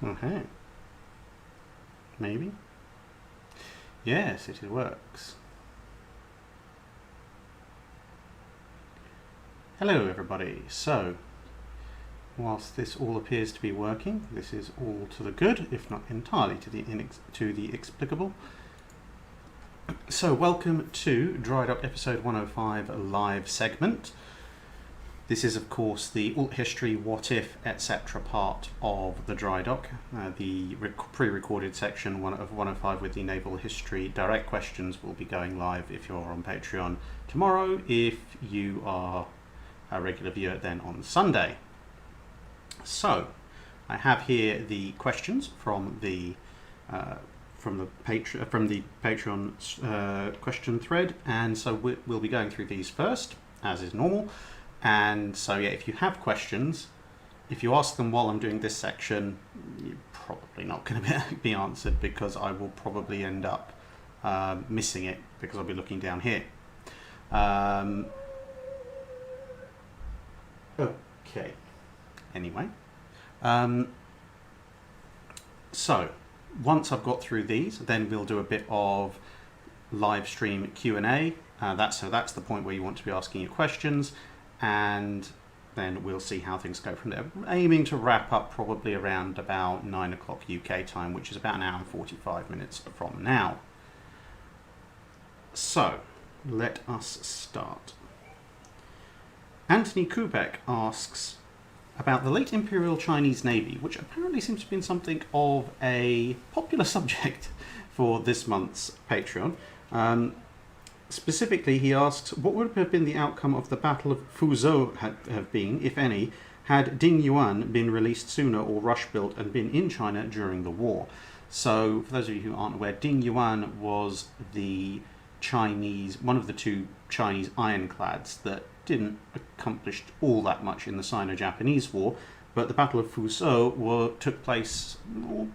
Okay. Maybe. Yes, it works. Hello everybody. So, whilst this all appears to be working, this is all to the good, if not entirely to the inexplicable. So, welcome to Drydock episode 105 live segment. This is, of course, the alt history, what if, etc. part of the Drydock, the pre-recorded section of 105 with the naval history direct questions will be going live if you're on Patreon tomorrow. If you are a regular viewer, then on Sunday. So, I have here the questions from the Patreon question thread, and so we'll be going through these first, as is normal. And so, yeah, if you have questions, if you ask them while I'm doing this section, you're probably not going to be answered, because I will probably end up missing it, because I'll be looking down here. Okay. Anyway. So, once I've got through these, then we'll do a bit of live stream Q&A. That's the point where you want to be asking your questions. And then we'll see how things go from there. Aiming to wrap up probably around about 9 o'clock UK time, which is about an hour and 45 minutes from now. So, let us start. Anthony Kubek asks about the late Imperial Chinese Navy, which apparently seems to have been something of a popular subject for this month's Patreon. Specifically, he asks, what would have been the outcome of the Battle of Fuzhou have been, if any, had Ding Yuan been released sooner or rush-built and been in China during the war? So, for those of you who aren't aware, Ding Yuan was one of the two Chinese ironclads that didn't accomplish all that much in the Sino-Japanese War, but the Battle of Fuzhou took place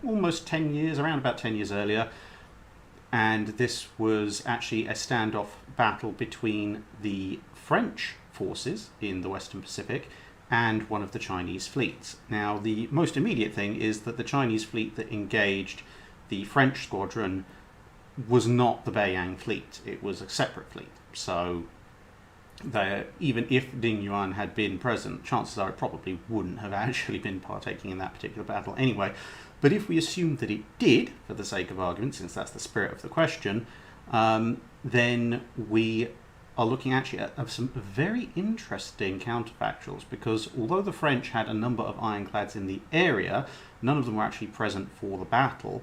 almost 10 years, around about 10 years earlier. And this was actually a standoff battle between the French forces in the Western Pacific and one of the Chinese fleets. Now, the most immediate thing is that the Chinese fleet that engaged the French squadron was not the Beiyang fleet. It was a separate fleet. So, even if Ding Yuan had been present, chances are it probably wouldn't have actually been partaking in that particular battle anyway. But if we assume that it did, for the sake of argument, since that's the spirit of the question, then we are looking actually at some very interesting counterfactuals, because although the French had a number of ironclads in the area, none of them were actually present for the battle,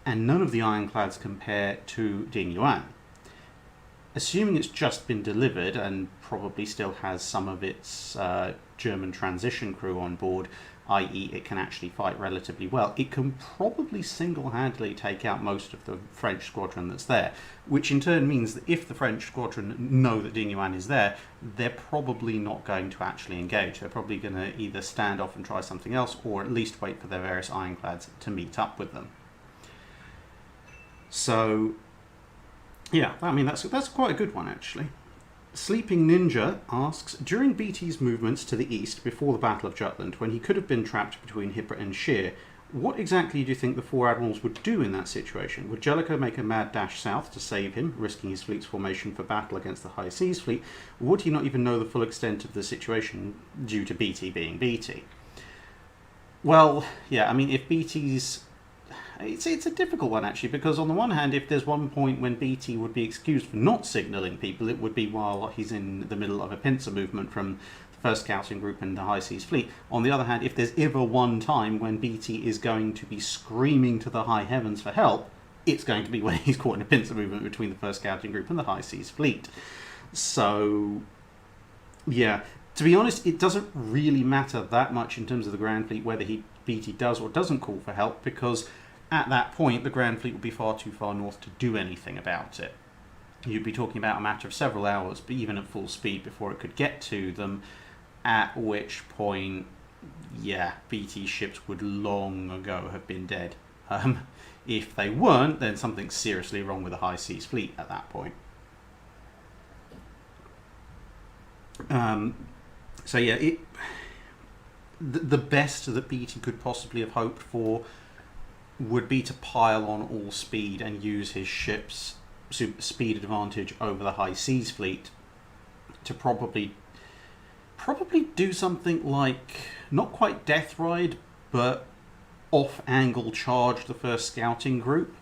and none of the ironclads compare to Ding Yuan. Assuming it's just been delivered and probably still has some of its German transition crew on board, i.e. it can actually fight relatively well, it can probably single-handedly take out most of the French squadron that's there, which in turn means that if the French squadron know that Ding Yuan is there, they're probably not going to actually engage. They're probably going to either stand off and try something else, or at least wait for their various ironclads to meet up with them. So, yeah, I mean, that's quite a good one, actually. Sleeping Ninja asks, during Beatty's movements to the east before the Battle of Jutland, when he could have been trapped between Ypres and Scheer, what exactly do you think the four admirals would do in that situation? Would Jellicoe make a mad dash south to save him, risking his fleet's formation for battle against the High Seas Fleet, or would he not even know the full extent of the situation due to Beatty being Beatty? Well, yeah, I mean, if Beatty's... It's a difficult one, actually, because on the one hand, if there's one point when Beatty would be excused for not signalling people, it would be while he's in the middle of a pincer movement from the 1st Scouting Group and the High Seas Fleet. On the other hand, if there's ever one time when Beatty is going to be screaming to the high heavens for help, it's going to be when he's caught in a pincer movement between the 1st Scouting Group and the High Seas Fleet. So, yeah, to be honest, it doesn't really matter that much in terms of the Grand Fleet whether Beatty does or doesn't call for help, because at that point, the Grand Fleet would be far too far north to do anything about it. You'd be talking about a matter of several hours, but even at full speed, before it could get to them, at which point, yeah, Beatty's ships would long ago have been dead. If they weren't, then something's seriously wrong with the High Seas Fleet at that point. So yeah, the best that Beatty could possibly have hoped for would be to pile on all speed and use his ship's speed advantage over the high seas fleet to probably do something like, not quite death ride, but off-angle charge the first scouting group.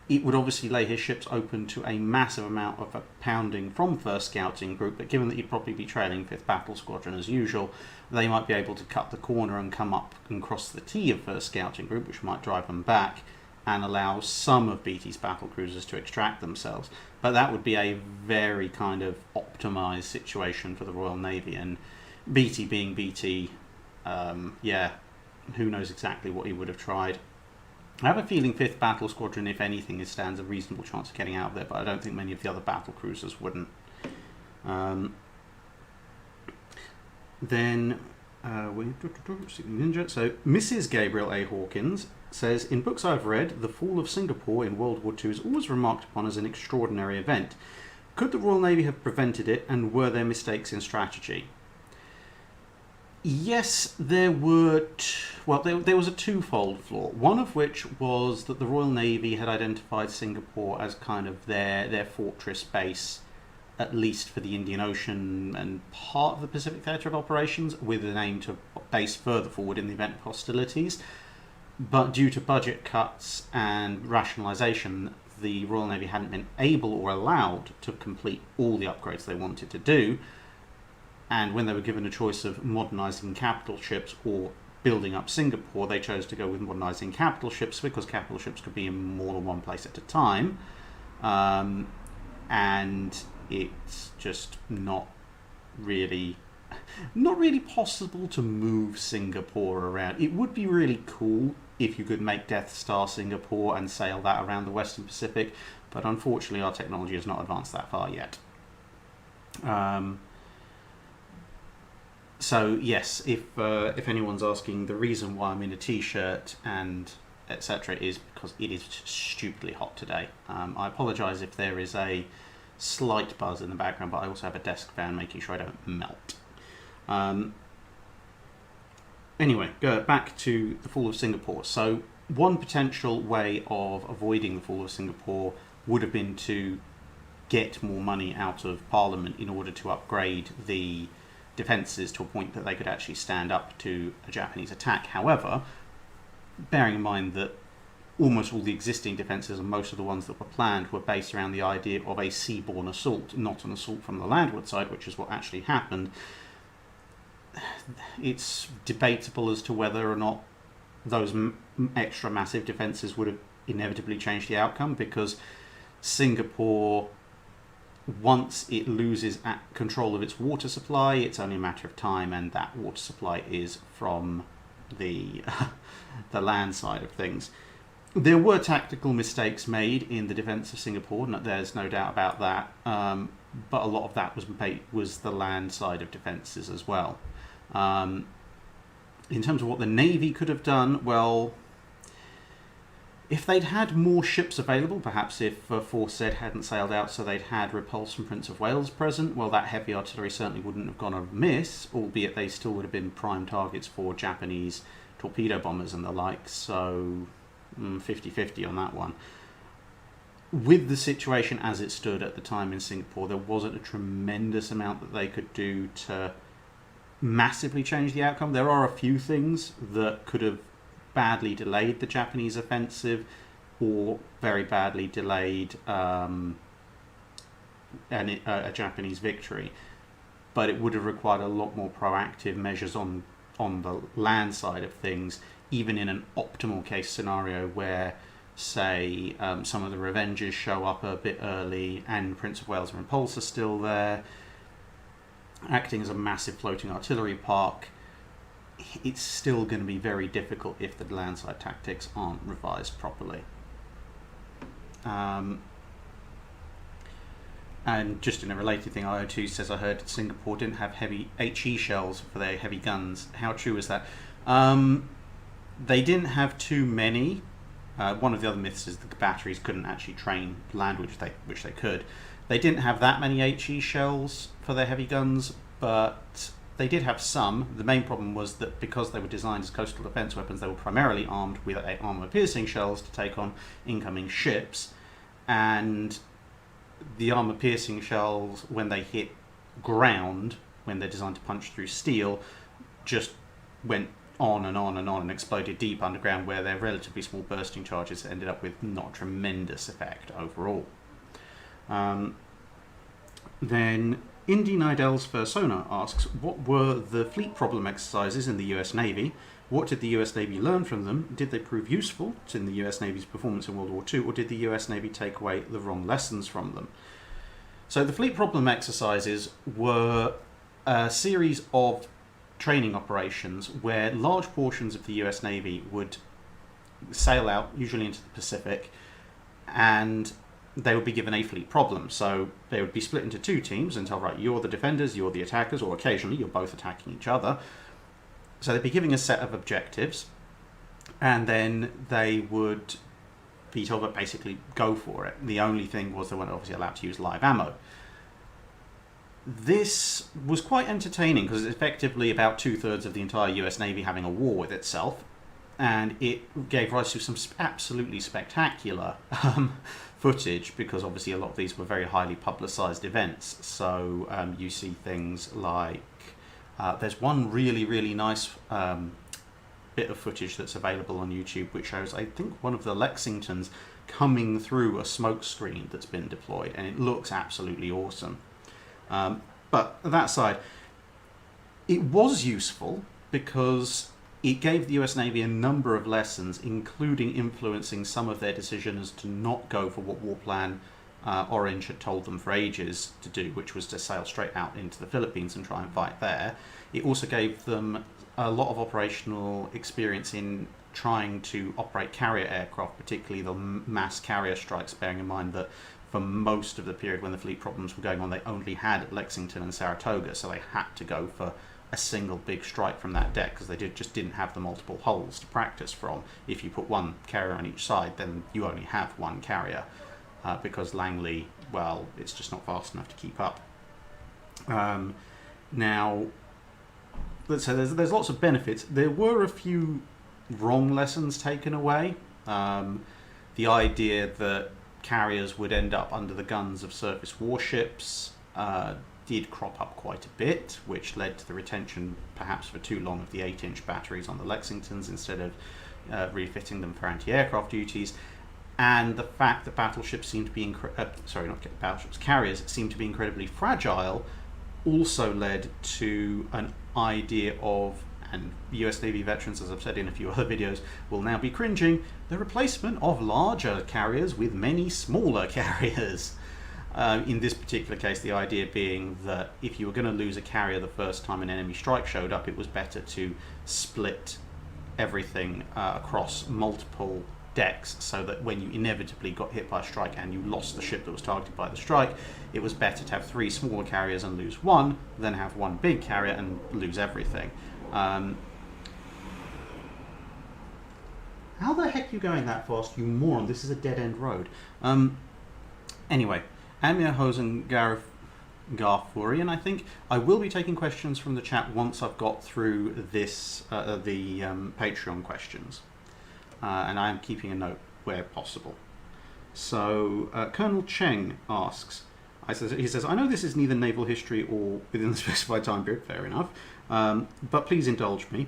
It would obviously lay his ships open to a massive amount of pounding from first scouting group, but given that he'd probably be trailing 5th Battle Squadron as usual, they might be able to cut the corner and come up and cross the T of first scouting group, which might drive them back and allow some of BT's battle cruisers to extract themselves. But that would be a very kind of optimised situation for the Royal Navy, and BT being BT, who knows exactly what he would have tried. I have a feeling 5th Battle Squadron, if anything, it stands a reasonable chance of getting out of there, but I don't think many of the other battle cruisers wouldn't. Then, Ninja. So, Mrs. Gabriel A. Hawkins says, in books I've read, the fall of Singapore in World War II is always remarked upon as an extraordinary event. Could the Royal Navy have prevented it, and were there mistakes in strategy? Yes, there were. There was a twofold flaw. One of which was that the Royal Navy had identified Singapore as kind of their fortress base, at least for the Indian Ocean and part of the Pacific Theatre of Operations, with an aim to base further forward in the event of hostilities. But due to budget cuts and rationalisation, the Royal Navy hadn't been able or allowed to complete all the upgrades they wanted to do. And when they were given a choice of modernising capital ships or building up Singapore, they chose to go with modernising capital ships because capital ships could be in more than one place at a time. And it's just not really possible to move Singapore around. It would be really cool if you could make Death Star Singapore and sail that around the Western Pacific, but unfortunately our technology has not advanced that far yet. So yes, if anyone's asking, the reason why I'm in a t-shirt and etc. is because it is stupidly hot today. I apologise if there is a slight buzz in the background, but I also have a desk fan making sure I don't melt. Anyway, go back to the fall of Singapore. So one potential way of avoiding the fall of Singapore would have been to get more money out of Parliament in order to upgrade the defences to a point that they could actually stand up to a Japanese attack. However, bearing in mind that almost all the existing defences and most of the ones that were planned were based around the idea of a seaborne assault, not an assault from the landward side, which is what actually happened, it's debatable as to whether or not those extra massive defences would have inevitably changed the outcome, because Singapore, once it loses control of its water supply, it's only a matter of time, and that water supply is from the land side of things. There were tactical mistakes made in the defence of Singapore, there's no doubt about that, but a lot of that was the land side of defences as well. In terms of what the Navy could have done, well, if they'd had more ships available, perhaps if Force Z hadn't sailed out so they'd had Repulse and Prince of Wales present, well, that heavy artillery certainly wouldn't have gone amiss, albeit they still would have been prime targets for Japanese torpedo bombers and the like, so 50-50 on that one. With the situation as it stood at the time in Singapore, there wasn't a tremendous amount that they could do to massively change the outcome. There are a few things that could have badly delayed the Japanese offensive, or very badly delayed a Japanese victory, but it would have required a lot more proactive measures on the land side of things, even in an optimal case scenario where, say, some of the Revengers show up a bit early and Prince of Wales and Repulse are still there, acting as a massive floating artillery park. It's still going to be very difficult if the landside tactics aren't revised properly. And just in a related thing, IO2 says, I heard Singapore didn't have heavy HE shells for their heavy guns. How true is that? They didn't have too many. One of the other myths is that the batteries couldn't actually train land, which they could. They didn't have that many HE shells for their heavy guns, but they did have some. The main problem was that because they were designed as coastal defence weapons, they were primarily armed with armour-piercing shells to take on incoming ships, and the armour-piercing shells, when they hit ground, when they're designed to punch through steel, just went on and on and on and exploded deep underground, where their relatively small bursting charges ended up with not a tremendous effect overall. Then Indy Nidel's Fursona asks, what were the fleet problem exercises in the US Navy? What did the US Navy learn from them? Did they prove useful in the US Navy's performance in World War II, or did the US Navy take away the wrong lessons from them? So the fleet problem exercises were a series of training operations where large portions of the US Navy would sail out, usually into the Pacific, and they would be given a fleet problem. So they would be split into two teams and tell, right, you're the defenders, you're the attackers, or occasionally you're both attacking each other. So they'd be giving a set of objectives, and then they would be told to basically go for it. The only thing was they weren't obviously allowed to use live ammo. This was quite entertaining because it's effectively about 2/3 of the entire US Navy having a war with itself, and it gave rise to some absolutely spectacular footage, because obviously a lot of these were very highly publicised events. So you see things like, there's one really nice bit of footage that's available on YouTube which shows, I think, one of the Lexingtons coming through a smoke screen that's been deployed, and it looks absolutely awesome. But that aside, it was useful because it gave the US Navy a number of lessons, including influencing some of their decisions to not go for what War Plan Orange had told them for ages to do, which was to sail straight out into the Philippines and try and fight there. It also gave them a lot of operational experience in trying to operate carrier aircraft, particularly the mass carrier strikes, bearing in mind that for most of the period when the fleet problems were going on, they only had Lexington and Saratoga, so they had to go for a single big strike from that deck because they just didn't have the multiple hulls to practice from. If you put one carrier on each side, then you only have one carrier, because Langley, well, it's just not fast enough to keep up. Now, so there's lots of benefits. There were a few wrong lessons taken away. The idea that carriers would end up under the guns of surface warships did crop up quite a bit, which led to the retention, perhaps for too long, of the 8-inch batteries on the Lexingtons instead of refitting them for anti-aircraft duties. And the fact that battleships seem to be carriers seem to be incredibly fragile also led to an idea of, and US Navy veterans, as I've said in a few other videos, will now be cringing, the replacement of larger carriers with many smaller carriers. In this particular case, the idea being that if you were going to lose a carrier the first time an enemy strike showed up, it was better to split everything across multiple decks, so that when you inevitably got hit by a strike and you lost the ship that was targeted by the strike, it was better to have 3 smaller carriers and lose one than have 1 big carrier and lose everything. How the heck are you going that fast, you moron? This is a dead-end road. Anyway, Amir Hosen Garfurian, I think. I will be taking questions from the chat once I've got through this, the Patreon questions. And I am keeping a note where possible. So, Colonel Cheng asks, he says, I know this is neither naval history or within the specified time period, fair enough, but please indulge me.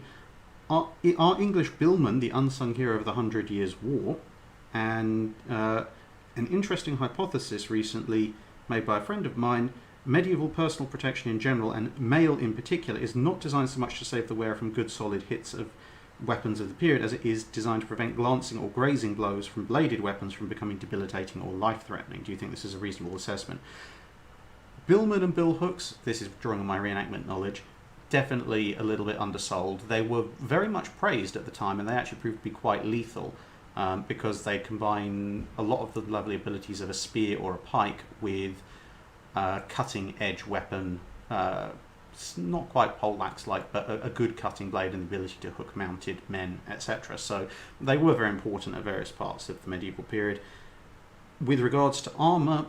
Are English billmen the unsung hero of the 100 Years' War? And an interesting hypothesis recently made by a friend of mine, medieval personal protection in general, and mail in particular, is not designed so much to save the wearer from good solid hits of weapons of the period as it is designed to prevent glancing or grazing blows from bladed weapons from becoming debilitating or life-threatening. Do you think this is a reasonable assessment? Billmen and billhooks, this is drawing on my reenactment knowledge, definitely a little bit undersold. They were very much praised at the time, and they actually proved to be quite lethal because they combine a lot of the lovely abilities of a spear or a pike with cutting-edge weapon, not quite poleaxe-like, but a good cutting blade and the ability to hook mounted men, etc. So they were very important at various parts of the medieval period. With regards to armour,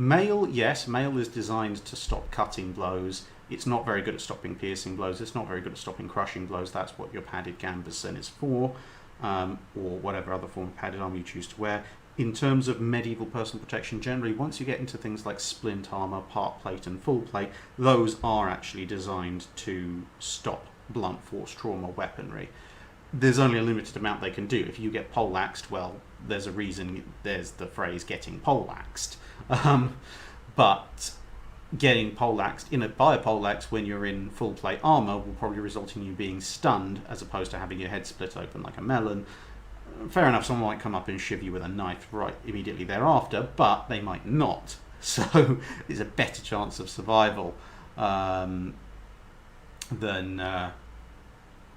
Mail, yes, mail is designed to stop cutting blows. It's not very good at stopping piercing blows. It's not very good at stopping crushing blows. That's what your padded gambeson is for, or whatever other form of padded armor you choose to wear. In terms of medieval personal protection, generally, once you get into things like splint armor, part plate, and full plate, those are actually designed to stop blunt force trauma weaponry. There's only a limited amount they can do. If you get poleaxed, well, there's a reason there's the phrase getting poleaxed. But getting poleaxed by a poleaxe when you're in full plate armor will probably result in you being stunned, as opposed to having your head split open like a melon. Fair enough, someone might come up and shiv you with a knife right immediately thereafter, but they might not. So there's a better chance of survival than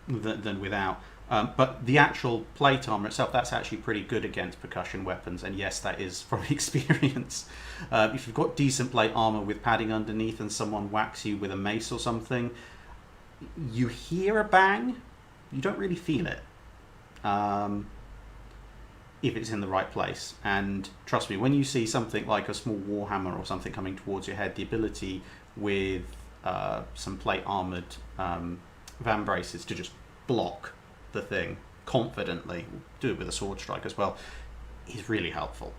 without. But the actual plate armor itself, that's actually pretty good against percussion weapons, and yes, that is from experience. If you've got decent plate armor with padding underneath and someone whacks you with a mace or something, you hear a bang, you don't really feel it. If it's in the right place. And trust me, when you see something like a small warhammer or something coming towards your head, the ability with some plate armored van braces to just block the thing confidently, do it with a sword strike as well, is really helpful.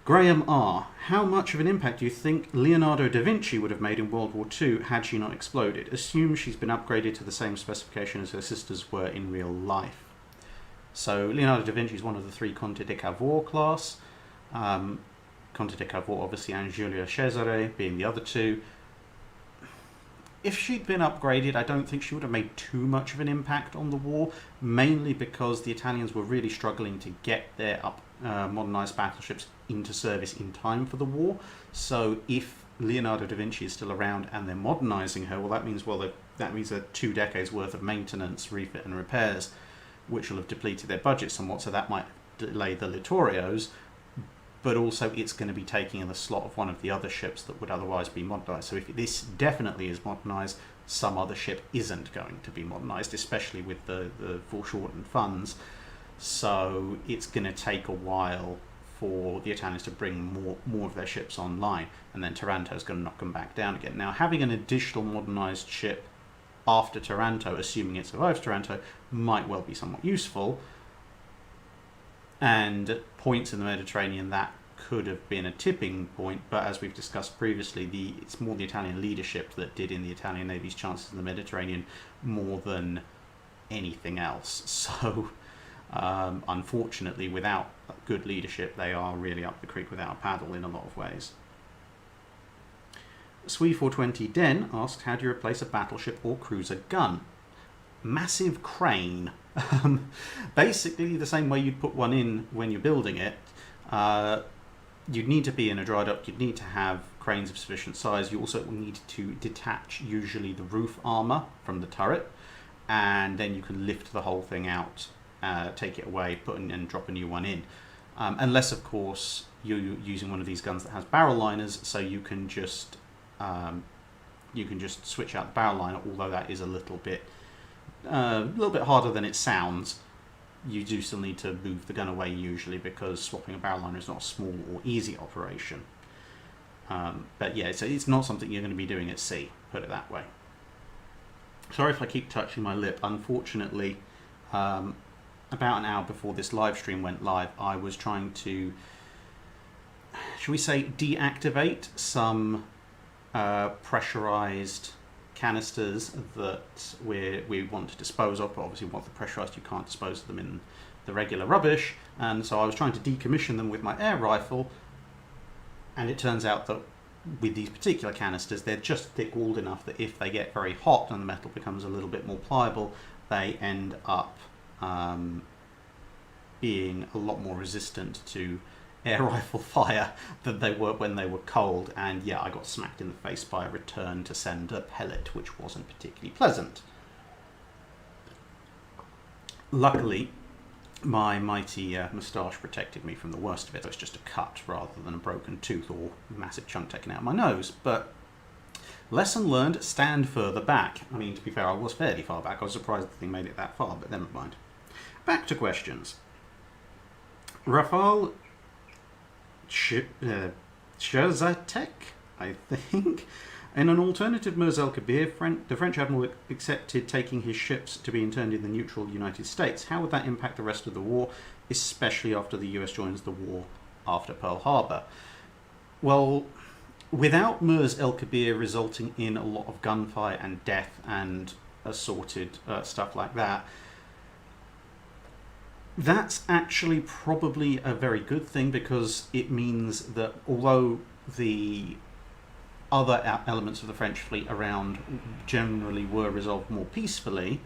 Graham R. How much of an impact do you think Leonardo Da Vinci would have made in World War II had she not exploded? Assume she's been upgraded to the same specification as her sisters were in real life. So Leonardo da Vinci is one of the 3 Conte de Cavour class. Conte de Cavour, obviously, and Giulio Cesare being the other 2. If she'd been upgraded, I don't think she would have made too much of an impact on the war, mainly because the Italians were really struggling to get their modernised battleships into service in time for the war. So if Leonardo da Vinci is still around and they're modernising her, well, that means that 2 decades worth of maintenance, refit and repairs, which will have depleted their budget somewhat, so that might delay the Littorios. But also it's going to be taking in the slot of one of the other ships that would otherwise be modernised. So if this definitely is modernised, some other ship isn't going to be modernised, especially with the foreshortened funds. So it's going to take a while for the Italians to bring more of their ships online, and then Taranto's going to knock them back down again. Now, having an additional modernised ship after Taranto, assuming it survives Taranto, might well be somewhat useful. And at points in the Mediterranean, that could have been a tipping point, but as we've discussed previously, it's more the Italian leadership that did in the Italian Navy's chances in the Mediterranean more than anything else. So, unfortunately, without good leadership, they are really up the creek without a paddle in a lot of ways. Swee420 Den asks, how do you replace a battleship or cruiser gun? Massive crane. Basically the same way you'd put one in when you're building it. You'd need to be in a Drydock, you'd need to have cranes of sufficient size, you also need to detach usually the roof armour from the turret, and then you can lift the whole thing out, take it away, put in and drop a new one in. Unless of course you're using one of these guns that has barrel liners, so you can just switch out the barrel liner, although that is a little bit harder than it sounds. You do still need to move the gun away usually, because swapping a barrel liner is not a small or easy operation. But yeah, so it's not something you're going to be doing at sea, put it that way. Sorry if I keep touching my lip. Unfortunately, about an hour before this live stream went live, I was trying to, shall we say, deactivate some pressurized canisters that we want to dispose of, but obviously once they're pressurized you can't dispose of them in the regular rubbish, and so I was trying to decommission them with my air rifle, and it turns out that with these particular canisters they're just thick-walled enough that if they get very hot and the metal becomes a little bit more pliable, they end up being a lot more resistant to air rifle fire than they were when they were cold, and yeah, I got smacked in the face by a return to sender pellet, which wasn't particularly pleasant. Luckily, my mighty moustache protected me from the worst of it. It was just a cut rather than a broken tooth or a massive chunk taken out of my nose, but lesson learned, stand further back. I mean, to be fair, I was fairly far back. I was surprised the thing made it that far, but never mind. Back to questions. Rafal Scherzatec, I think. In an alternative Mers El Kabir, the French admiral accepted taking his ships to be interned in the neutral United States. How would that impact the rest of the war, especially after the US joins the war after Pearl Harbor? Well, without Mers El Kabir resulting in a lot of gunfire and death and assorted stuff like that, that's actually probably a very good thing, because it means that although the other elements of the French fleet around generally were resolved more peacefully,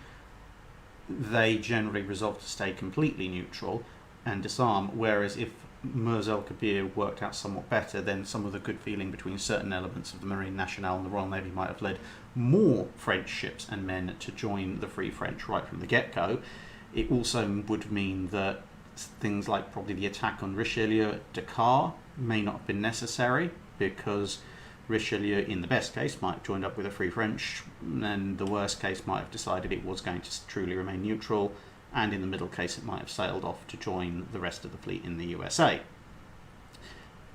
they generally resolved to stay completely neutral and disarm, whereas if Mers El Kabir worked out somewhat better, then some of the good feeling between certain elements of the Marine Nationale and the Royal Navy might have led more French ships and men to join the Free French right from the get-go. It also would mean that things like probably the attack on Richelieu at Dakar may not have been necessary, because Richelieu, in the best case, might have joined up with the Free French, and the worst case might have decided it was going to truly remain neutral, and in the middle case it might have sailed off to join the rest of the fleet in the USA.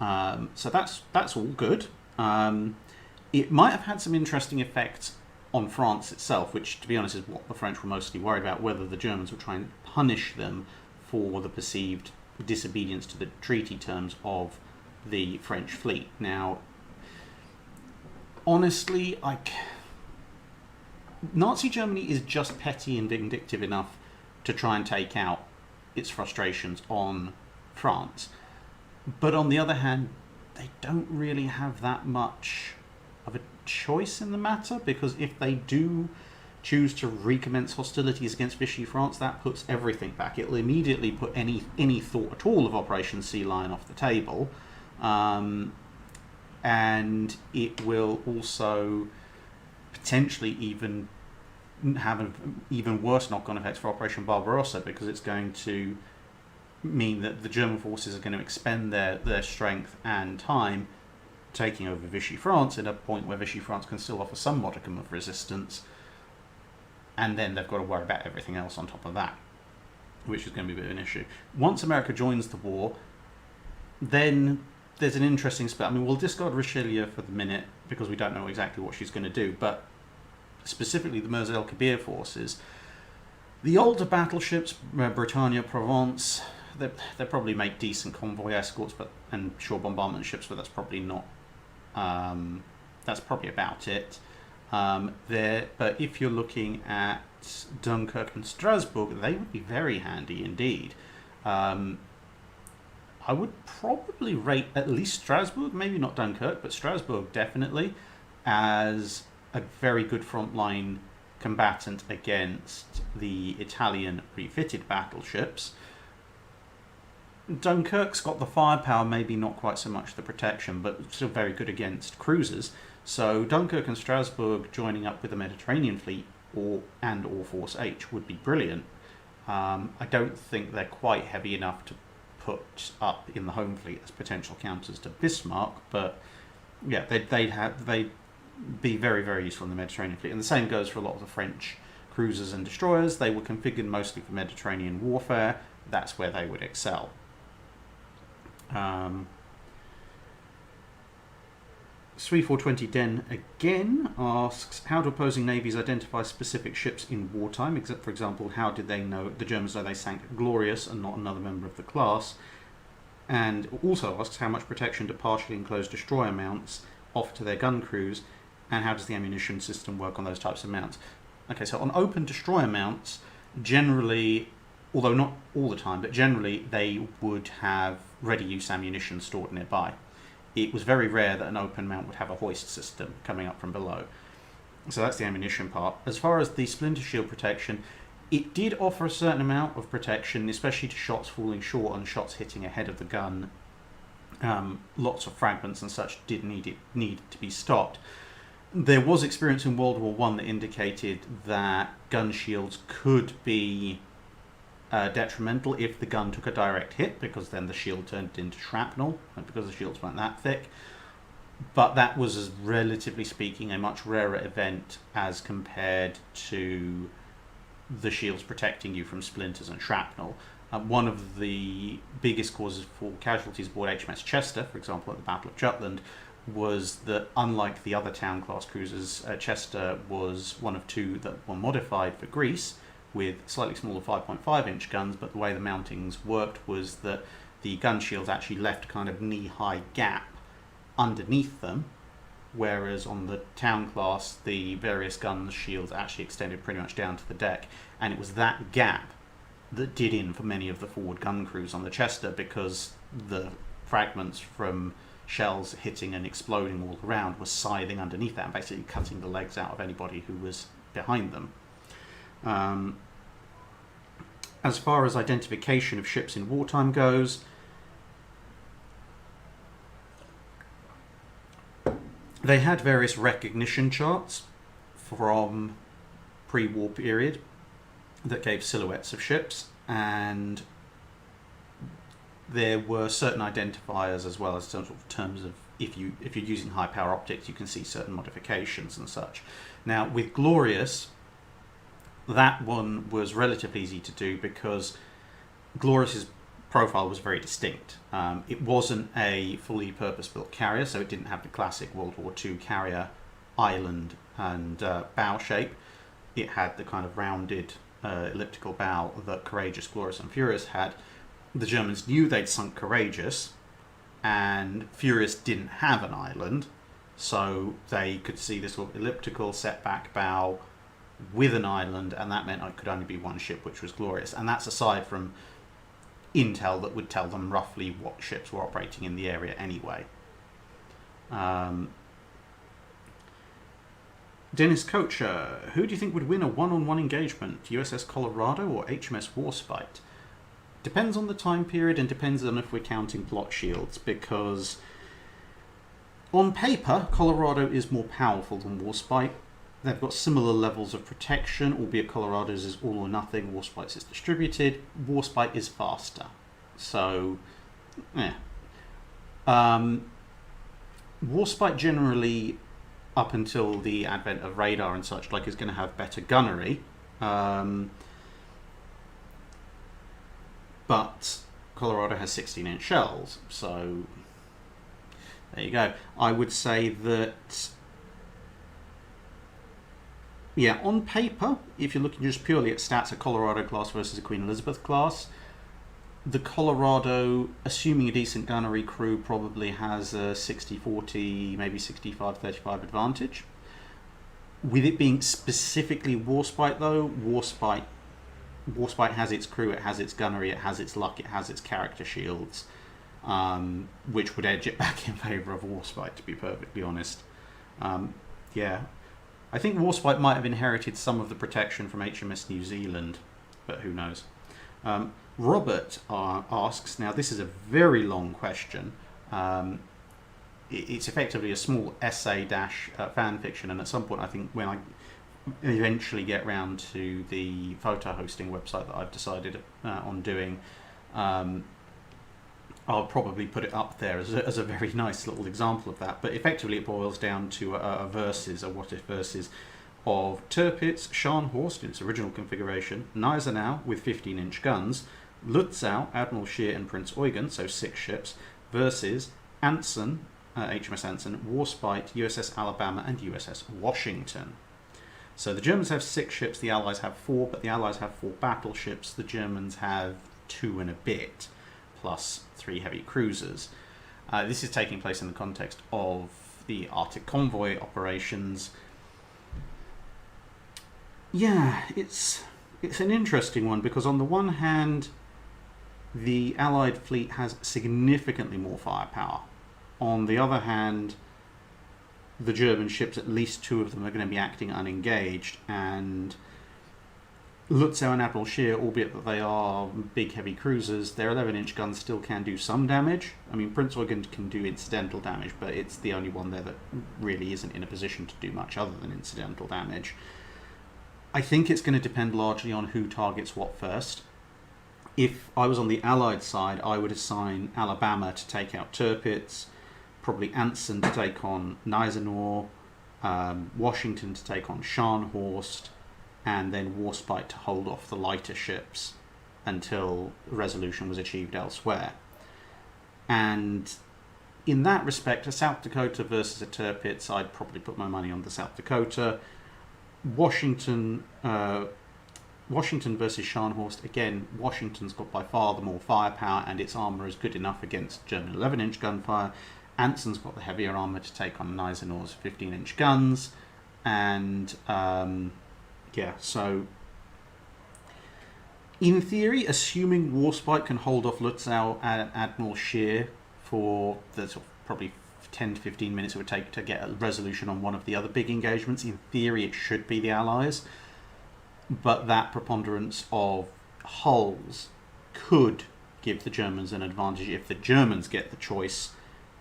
So that's all good. It might have had some interesting effects on France itself, which, to be honest, is what the French were mostly worried about, whether the Germans would try and punish them for the perceived disobedience to the treaty terms of the French fleet. Now, honestly, Nazi Germany is just petty and vindictive enough to try and take out its frustrations on France. But on the other hand, they don't really have that much of a choice in the matter, because if they do choose to recommence hostilities against Vichy France, that puts everything back. It'll immediately put any thought at all of Operation Sea Lion off the table. And it will also potentially even have an even worse knock-on effects for Operation Barbarossa, because it's going to mean that the German forces are going to expend their strength and time taking over Vichy France at a point where Vichy France can still offer some modicum of resistance, and then they've got to worry about everything else on top of that, which is going to be a bit of an issue. Once America joins the war, then there's an interesting split. I mean, we'll discard Richelieu for the minute because we don't know exactly what she's going to do, but specifically the Mers El Kabir forces, the older battleships, Britannia, Provence, they probably make decent convoy escorts and shore bombardment ships, but that's probably not. That's probably about it. But if you're looking at Dunkirk and Strasbourg, they would be very handy indeed. I would probably rate at least Strasbourg, maybe not Dunkirk, but Strasbourg definitely, as a very good frontline combatant against the Italian refitted battleships. Dunkirk's got the firepower, maybe not quite so much the protection, but still very good against cruisers. So Dunkirk and Strasbourg joining up with the Mediterranean fleet or Force H would be brilliant. I don't think they're quite heavy enough to put up in the home fleet as potential counters to Bismarck, but yeah, they'd be very, very useful in the Mediterranean fleet. And the same goes for a lot of the French cruisers and destroyers. They were configured mostly for Mediterranean warfare. That's where they would excel. 3420 Den again asks, how do opposing navies identify specific ships in wartime? For example, how did they know, the Germans know they sank Glorious and not another member of the class? And also asks, how much protection do partially enclosed destroyer mounts offer to their gun crews, and how does the ammunition system work on those types of mounts? Okay, so on open destroyer mounts, generally, although not all the time, but generally they would have ready-use ammunition stored nearby. It was very rare that an open mount would have a hoist system coming up from below. So that's the ammunition part. As far as the splinter shield protection, it did offer a certain amount of protection, especially to shots falling short and shots hitting ahead of the gun. Lots of fragments and such did need to be stopped. There was experience in World War I that indicated that gun shields could be detrimental if the gun took a direct hit, because then the shield turned into shrapnel, and because the shields weren't that thick. But that was, relatively speaking, a much rarer event as compared to the shields protecting you from splinters and shrapnel. One of the biggest causes for casualties aboard HMS Chester, for example, at the Battle of Jutland, was that unlike the other town class cruisers, Chester was one of two that were modified for Greece with slightly smaller 5.5 inch guns, but the way the mountings worked was that the gun shields actually left a kind of knee-high gap underneath them, whereas on the town class the various gun shields actually extended pretty much down to the deck, and it was that gap that did in for many of the forward gun crews on the Chester, because the fragments from shells hitting and exploding all around were scything underneath that and basically cutting the legs out of anybody who was behind them. As far as identification of ships in wartime goes, they had various recognition charts from pre-war period that gave silhouettes of ships, and there were certain identifiers as well as terms of if you're using high power optics, you can see certain modifications and such. Now with Glorious, that one was relatively easy to do because Glorious's profile was very distinct. It wasn't a fully purpose-built carrier, so it didn't have the classic World War II carrier island and bow shape. It had the kind of rounded elliptical bow that Courageous, Glorious and Furious had. The Germans knew they'd sunk Courageous, and Furious didn't have an island, so they could see this sort of elliptical setback bow with an island, and that meant it could only be one ship, which was Glorious. And that's aside from intel that would tell them roughly what ships were operating in the area anyway. Dennis Kocher, who do you think would win a one-on-one engagement, USS Colorado or HMS Warspite? Depends on the time period and depends on if we're counting plot shields, because on paper Colorado is more powerful than Warspite. They've got similar levels of protection, albeit Colorado's is all or nothing, Warspite's is distributed. Warspite is faster. So, yeah. Warspite generally, up until the advent of radar and such like, is going to have better gunnery. But Colorado has 16-inch shells, so there you go. I would say that, yeah, on paper, if you're looking just purely at stats, a Colorado class versus a Queen Elizabeth class, the Colorado, assuming a decent gunnery crew, probably has a 60-40, maybe 65-35 advantage. With it being specifically Warspite though, Warspite has its crew, it has its gunnery, it has its luck, it has its character shields, which would edge it back in favour of Warspite, to be perfectly honest. Yeah, I think Warspite might have inherited some of the protection from HMS New Zealand, but who knows. Robert asks, now this is a very long question, it's effectively a small essay fan fiction, and at some point I think when I eventually get round to the photo hosting website that I've decided on doing, I'll probably put it up there as a very nice little example of that. But effectively it boils down to a what if versus of Tirpitz, Scharnhorst in its original configuration, Nizer now with 15-inch guns, Lutzow, Admiral Scheer and Prince Eugen, so 6 ships, versus Anson, HMS Anson, Warspite, USS Alabama and USS Washington. So the Germans have 6 ships, the Allies have 4, but the Allies have 4 battleships, the Germans have 2 and a bit, plus 3 heavy cruisers. This is taking place in the context of the Arctic convoy operations. Yeah, it's an interesting one, because on the one hand, the Allied fleet has significantly more firepower. On the other hand, the German ships, at least 2 of them, are going to be acting unengaged, and Lutzow and Admiral Scheer, albeit that they are big heavy cruisers, their 11-inch guns still can do some damage. I mean, Prince Eugen can do incidental damage, but it's the only one there that really isn't in a position to do much other than incidental damage. I think it's going to depend largely on who targets what first. If I was on the Allied side, I would assign Alabama to take out Tirpitz, probably Anson to take on Gneisenau, Washington to take on Scharnhorst, and then Warspite to hold off the lighter ships until resolution was achieved elsewhere. And in that respect, a South Dakota versus a Tirpitz, I'd probably put my money on the South Dakota. Washington versus Scharnhorst, again, Washington's got by far the more firepower, and its armour is good enough against German 11-inch gunfire. Anson's got the heavier armour to take on Nizer 15-inch guns, and so in theory, assuming Warspite can hold off Lutzow and Admiral Scheer for the sort of probably 10 to 15 minutes it would take to get a resolution on one of the other big engagements, in theory it should be the Allies. But that preponderance of hulls could give the Germans an advantage if the Germans get the choice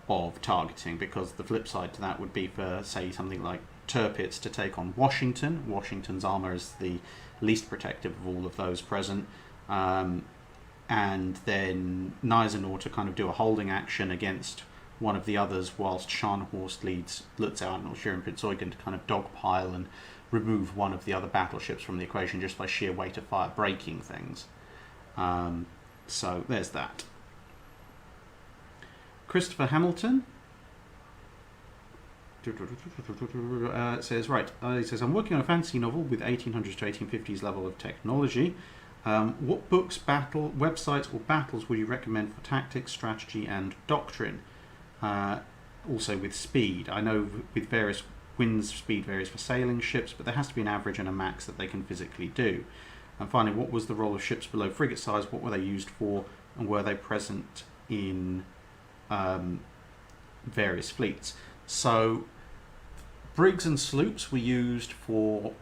of targeting, because the flip side to that would be for, say, something like Tirpitz to take on Washington. Washington's armour is the least protective of all of those present. And then Nizer to kind of do a holding action against one of the others, whilst Scharnhorst leads Lutzow, Admiral Scheer, and Prinz Eugen to kind of dogpile and remove one of the other battleships from the equation just by sheer weight of fire breaking things. So there's that. Christopher Hamilton says, he says, I'm working on a fantasy novel with 1800s to 1850s level of technology. What books, websites or battles would you recommend for tactics, strategy and doctrine? Also with speed. I know with various winds, speed varies for sailing ships, but there has to be an average and a max that they can physically do. And finally, what was the role of ships below frigate size? What were they used for? And were they present in various fleets? So brigs and sloops were used for,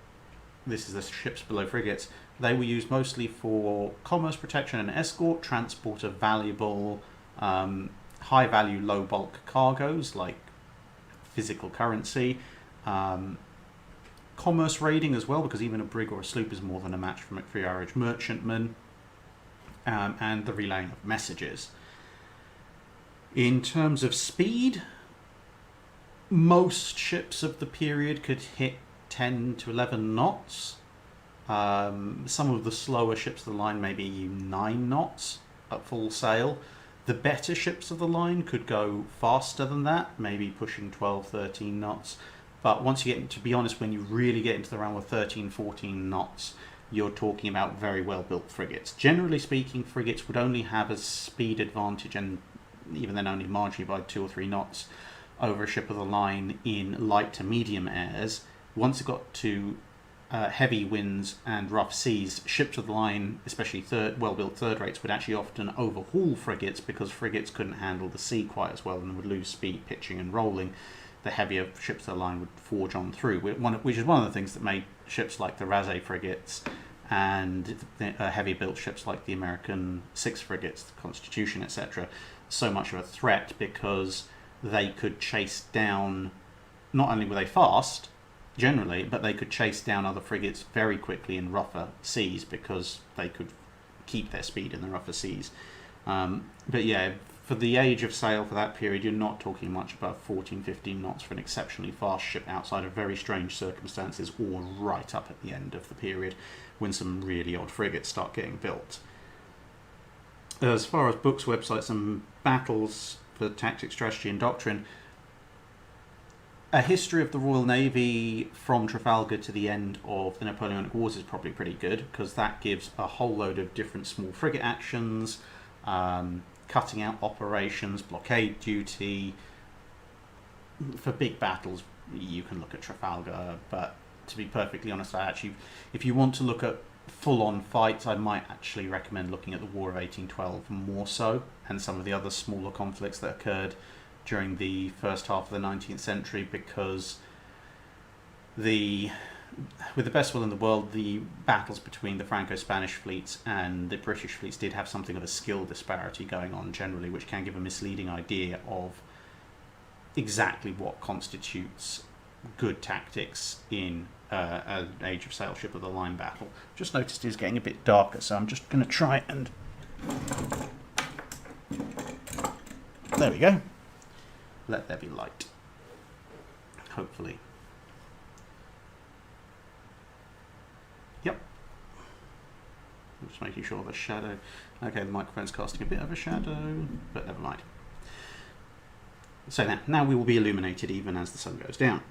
this is the ships below frigates, they were used mostly for commerce protection and escort, transport of valuable, high value, low bulk cargoes like physical currency, commerce raiding as well, because even a brig or a sloop is more than a match for your average merchantman, and the relaying of messages. In terms of speed, most ships of the period could hit 10 to 11 knots. Some of the slower ships of the line maybe 9 knots at full sail. The better ships of the line could go faster than that, maybe pushing 12, 13 knots. But once you get, to be honest, when you really get into the realm of 13, 14 knots, you're talking about very well built frigates. Generally speaking, frigates would only have a speed advantage, and even then only marginally by 2 or 3 knots, over a ship of the line in light to medium airs. Once it got to heavy winds and rough seas, ships of the line, especially well-built third rates, would actually often overhaul frigates, because frigates couldn't handle the sea quite as well and would lose speed pitching and rolling. The heavier ships of the line would forge on through, which is one of the things that made ships like the Raset frigates and heavy built ships like the American 6 frigates, the Constitution, etc., so much of a threat, because they could chase down, not only were they fast generally, but they could chase down other frigates very quickly in rougher seas, because they could keep their speed in the rougher seas. But yeah, for the age of sail for that period, you're not talking much above 14, 15 knots for an exceptionally fast ship outside of very strange circumstances, or right up at the end of the period when some really odd frigates start getting built. As far as books, websites and battles for tactics, strategy and doctrine, a history of the Royal Navy from Trafalgar to the end of the Napoleonic Wars is probably pretty good, because that gives a whole load of different small frigate actions, cutting out operations, blockade duty. For big battles, you can look at Trafalgar, but to be perfectly honest, if you want to look at full-on fights, I might actually recommend looking at the War of 1812 more so, and some of the other smaller conflicts that occurred during the first half of the 19th century, because with the best will in the world, the battles between the Franco-Spanish fleets and the British fleets did have something of a skill disparity going on generally, which can give a misleading idea of exactly what constitutes good tactics in an age of sail ship of the line battle. Just noticed it's getting a bit darker, so I'm just going to try and... There we go. Let there be light. Hopefully. Yep. just making sure the shadow... Okay, the microphone's casting a bit of a shadow, but never mind. So now we will be illuminated even as the sun goes down.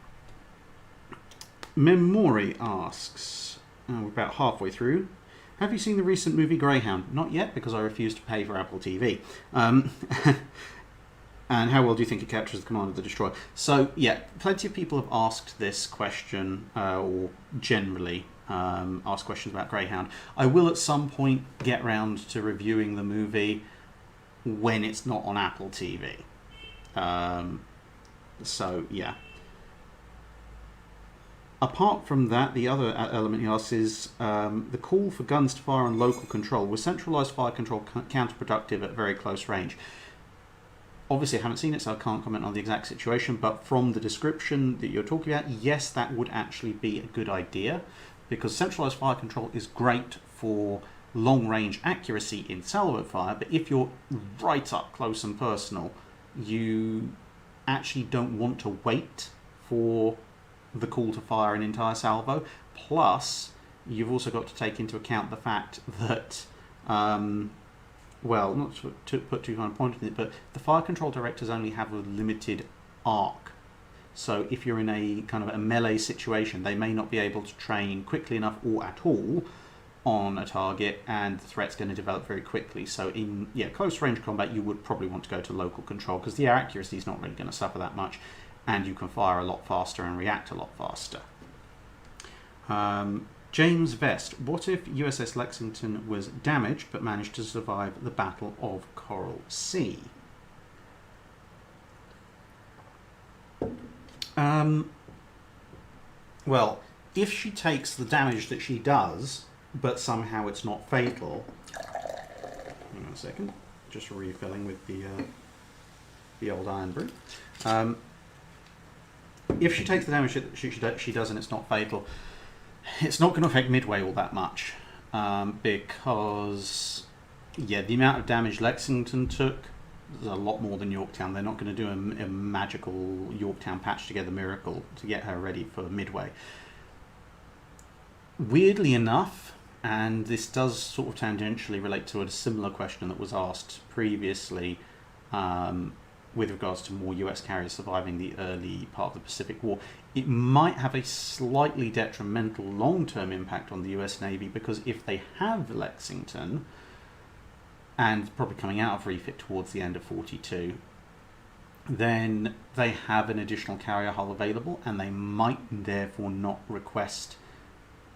Memori asks, we're about halfway through, have you seen the recent movie Greyhound? Not yet, because I refuse to pay for Apple TV. And how well do you think it captures the command of the destroyer? So, yeah, plenty of people have asked this question, or generally ask questions about Greyhound. I will at some point get round to reviewing the movie when it's not on Apple TV. So, yeah. Apart from that, the other element he asks is the call for guns to fire on local control. Was centralised fire control counterproductive at very close range? Obviously, I haven't seen it, so I can't comment on the exact situation, but from the description that you're talking about, yes, that would actually be a good idea, because centralised fire control is great for long-range accuracy in salvo fire, but if you're right up close and personal, you actually don't want to wait for the call to fire an entire salvo. Plus, you've also got to take into account the fact that well, not to put too fine a point on it, but the fire control directors only have a limited arc. So if you're in a kind of a melee situation, they may not be able to train quickly enough or at all on a target, and the threat's going to develop very quickly. So in close range combat, you would probably want to go to local control, because the air accuracy is not really going to suffer that much, and you can fire a lot faster and react a lot faster. James Vest, what if USS Lexington was damaged but managed to survive the Battle of Coral Sea? Well, if she takes the damage that she does, but somehow it's not fatal... Hang on a second, just refilling with the old iron brew. If she takes the damage that she does and it's not fatal, it's not going to affect Midway all that much, because the amount of damage Lexington took is a lot more than Yorktown. They're not going to do a magical Yorktown patch together miracle to get her ready for Midway. Weirdly enough, and this does sort of tangentially relate to a similar question that was asked previously with regards to more US carriers surviving the early part of the Pacific War, it might have a slightly detrimental long-term impact on the US Navy, because if they have Lexington, and probably coming out of refit towards the end of 42, then they have an additional carrier hull available, and they might therefore not request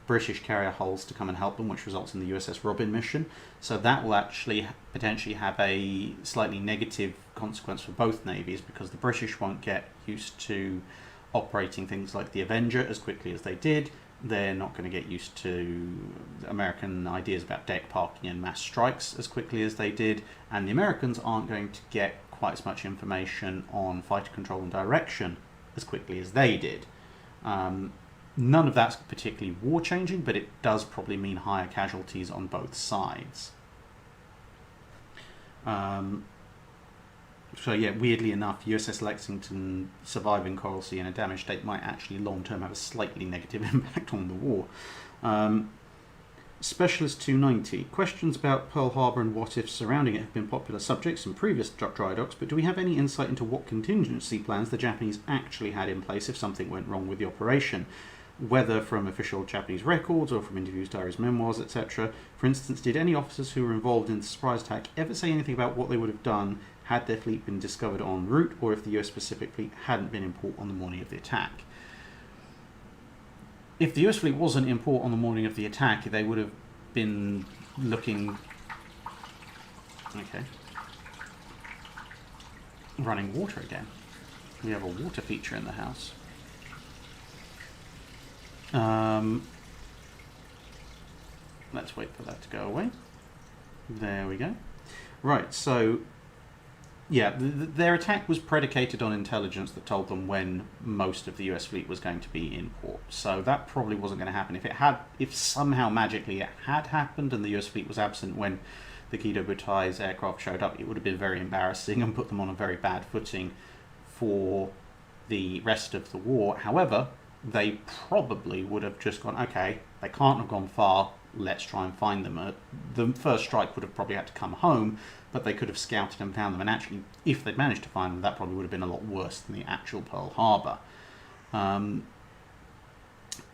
British carrier hulls to come and help them, which results in the USS Robin mission. So that will actually potentially have a slightly negative consequence for both navies, because the British won't get used to operating things like the Avenger as quickly as they did. They're not going to get used to American ideas about deck parking and mass strikes as quickly as they did, and the Americans aren't going to get quite as much information on fighter control and direction as quickly as they did. None of that's particularly war-changing, but it does probably mean higher casualties on both sides. So yeah, weirdly enough, USS Lexington surviving Coral Sea in a damaged state might actually long-term have a slightly negative impact on the war. Specialist 290. Questions about Pearl Harbor and what ifs surrounding it have been popular subjects in previous dry docks, but do we have any insight into what contingency plans the Japanese actually had in place if something went wrong with the operation? Whether from official Japanese records or from interviews, diaries, memoirs, etc. For instance, did any officers who were involved in the surprise attack ever say anything about what they would have done had their fleet been discovered en route, or if the US Pacific Fleet hadn't been in port on the morning of the attack? If the US fleet wasn't in port on the morning of the attack, they would have been looking... Okay. Running water again. We have a water feature in the house. Let's wait for that to go away. There we go. Right, so yeah, their attack was predicated on intelligence that told them when most of the US fleet was going to be in port. So that probably wasn't going to happen. If somehow magically it had happened and the US fleet was absent when the Kido Butai's aircraft showed up, it would have been very embarrassing and put them on a very bad footing for the rest of the war. However, they probably would have just gone, okay, they can't have gone far, let's try and find them. The first strike would have probably had to come home, but they could have scouted and found them, and actually, if they'd managed to find them, that probably would have been a lot worse than the actual Pearl Harbor.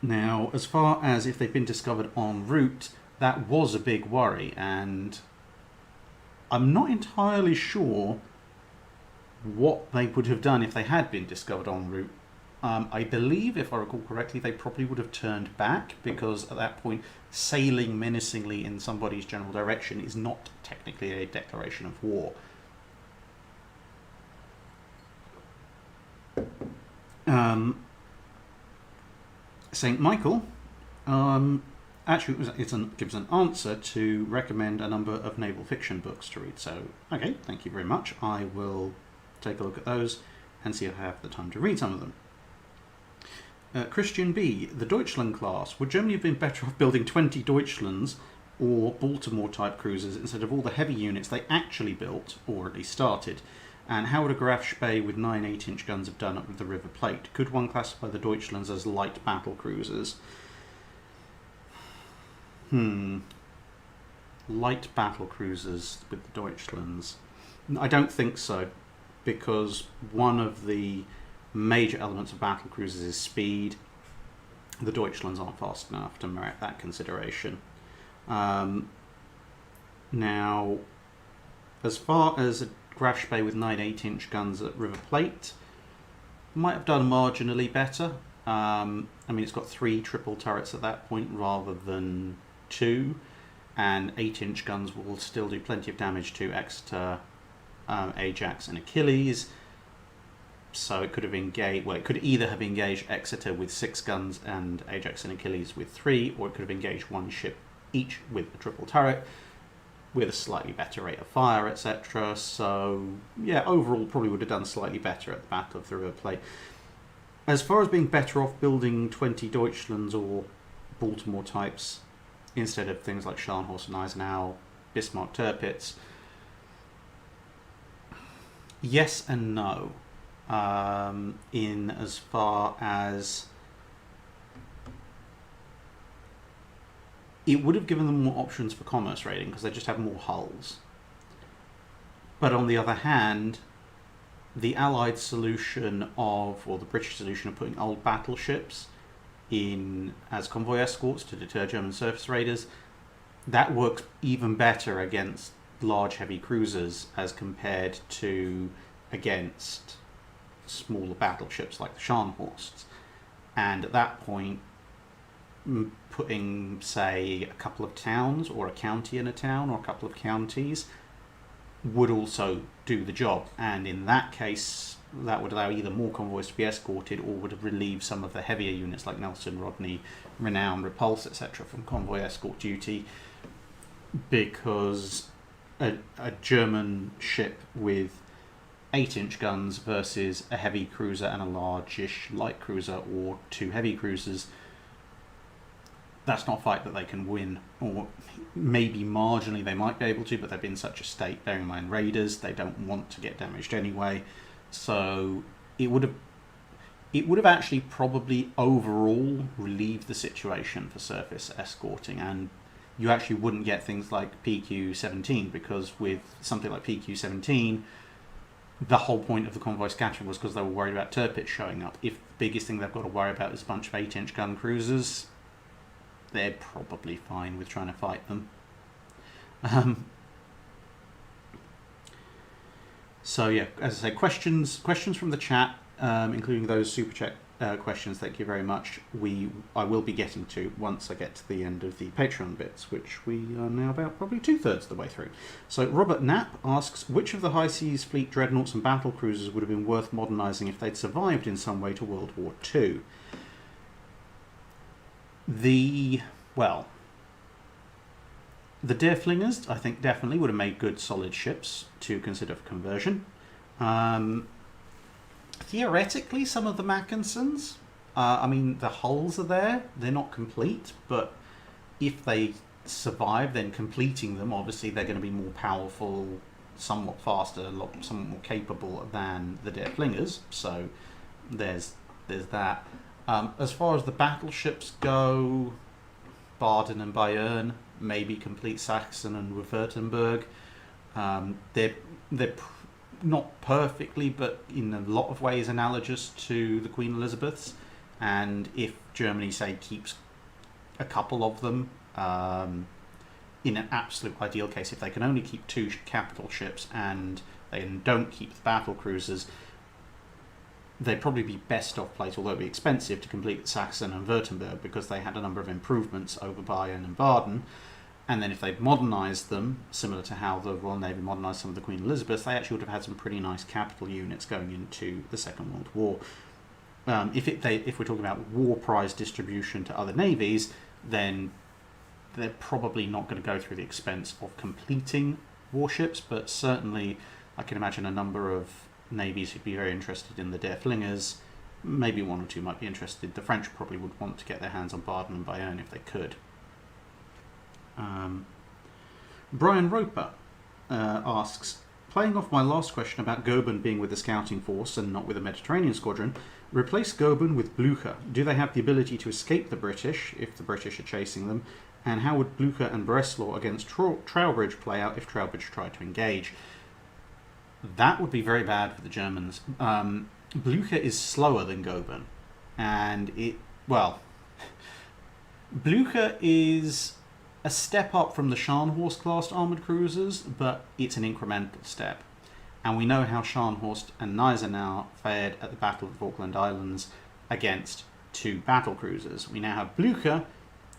Now, as far as if they've been discovered en route, that was a big worry, and I'm not entirely sure what they would have done if they had been discovered en route. I believe, if I recall correctly, they probably would have turned back, because at that point, sailing menacingly in somebody's general direction is not technically a declaration of war. St. Michael actually gives an answer to recommend a number of naval fiction books to read. So, okay, thank you very much. I will take a look at those and see if I have the time to read some of them. Christian B. The Deutschland class. Would Germany have been better off building 20 Deutschlands or Baltimore-type cruisers instead of all the heavy units they actually built, or at least started? And how would a Graf Spee with 9 8-inch guns have done up with the River Plate? Could one classify the Deutschlands as light battle cruisers? Light battle cruisers with the Deutschlands. I don't think so, because one of the major elements of battle cruisers is speed. The Deutschlands aren't fast enough to merit that consideration. Now, as far as a Graf Spee with 9 8-inch guns at River Plate, might have done marginally better. I mean, it's got 3 triple turrets at that point rather than 2, and 8-inch guns will still do plenty of damage to Exeter, Ajax and Achilles. So it could have engaged, well, it could either have engaged Exeter with 6 guns and Ajax and Achilles with 3, or it could have engaged one ship each with a triple turret with a slightly better rate of fire, etc. So, yeah, overall probably would have done slightly better at the Battle of the River Plate. As far as being better off building 20 Deutschlands or Baltimore types instead of things like Scharnhorst and Eisenhower, Bismarck Tirpitz, yes and no. In as far as it would have given them more options for commerce raiding because they just have more hulls. But on the other hand, the Allied solution of, or the British solution of putting old battleships in as convoy escorts to deter German surface raiders, that works even better against large heavy cruisers as compared to against smaller battleships like the Scharnhorsts. And at that point, putting, say, a couple of towns or a county in a town or a couple of counties would also do the job. And in that case, that would allow either more convoys to be escorted or would have relieved some of the heavier units like Nelson, Rodney, Renown, Repulse, etc. from convoy escort duty, because a German ship with 8-inch guns versus a heavy cruiser and a large-ish light cruiser or 2 heavy cruisers, that's not a fight that they can win, or maybe marginally they might be able to, but they've been in such a state, bearing in mind raiders, they don't want to get damaged anyway. So it would have actually probably overall relieved the situation for surface escorting, and you actually wouldn't get things like PQ-17, because with something like PQ-17, the whole point of the convoy scattering was because they were worried about Tirpitz showing up. If the biggest thing they've got to worry about is a bunch of 8-inch gun cruisers, they're probably fine with trying to fight them. So yeah, as I say, questions from the chat, including those super chat questions. Thank you very much. I will be getting to once I get to the end of the Patreon bits, which we are now about probably 2/3 of the way through. So Robert Knapp asks, which of the High Seas Fleet dreadnoughts and battle cruisers would have been worth modernising if they'd survived in some way to World War II? The Deerflingers, I think, definitely would have made good solid ships to consider for conversion. Theoretically, some of the Mackensons, I mean, the hulls are there, they're not complete, but if they survive, then completing them, obviously they're going to be more powerful, somewhat faster, somewhat more capable than the Deerflingers, so there's that. As far as the battleships go, Baden and Bayern, maybe complete Sachsen and Württemberg. They're not perfectly, but in a lot of ways analogous to the Queen Elizabeth's. And if Germany, say, keeps a couple of them, in an absolute ideal case, if they can only keep 2 capital ships and they don't keep the battle cruisers, they'd probably be best off placed, although it'd be expensive, to complete Sachsen and Württemberg, because they had a number of improvements over Bayern and Baden. And then if they'd modernised them, similar to how the Royal Navy modernised some of the Queen Elizabeths, they actually would have had some pretty nice capital units going into the Second World War. If we're talking about war prize distribution to other navies, then they're probably not going to go through the expense of completing warships, but certainly I can imagine a number of navies who'd be very interested in the Der Flingers. Maybe 1 or 2 might be interested. The French probably would want to get their hands on Baden and Bayern if they could. Brian Roper asks, playing off my last question about Goeben being with the scouting force and not with a Mediterranean squadron, replace Goeben with Blücher. Do they have the ability to escape the British if the British are chasing them? And how would Blücher and Breslau against Trowbridge play out if Trowbridge tried to engage? That would be very bad for the Germans. Blücher is slower than Goeben, and Blücher is a step up from the Scharnhorst class armoured cruisers, but it's an incremental step. And we know how Scharnhorst and Nizer now fared at the Battle of the Falkland Islands against 2 battle cruisers. We now have Blücher,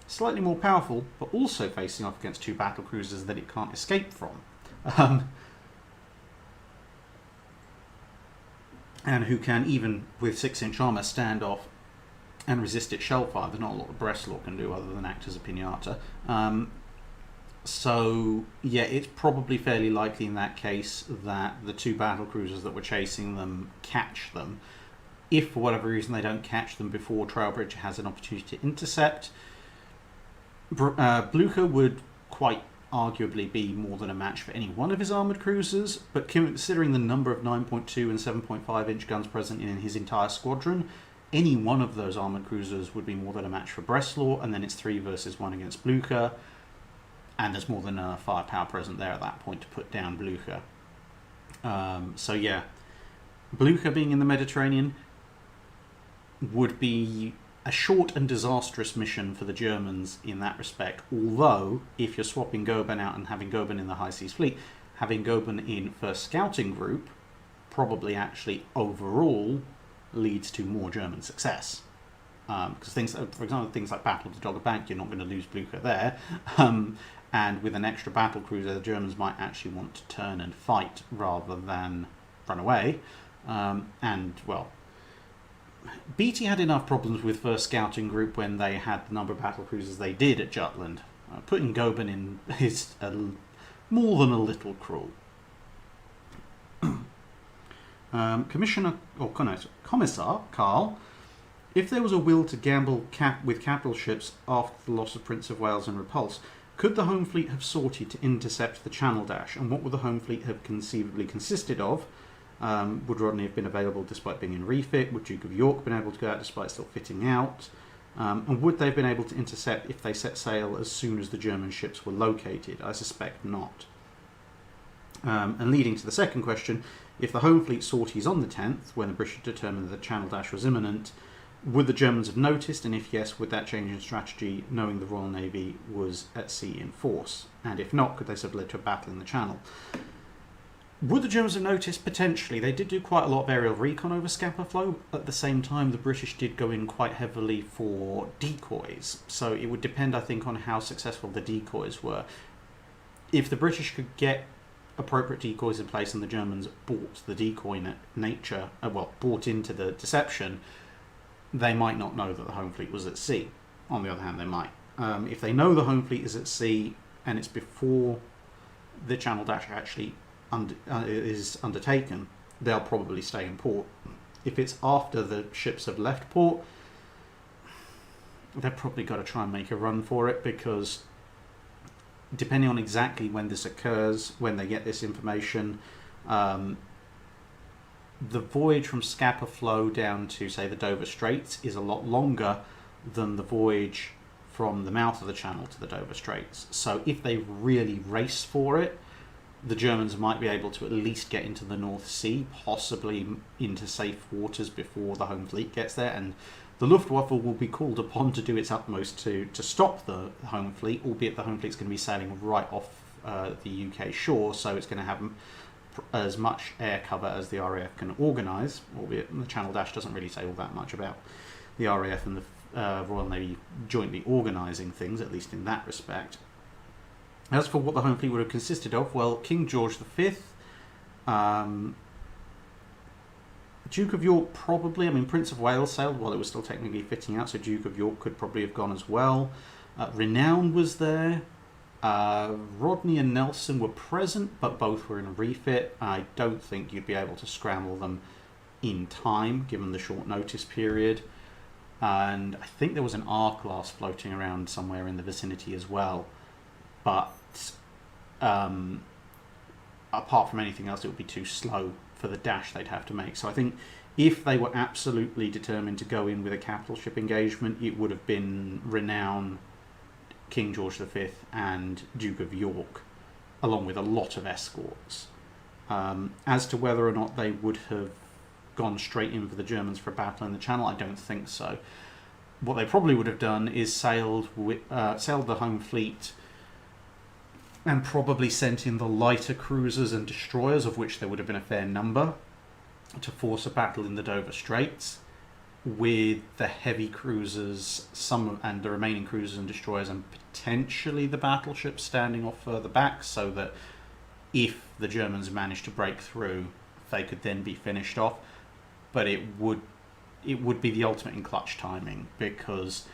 slightly more powerful, but also facing off against 2 battle cruisers that it can't escape from. And who can, even with 6-inch armour, stand off and resist its shell fire. There's not a lot that Breslau can do other than act as a piñata. So, yeah, it's probably fairly likely in that case that the 2 battle cruisers that were chasing them catch them. If, for whatever reason, they don't catch them before Trowbridge has an opportunity to intercept, Blücher would quite arguably be more than a match for any one of his armoured cruisers, but considering the number of 9.2 and 7.5-inch guns present in his entire squadron, any one of those armoured cruisers would be more than a match for Breslau, and then it's 3 versus 1 against Blücher, and there's more than enough firepower present there at that point to put down Blücher. So yeah, Blücher being in the Mediterranean would be a short and disastrous mission for the Germans in that respect, although if you're swapping Goeben out and having Goeben in the High Seas Fleet, having Goeben in First Scouting Group probably actually overall leads to more German success. Because for example, things like Battle of the Dogger Bank, you're not going to lose Blücher there. And with an extra battle cruiser, the Germans might actually want to turn and fight rather than run away. And, well, Beatty had enough problems with First Scouting Group when they had the number of battle cruisers they did at Jutland. Putting Goeben in is more than a little cruel. Commissar Carl, if there was a will to gamble with capital ships after the loss of Prince of Wales and Repulse, could the Home Fleet have sorted to intercept the Channel Dash, and what would the Home Fleet have conceivably consisted of? Would Rodney have been available despite being in refit? Would Duke of York have been able to go out despite still fitting out? And would they have been able to intercept if they set sail as soon as the German ships were located? I suspect not. And leading to the second question, if the Home Fleet sorties on the 10th, when the British determined that the Channel Dash was imminent, would the Germans have noticed, and if yes, would that change in strategy, knowing the Royal Navy was at sea in force? And if not, could this have led to a battle in the Channel? Would the Germans have noticed? Potentially. They did do quite a lot of aerial recon over Scapa Flow. At the same time, the British did go in quite heavily for decoys. So it would depend, I think, on how successful the decoys were. If the British could get appropriate decoys in place and the Germans bought the decoy bought into the deception, they might not know that the Home Fleet was at sea. On the other hand, they might. If they know the Home Fleet is at sea and it's before the Channel Dash actually is undertaken, they'll probably stay in port. If it's after the ships have left port, they've probably got to try and make a run for it, because depending on exactly when this occurs, when they get this information, the voyage from Scapa Flow down to, say, the Dover Straits is a lot longer than the voyage from the mouth of the Channel to the Dover Straits. So if they really race for it, the Germans might be able to at least get into the North Sea, possibly into safe waters before the home fleet gets there, and the Luftwaffe will be called upon to do its utmost to stop the home fleet, albeit the home fleet's going to be sailing right off the UK shore, so it's going to have as much air cover as the RAF can organise, albeit the Channel Dash doesn't really say all that much about the RAF and the Royal Navy jointly organising things, at least in that respect. As for what the home fleet would have consisted of, well, King George V, Duke of York probably, I mean, Prince of Wales sailed while it was still technically fitting out, so Duke of York could probably have gone as well. Renown was there. Rodney and Nelson were present, but both were in a refit. I don't think you'd be able to scramble them in time, given the short notice period. And I think there was an R-class floating around somewhere in the vicinity as well. But apart from anything else, it would be too slow for the dash they'd have to make. So I think if they were absolutely determined to go in with a capital ship engagement, it would have been Renown, King George V and Duke of York, along with a lot of escorts. As to whether or not they would have gone straight in for the Germans for a battle in the Channel, I don't think so. What they probably would have done is sailed the home fleet and probably sent in the lighter cruisers and destroyers, of which there would have been a fair number, to force a battle in the Dover Straits, with the heavy cruisers, and the remaining cruisers and destroyers, and potentially the battleships standing off further back, so that if the Germans managed to break through, they could then be finished off. But it would be the ultimate in clutch timing, because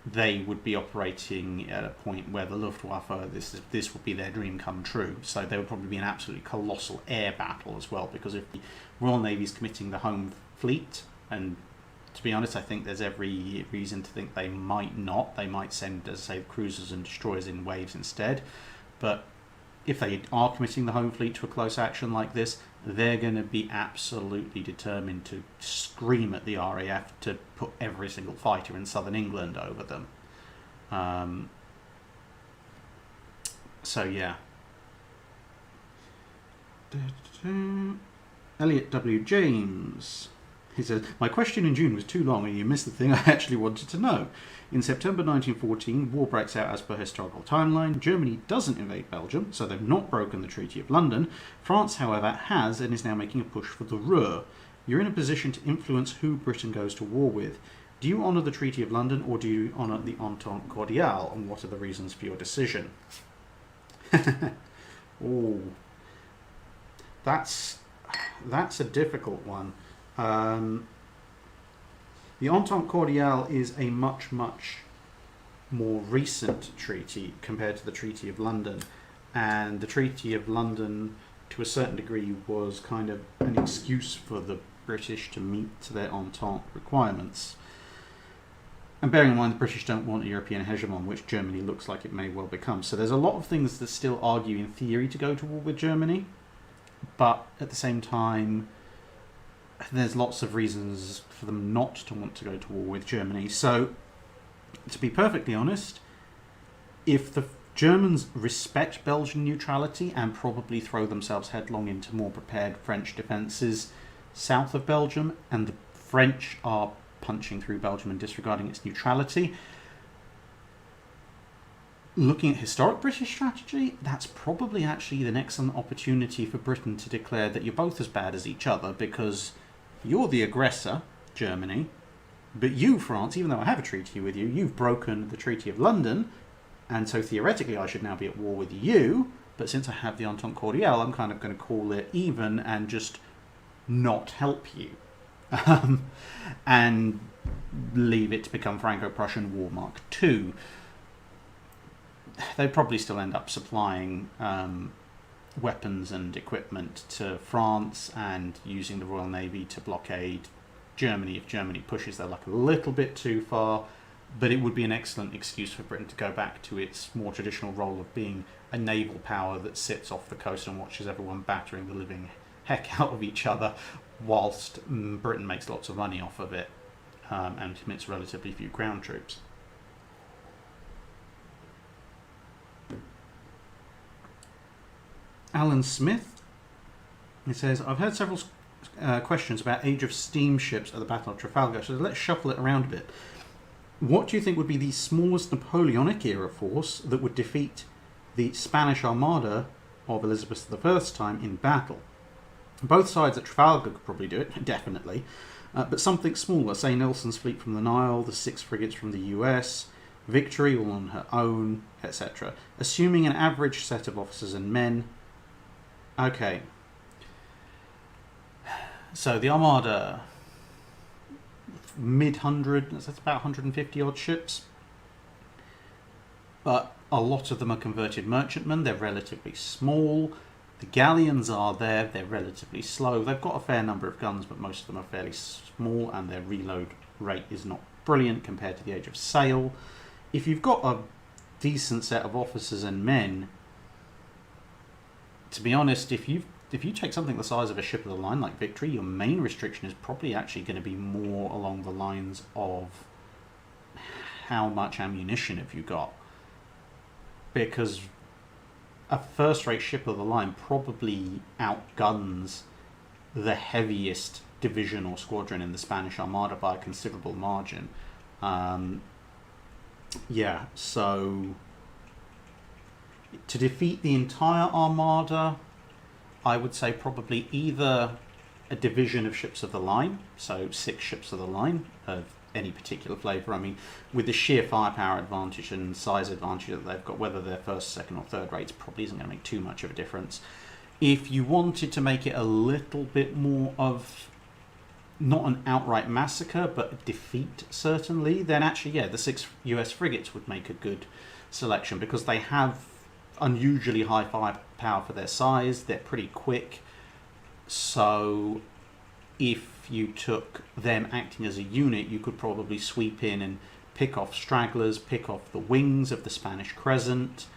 they would be operating at a point where the Luftwaffe, this would be their dream come true. So there would probably be an absolutely colossal air battle as well, because if the Royal Navy is committing the home fleet, and to be honest, I think there's every reason to think they might not. They might send, as I say, cruisers and destroyers in waves instead. But if they are committing the home fleet to a close action like this, they're going to be absolutely determined to scream at the RAF to put every single fighter in southern England over them. So yeah. Elliot W. James. He says, my question in June was too long and you missed the thing I actually wanted to know. In September 1914, war breaks out as per historical timeline. Germany doesn't invade Belgium, so they've not broken the Treaty of London. France, however, has and is now making a push for the Ruhr. You're in a position to influence who Britain goes to war with. Do you honour the Treaty of London or do you honour the Entente Cordiale, and what are the reasons for your decision? Oh, that's a difficult one. The Entente Cordiale is a much more recent treaty compared to the Treaty of London, and the Treaty of London to a certain degree was kind of an excuse for the British to meet their Entente requirements. And bearing in mind the British don't want a European hegemon, which Germany looks like it may well become. So there's a lot of things that still argue in theory to go to war with Germany, but at the same time there's lots of reasons for them not to want to go to war with Germany. So, to be perfectly honest, if the Germans respect Belgian neutrality and probably throw themselves headlong into more prepared French defences south of Belgium, and the French are punching through Belgium and disregarding its neutrality, looking at historic British strategy, that's probably actually an excellent opportunity for Britain to declare that you're both as bad as each other, because you're the aggressor, Germany, but you, France, even though I have a treaty with you, you've broken the Treaty of London, and so theoretically I should now be at war with you, but since I have the Entente Cordiale, I'm kind of going to call it even and just not help you. And leave it to become Franco-Prussian War Mark II. They'd probably still end up supplying weapons and equipment to France and using the Royal Navy to blockade Germany if Germany pushes their luck a little bit too far, but it would be an excellent excuse for Britain to go back to its more traditional role of being a naval power that sits off the coast and watches everyone battering the living heck out of each other, whilst Britain makes lots of money off of it and commits relatively few ground troops. Alan Smith. He says, I've heard several questions about age of steamships at the Battle of Trafalgar, so let's shuffle it around a bit. What do you think would be the smallest Napoleonic era force that would defeat the Spanish Armada of Elizabeth I's time in battle? Both sides at Trafalgar could probably do it, definitely, but something smaller, say Nelson's fleet from the Nile, the 6 frigates from the US, Victory all on her own, etc. Assuming an average set of officers and men. Okay. So the Armada, mid-100, that's about 150 odd ships. But a lot of them are converted merchantmen, they're relatively small. The galleons are there, they're relatively slow. They've got a fair number of guns, but most of them are fairly small, and their reload rate is not brilliant compared to the age of sail. If you've got a decent set of officers and men, to be honest, if you take something the size of a ship of the line like Victory, your main restriction is probably actually going to be more along the lines of how much ammunition have you got. Because a first-rate ship of the line probably outguns the heaviest division or squadron in the Spanish Armada by a considerable margin. Yeah, so to defeat the entire Armada, I would say probably either a division of ships of the line, so 6 ships of the line of any particular flavour. I mean, with the sheer firepower advantage and size advantage that they've got, whether they're first, second or third rates probably isn't going to make too much of a difference. If you wanted to make it a little bit more of, not an outright massacre, but a defeat certainly, then actually, yeah, the 6 US frigates would make a good selection because they have unusually high firepower for their size, they're pretty quick. So if you took them acting as a unit, you could probably sweep in and pick off stragglers, pick off the wings of the Spanish crescent,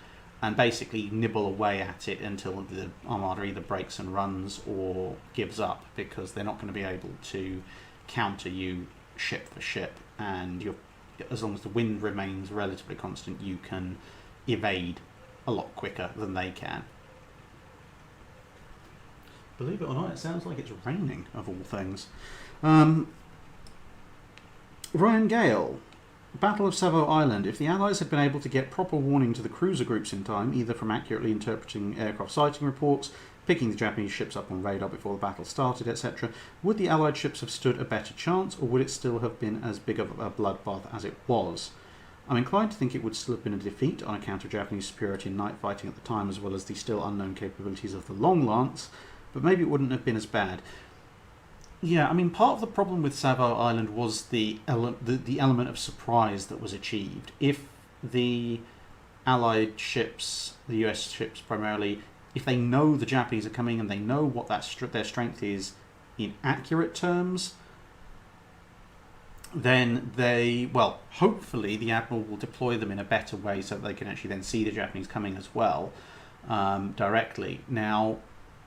and basically nibble away at it until the Armada either breaks and runs or gives up, because they're not going to be able to counter you ship for ship, and as long as the wind remains relatively constant, you can evade a lot quicker than they can. Believe it or not, it sounds like it's raining, of all things. Ryan Gale, Battle of Savo Island. If the Allies had been able to get proper warning to the cruiser groups in time, either from accurately interpreting aircraft sighting reports, picking the Japanese ships up on radar before the battle started, etc., would the Allied ships have stood a better chance, or would it still have been as big of a bloodbath as it was? I'm inclined to think it would still have been a defeat on account of Japanese superiority in night fighting at the time, as well as the still unknown capabilities of the Long Lance, but maybe it wouldn't have been as bad. Yeah, I mean, part of the problem with Savo Island was the element of surprise that was achieved. If the Allied ships, the US ships primarily, if they know the Japanese are coming and they know what their strength is in accurate terms, then hopefully the Admiral will deploy them in a better way so that they can actually then see the Japanese coming as well, directly. Now,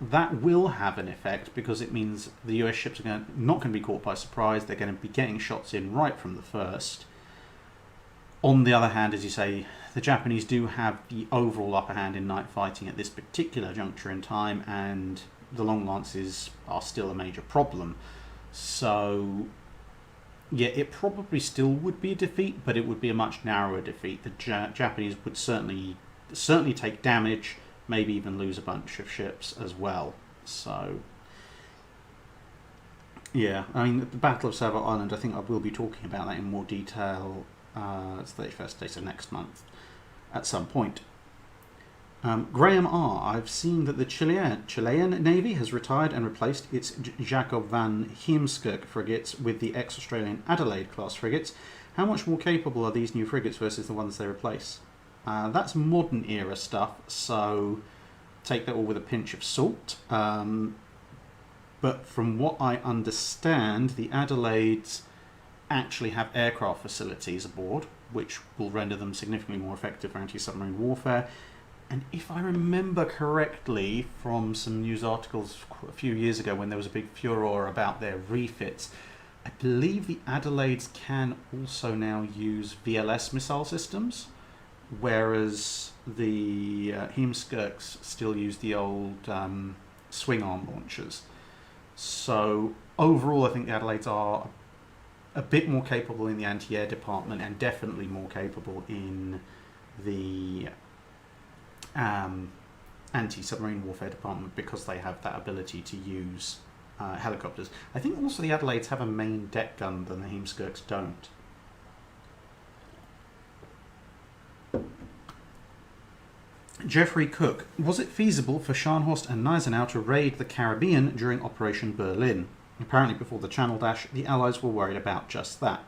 that will have an effect because it means the US ships are not going to be caught by surprise. They're going to be getting shots in right from the first. On the other hand, as you say, the Japanese do have the overall upper hand in night fighting at this particular juncture in time, and the Long Lances are still a major problem. So, yeah, it probably still would be a defeat, but it would be a much narrower defeat. The Japanese would certainly take damage, maybe even lose a bunch of ships as well. So, yeah, I mean, the Battle of Savo Island, I think I will be talking about that in more detail. It's the 31st day, so next month at some point. Graham R. I've seen that the Chilean Navy has retired and replaced its Jacob van Heemskerk frigates with the ex-Australian Adelaide class frigates. How much more capable are these new frigates versus the ones they replace? That's modern era stuff, so take that all with a pinch of salt. But from what I understand, the Adelaides actually have aircraft facilities aboard, which will render them significantly more effective for anti-submarine warfare. And if I remember correctly from some news articles a few years ago when there was a big furore about their refits, I believe the Adelaides can also now use VLS missile systems. whereas the Heemskirks still use the old swing arm launchers. So overall, I think the Adelaides are a bit more capable in the anti-air department, and definitely more capable in the anti-submarine warfare department, because they have that ability to use helicopters. I think also the Adelaides have a main deck gun than the Heemskirks don't. Jeffrey Cook: was it feasible for Scharnhorst and Nizer to raid the Caribbean during Operation Berlin? Apparently before the Channel Dash, the Allies were worried about just that.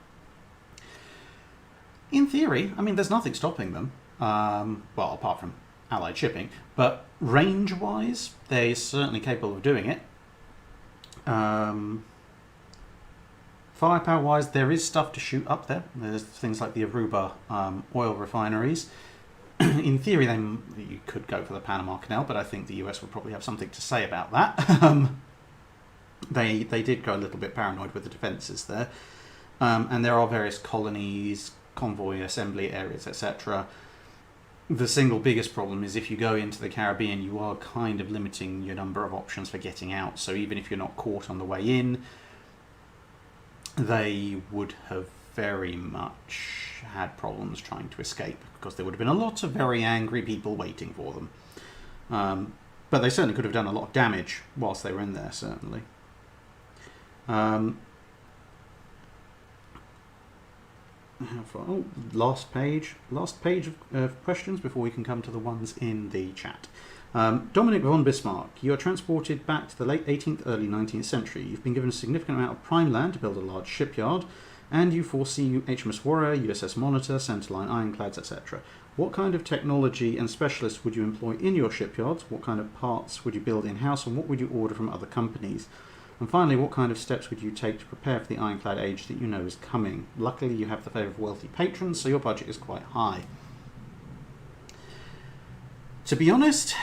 In theory, I mean, there's nothing stopping them, well, apart from Allied shipping, but range-wise, they're certainly capable of doing it. Firepower-wise, there is stuff to shoot up there. There's things like the Aruba oil refineries. In theory, you could go for the Panama Canal, but I think the US would probably have something to say about that. They did go a little bit paranoid with the defences there. And there are various colonies, convoy assembly areas, etc. The single biggest problem is if you go into the Caribbean, you are kind of limiting your number of options for getting out. So even if you're not caught on the way in, they would have very much had problems trying to escape, because there would have been a lot of very angry people waiting for them. But they certainly could have done a lot of damage whilst they were in there, certainly. Last page of questions before we can come to the ones in the chat. Dominic von Bismarck: you are transported back to the late 18th, early 19th century. You've been given a significant amount of prime land to build a large shipyard, and you foresee HMS Warrior, USS Monitor, Centerline ironclads, etc. What kind of technology and specialists would you employ in your shipyards? What kind of parts would you build in-house, and what would you order from other companies? And finally, what kind of steps would you take to prepare for the ironclad age that you know is coming? Luckily, you have the favour of wealthy patrons, so your budget is quite high. To be honest,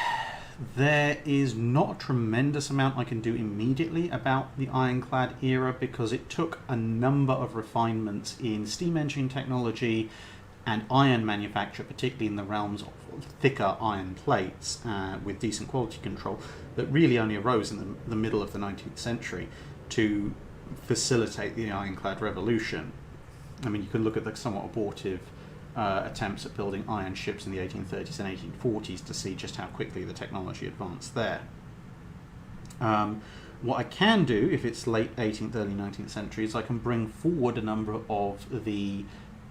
there is not a tremendous amount I can do immediately about the ironclad era, because it took a number of refinements in steam engine technology and iron manufacture, particularly in the realms of thicker iron plates with decent quality control, that really only arose in the middle of the 19th century to facilitate the ironclad revolution. I mean, you can look at the somewhat abortive attempts at building iron ships in the 1830s and 1840s to see just how quickly the technology advanced there. What I can do, if it's late 18th, early 19th century, is I can bring forward a number of the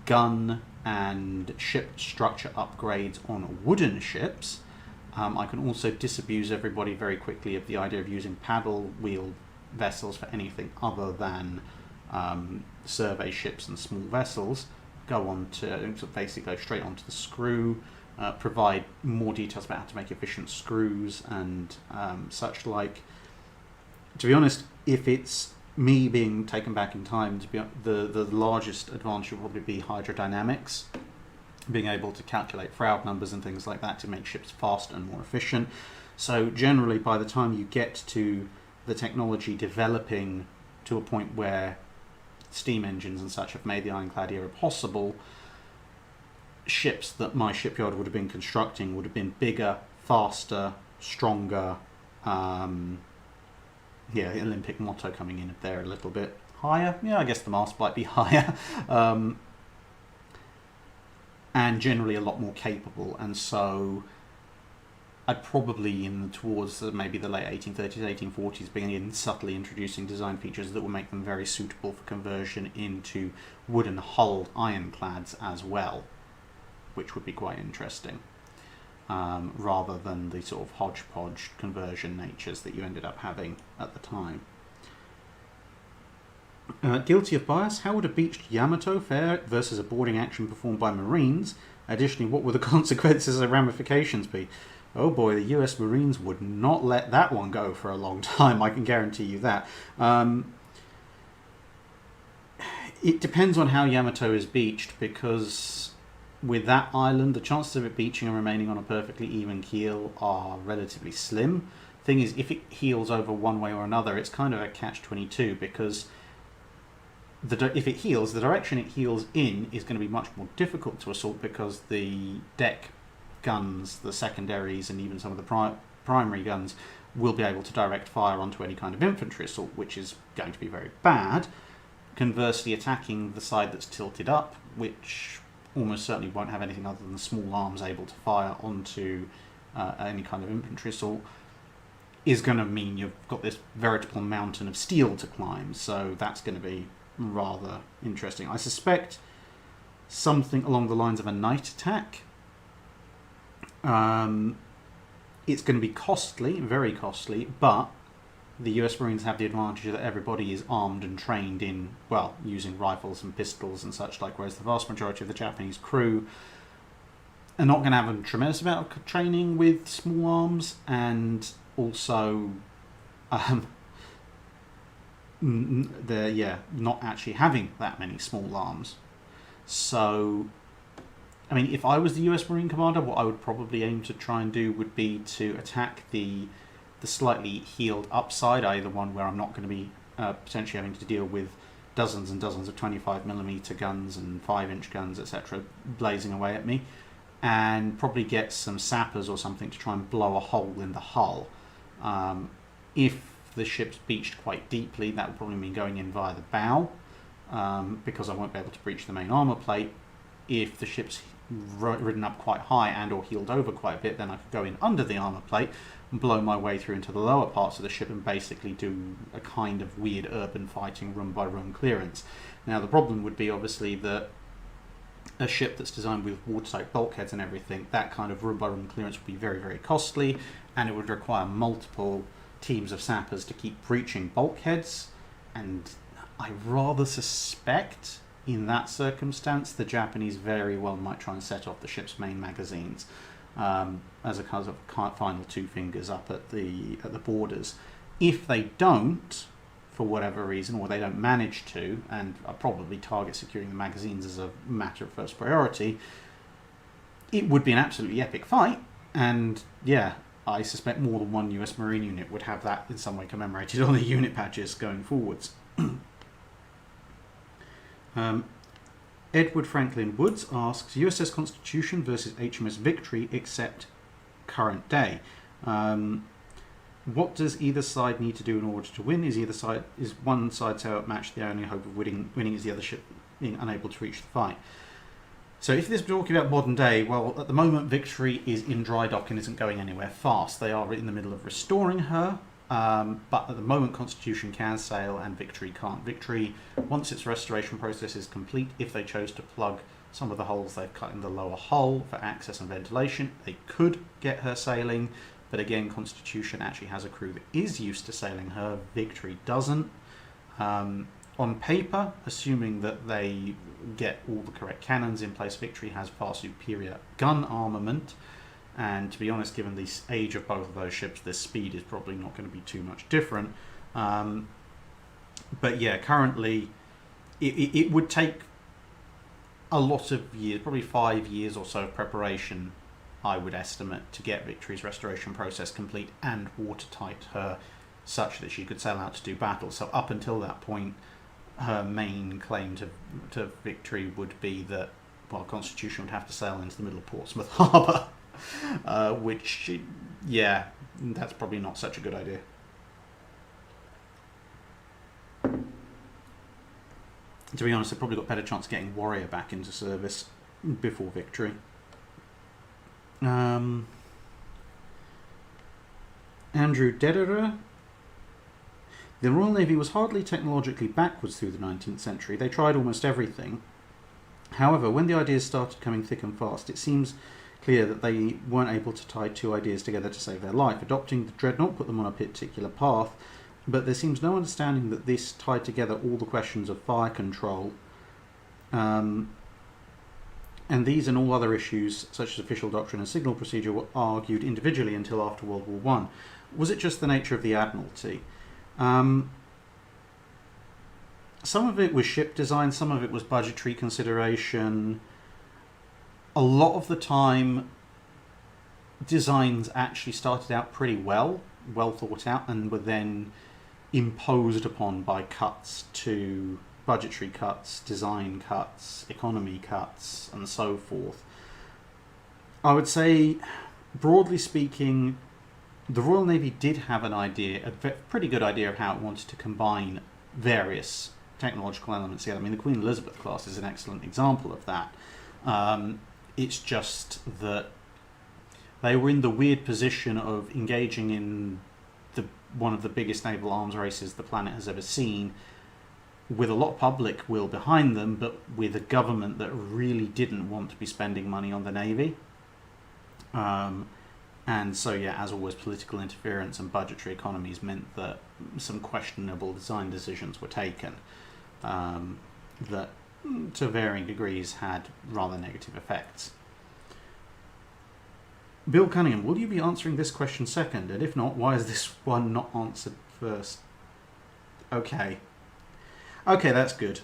gun and ship structure upgrades on wooden ships. I can also disabuse everybody very quickly of the idea of using paddle wheel vessels for anything other than survey ships and small vessels. Go on to basically go straight onto the screw, provide more details about how to make efficient screws and such like. To be honest, if it's me being taken back in time, to be the largest advantage will probably be hydrodynamics, being able to calculate Froude numbers and things like that to make ships faster and more efficient. So generally, by the time you get to the technology developing to a point where steam engines and such have made the ironclad era possible, ships that my shipyard would have been constructing would have been bigger, faster, stronger. Yeah, the Olympic motto coming in there a little bit higher. Yeah, I guess the mast might be higher. And generally a lot more capable. And so I'd probably, towards maybe the late 1830s, 1840s, begin subtly introducing design features that will make them very suitable for conversion into wooden-hulled ironclads as well, which would be quite interesting. Rather than the sort of hodgepodge conversion natures that you ended up having at the time. Guilty of bias, how would a beached Yamato fare versus a boarding action performed by Marines? Additionally, what would the consequences and ramifications be? Oh boy, the US Marines would not let that one go for a long time, I can guarantee you that. It depends on how Yamato is beached, because with that island, the chances of it beaching and remaining on a perfectly even keel are relatively slim. Thing is, if it heels over one way or another, it's kind of a catch-22, because if it heals, the direction it heals in is going to be much more difficult to assault because the deck guns, the secondaries, and even some of the primary guns will be able to direct fire onto any kind of infantry assault, which is going to be very bad. Conversely, attacking the side that's tilted up, which almost certainly won't have anything other than small arms able to fire onto any kind of infantry assault, is going to mean you've got this veritable mountain of steel to climb. So that's going to be rather interesting. I suspect something along the lines of a night attack. It's going to be costly, very costly, but the US Marines have the advantage that everybody is armed and trained in, well, using rifles and pistols and such like, whereas the vast majority of the Japanese crew are not going to have a tremendous amount of training with small arms, and also they're not actually having that many small arms. So, I mean, if I was the US Marine Commander, what I would probably aim to try and do would be to attack the slightly healed upside, i.e. the one where I'm not going to be potentially having to deal with dozens and dozens of 25mm guns and 5-inch guns, etc., blazing away at me, and probably get some sappers or something to try and blow a hole in the hull. If the ship's beached quite deeply, that would probably mean going in via the bow, because I won't be able to breach the main armour plate. If the ship's ridden up quite high and or heeled over quite a bit, then I could go in under the armour plate and blow my way through into the lower parts of the ship and basically do a kind of weird urban fighting room by room clearance. Now the problem would be obviously that a ship that's designed with watertight bulkheads and everything, that kind of room by room clearance would be very, very costly, and it would require multiple teams of sappers to keep breaching bulkheads, and I rather suspect in that circumstance the Japanese very well might try and set off the ship's main magazines as a kind of final two fingers up at the borders. If they don't, for whatever reason, or they don't manage to, and I probably target securing the magazines as a matter of first priority, it would be an absolutely epic fight, and yeah, I suspect more than one US Marine unit would have that in some way commemorated on the unit patches going forwards. Edward Franklin Woods asks, USS Constitution versus HMS Victory except current day. What does either side need to do in order to win? Is one side so outmatched the only hope of winning is the other ship being unable to reach the fight? So if this is talking about modern day, well, at the moment Victory is in Drydock and isn't going anywhere fast. They are in the middle of restoring her, but at the moment Constitution can sail and Victory can't. Victory, once its restoration process is complete, if they chose to plug some of the holes they've cut in the lower hull for access and ventilation, they could get her sailing. But again, Constitution actually has a crew that is used to sailing her. Victory doesn't. On paper, assuming that they get all the correct cannons in place, Victory has far superior gun armament. And to be honest, given the age of both of those ships, their speed is probably not going to be too much different. But yeah, currently, it would take a lot of years, probably 5 years or so of preparation, I would estimate, to get Victory's restoration process complete and watertight her such that she could sail out to do battle. So up until that point, her main claim to victory would be that, well, Constitution would have to sail into the middle of Portsmouth Harbour, which, yeah, that's probably not such a good idea. To be honest, they've probably got a better chance of getting Warrior back into service before Victory. Andrew Dederer. The Royal Navy was hardly technologically backwards through the 19th century. They tried almost everything. However, when the ideas started coming thick and fast, it seems clear that they weren't able to tie two ideas together to save their life. Adopting the Dreadnought put them on a particular path, but there seems no understanding that this tied together all the questions of fire control, and these and all other issues, such as official doctrine and signal procedure, were argued individually until after World War One. Was it just the nature of the Admiralty? Some of it was ship design, some of it was budgetary consideration. A lot of the time, designs actually started out pretty well thought out, and were then imposed upon by cuts to budgetary cuts, design cuts, economy cuts, and so forth. I would say, broadly speaking, the Royal Navy did have an idea, a pretty good idea of how it wanted to combine various technological elements together. I mean, the Queen Elizabeth class is an excellent example of that. It's just that they were in the weird position of engaging in one of the biggest naval arms races the planet has ever seen, with a lot of public will behind them, but with a government that really didn't want to be spending money on the Navy. And so, yeah, as always, political interference and budgetary economies meant that some questionable design decisions were taken that, to varying degrees, had rather negative effects. Bill Cunningham, will you be answering this question second? And if not, why is this one not answered first? Okay. Okay, that's good.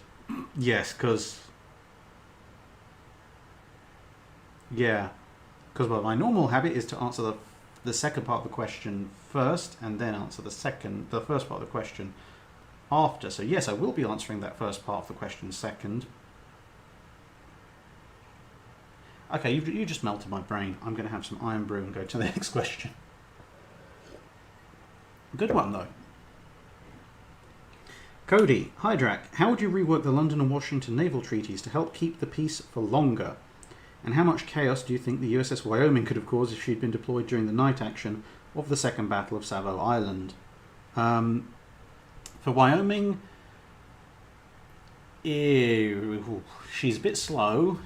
Yes, because... Yeah. Because, well, my normal habit is to answer the second part of the question first, and then answer the first part of the question after. So, yes, I will be answering that first part of the question second. Okay, you just melted my brain. I'm going to have some iron brew and go to the next question. Good one, though. Cody, hi Drac. How would you rework the London and Washington naval treaties to help keep the peace for longer? And how much chaos do you think the USS Wyoming could have caused if she'd been deployed during the night action of the Second Battle of Savo Island? For Wyoming, she's a bit slow.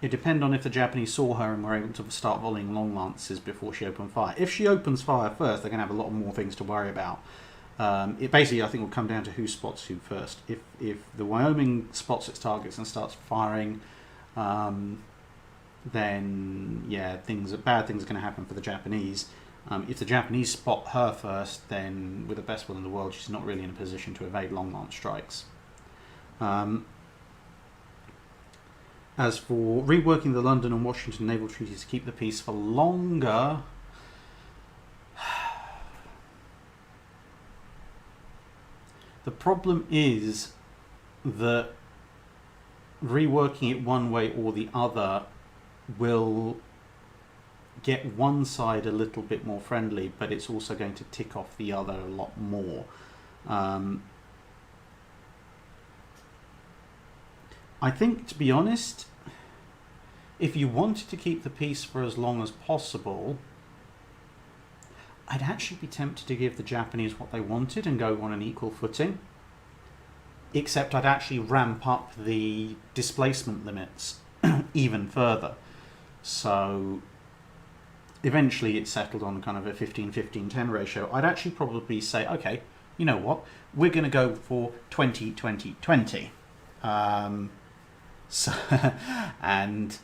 It depends on if the Japanese saw her and were able to start volleying long lances before she opened fire. If she opens fire first, they're going to have a lot more things to worry about. It basically, I think, will come down to who spots who first. If the Wyoming spots its targets and starts firing, then yeah, bad things are going to happen for the Japanese. If the Japanese spot her first, then with the best will in the world, she's not really in a position to evade long lance strikes. As for reworking the London and Washington naval treaties to keep the peace for longer, the problem is that reworking it one way or the other will get one side a little bit more friendly, but it's also going to tick off the other a lot more. I think, to be honest, if you wanted to keep the peace for as long as possible, I'd actually be tempted to give the Japanese what they wanted and go on an equal footing. Except I'd actually ramp up the displacement limits even further. So eventually it settled on kind of a 15-15-10 ratio. I'd actually probably say, okay, you know what? We're going to go for 20-20-20. And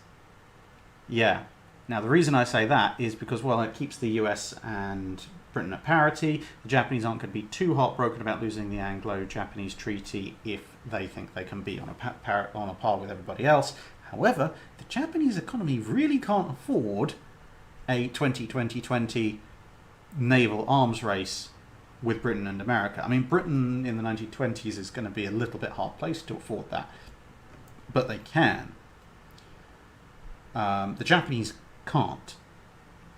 yeah. Now the reason I say that is because, well, it keeps the US and Britain at parity. The Japanese aren't going to be too heartbroken about losing the Anglo-Japanese treaty if they think they can be on a par with everybody else. However, the Japanese economy really can't afford a 20-20-20 naval arms race with Britain and America. I mean, Britain in the 1920s is going to be a little bit hard placed to afford that, but they can. The Japanese can't.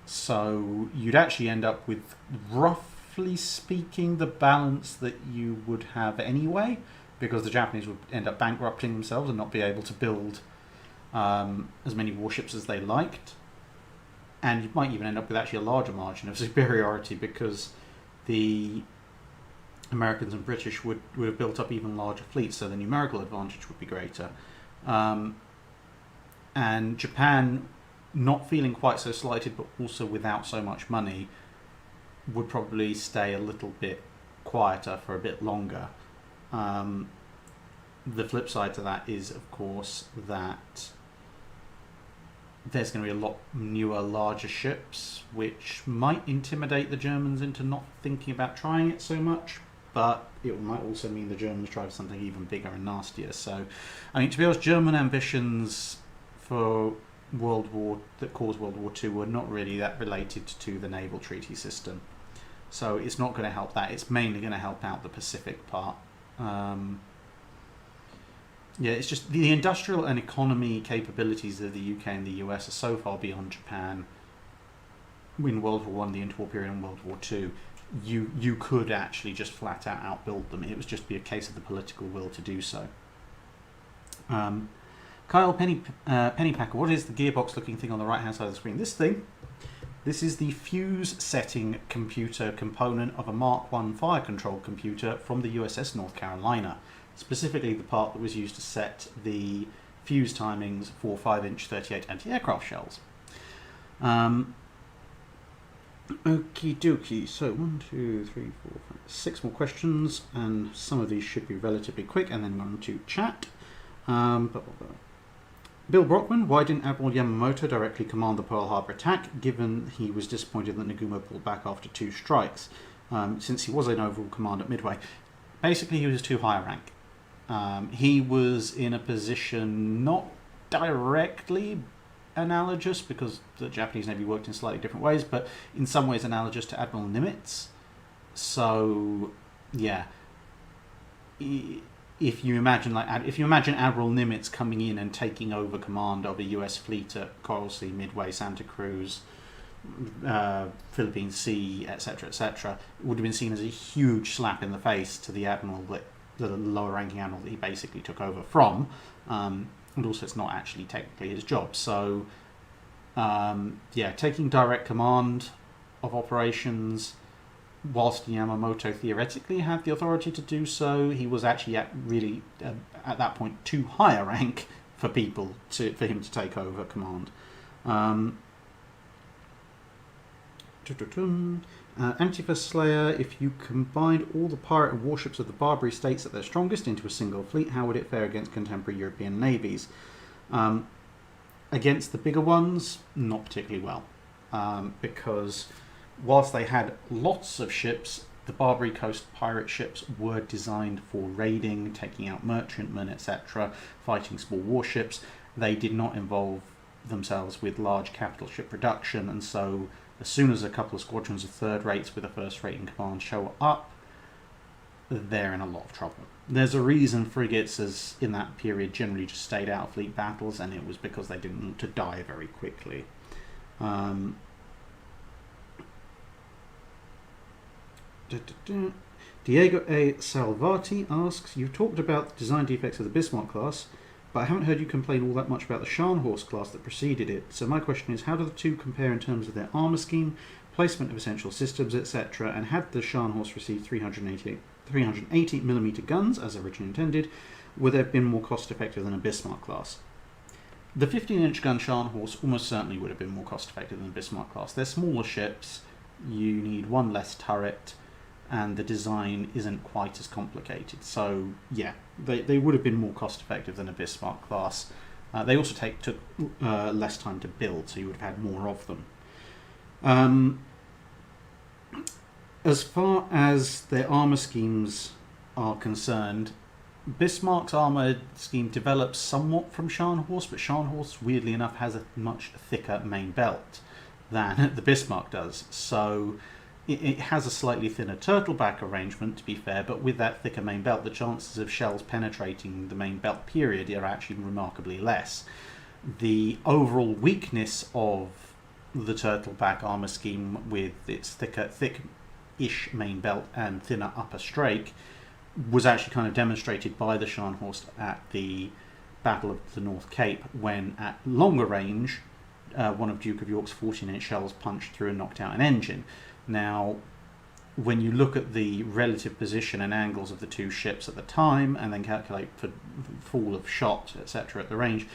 So you'd actually end up with, roughly speaking, the balance that you would have anyway, because the Japanese would end up bankrupting themselves and not be able to build as many warships as they liked. And you might even end up with actually a larger margin of superiority because the Americans and British would have built up even larger fleets, so the numerical advantage would be greater. And Japan, not feeling quite so slighted, but also without so much money, would probably stay a little bit quieter for a bit longer. The flip side to that is, of course, that there's going to be a lot newer, larger ships, which might intimidate the Germans into not thinking about trying it so much, but it might also mean the Germans try something even bigger and nastier. So, I mean, to be honest, German ambitions for that caused World War II were not really that related to the naval treaty system. So it's not going to help that. It's mainly going to help out the Pacific part. Yeah, it's just the industrial and economy capabilities of the UK and the US are so far beyond Japan. In World War One, the interwar period, and World War Two, you could actually just flat out outbuild them. It would just be a case of the political will to do so. Kyle Pennypacker, what is the gearbox looking thing on the right hand side of the screen? This is the fuse setting computer component of a Mark I fire control computer from the USS North Carolina. Specifically the part that was used to set the fuse timings for 5-inch 38 anti-aircraft shells. Okie dokie, so 1, 2, 3, 4, 5, 6 more questions, and some of these should be relatively quick, and then we're on to chat. Bill Brockman, why didn't Admiral Yamato directly command the Pearl Harbor attack, given he was disappointed that Nagumo pulled back after 2 strikes, since he was in overall command at Midway? Basically, he was too high a rank. He was in a position not directly analogous, because the Japanese Navy worked in slightly different ways, but in some ways analogous to Admiral Nimitz. So, yeah. If you imagine Admiral Nimitz coming in and taking over command of a US fleet at Coral Sea, Midway, Santa Cruz, Philippine Sea, etc., etc., it would have been seen as a huge slap in the face to the admiral, the lower ranking admiral that he basically took over from. And also it's not actually technically his job. So, yeah, taking direct command of operations, whilst Yamamoto theoretically had the authority to do so, he was actually at that point too high a rank for him to take over command. Antifa Slayer, if you combined all the pirate and warships of the Barbary states at their strongest into a single fleet, how would it fare against contemporary European navies? Against the bigger ones, not particularly well. Because whilst they had lots of ships, the Barbary Coast pirate ships were designed for raiding, taking out merchantmen, etc., fighting small warships. They did not involve themselves with large capital ship production, and so as soon as a couple of squadrons of third rates with a first rate in command show up, they're in a lot of trouble. There's a reason frigates, as in that period, generally just stayed out of fleet battles, and it was because they didn't want to die very quickly. Diego A. Salvati asks, you've talked about the design defects of the Bismarck class, but I haven't heard you complain all that much about the Scharnhorst class that preceded it. So my question is, how do the two compare in terms of their armour scheme, placement of essential systems, etc., and had the Scharnhorst received 380mm guns, as originally intended, would they have been more cost-effective than a Bismarck class? The 15-inch gun Scharnhorst almost certainly would have been more cost-effective than the Bismarck class. They're smaller ships, you need one less turret, and the design isn't quite as complicated. So, yeah, they would have been more cost-effective than a Bismarck class. They also took less time to build, so you would have had more of them. As far as their armour schemes are concerned, Bismarck's armour scheme develops somewhat from Scharnhorst, but Scharnhorst, weirdly enough, has a much thicker main belt than the Bismarck does. So it has a slightly thinner turtleback arrangement, to be fair, but with that thicker main belt, the chances of shells penetrating the main belt period are actually remarkably less. The overall weakness of the turtleback armour scheme, with its thick-ish main belt and thinner upper strake, was actually kind of demonstrated by the Scharnhorst at the Battle of the North Cape, when at longer range, one of Duke of York's 14-inch shells punched through and knocked out an engine. Now, when you look at the relative position and angles of the two ships at the time, and then calculate for fall of shot, etc., at the range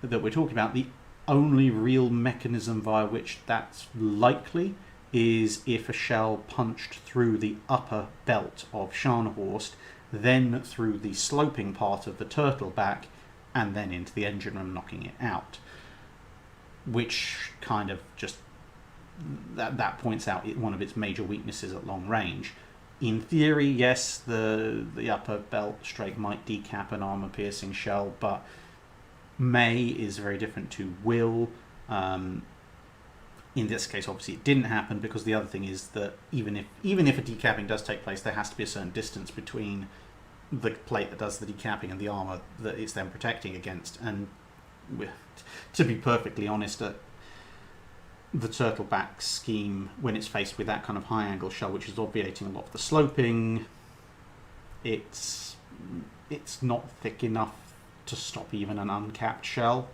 that we're talking about, the only real mechanism via which that's likely is if a shell punched through the upper belt of Scharnhorst, then through the sloping part of the turtleback, and then into the engine room, knocking it out. Which kind of just that points out one of its major weaknesses at long range. In theory, yes, the upper belt strake might decap an armor-piercing shell, but may is very different to will. In this case, obviously, it didn't happen, because the other thing is that even if a decapping does take place, there has to be a certain distance between the plate that does the decapping and the armour that it's then protecting against. And to be perfectly honest, the turtleback scheme, when it's faced with that kind of high angle shell, which is obviating a lot of the sloping, it's not thick enough to stop even an uncapped shell,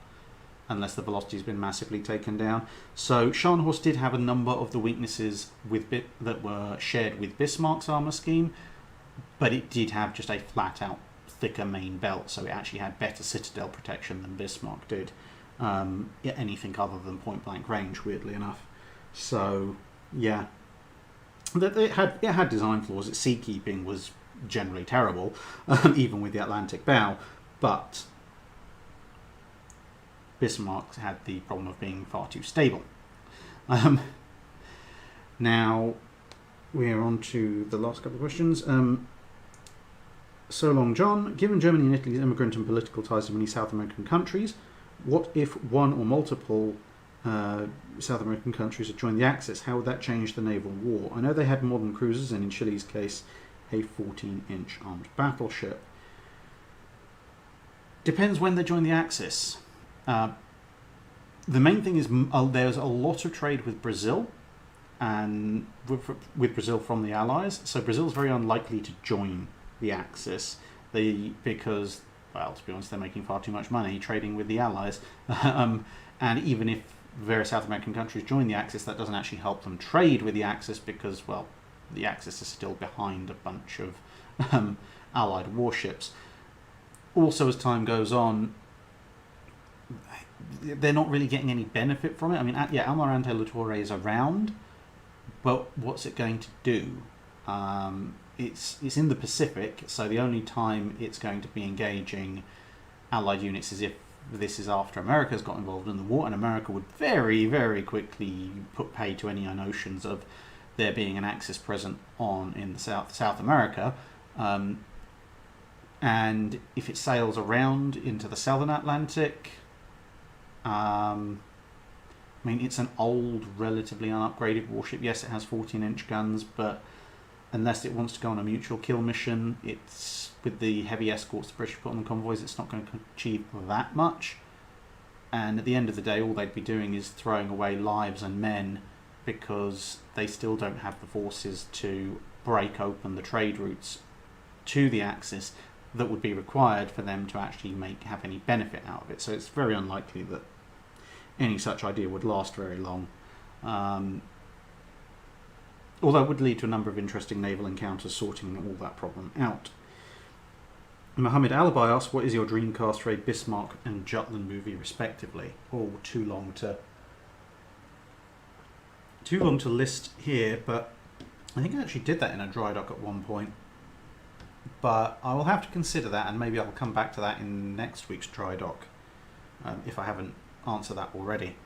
unless the velocity has been massively taken down. So Scharnhorst did have a number of the weaknesses that were shared with Bismarck's armour scheme, but it did have just a flat-out thicker main belt, so it actually had better citadel protection than Bismarck did. Anything other than point-blank range, weirdly enough. So, yeah. It had design flaws. Its seakeeping was generally terrible, even with the Atlantic bow, but Bismarck had the problem of being far too stable. Now, we're on to the last couple of questions. So long, John. Given Germany and Italy's immigrant and political ties to many South American countries, what if one or multiple South American countries had joined the Axis? How would that change the naval war? I know they had modern cruisers, and in Chile's case, a 14-inch armed battleship. Depends when they join the Axis. The main thing is there's a lot of trade with Brazil, and with Brazil from the Allies. So Brazil's very unlikely to join the Axis, because, well, to be honest, they're making far too much money trading with the Allies. And even if various South American countries join the Axis, that doesn't actually help them trade with the Axis because, well, the Axis is still behind a bunch of Allied warships. Also, as time goes on, they're not really getting any benefit from it. I mean, yeah, Almirante Latorre is around, but what's it going to do? It's in the Pacific, so the only time it's going to be engaging Allied units is if this is after America's got involved in the war, and America would very, very quickly put pay to any notions of there being an Axis present in the South America. And if it sails around into the Southern Atlantic, I mean, it's an old, relatively unupgraded warship. Yes, it has 14-inch guns, but unless it wants to go on a mutual kill mission, it's with the heavy escorts the British put on the convoys, it's not going to achieve that much. And at the end of the day, all they'd be doing is throwing away lives and men, because they still don't have the forces to break open the trade routes to the Axis that would be required for them to actually have any benefit out of it. So it's very unlikely that any such idea would last very long. Although it would lead to a number of interesting naval encounters sorting all that problem out. Mohammed Alibi asks, what is your dream cast raid Bismarck and Jutland movie respectively? Oh, too long to list here, but I think I actually did that in a Drydock at one point. But I will have to consider that, and maybe I'll come back to that in next week's Drydock, if I haven't answered that already.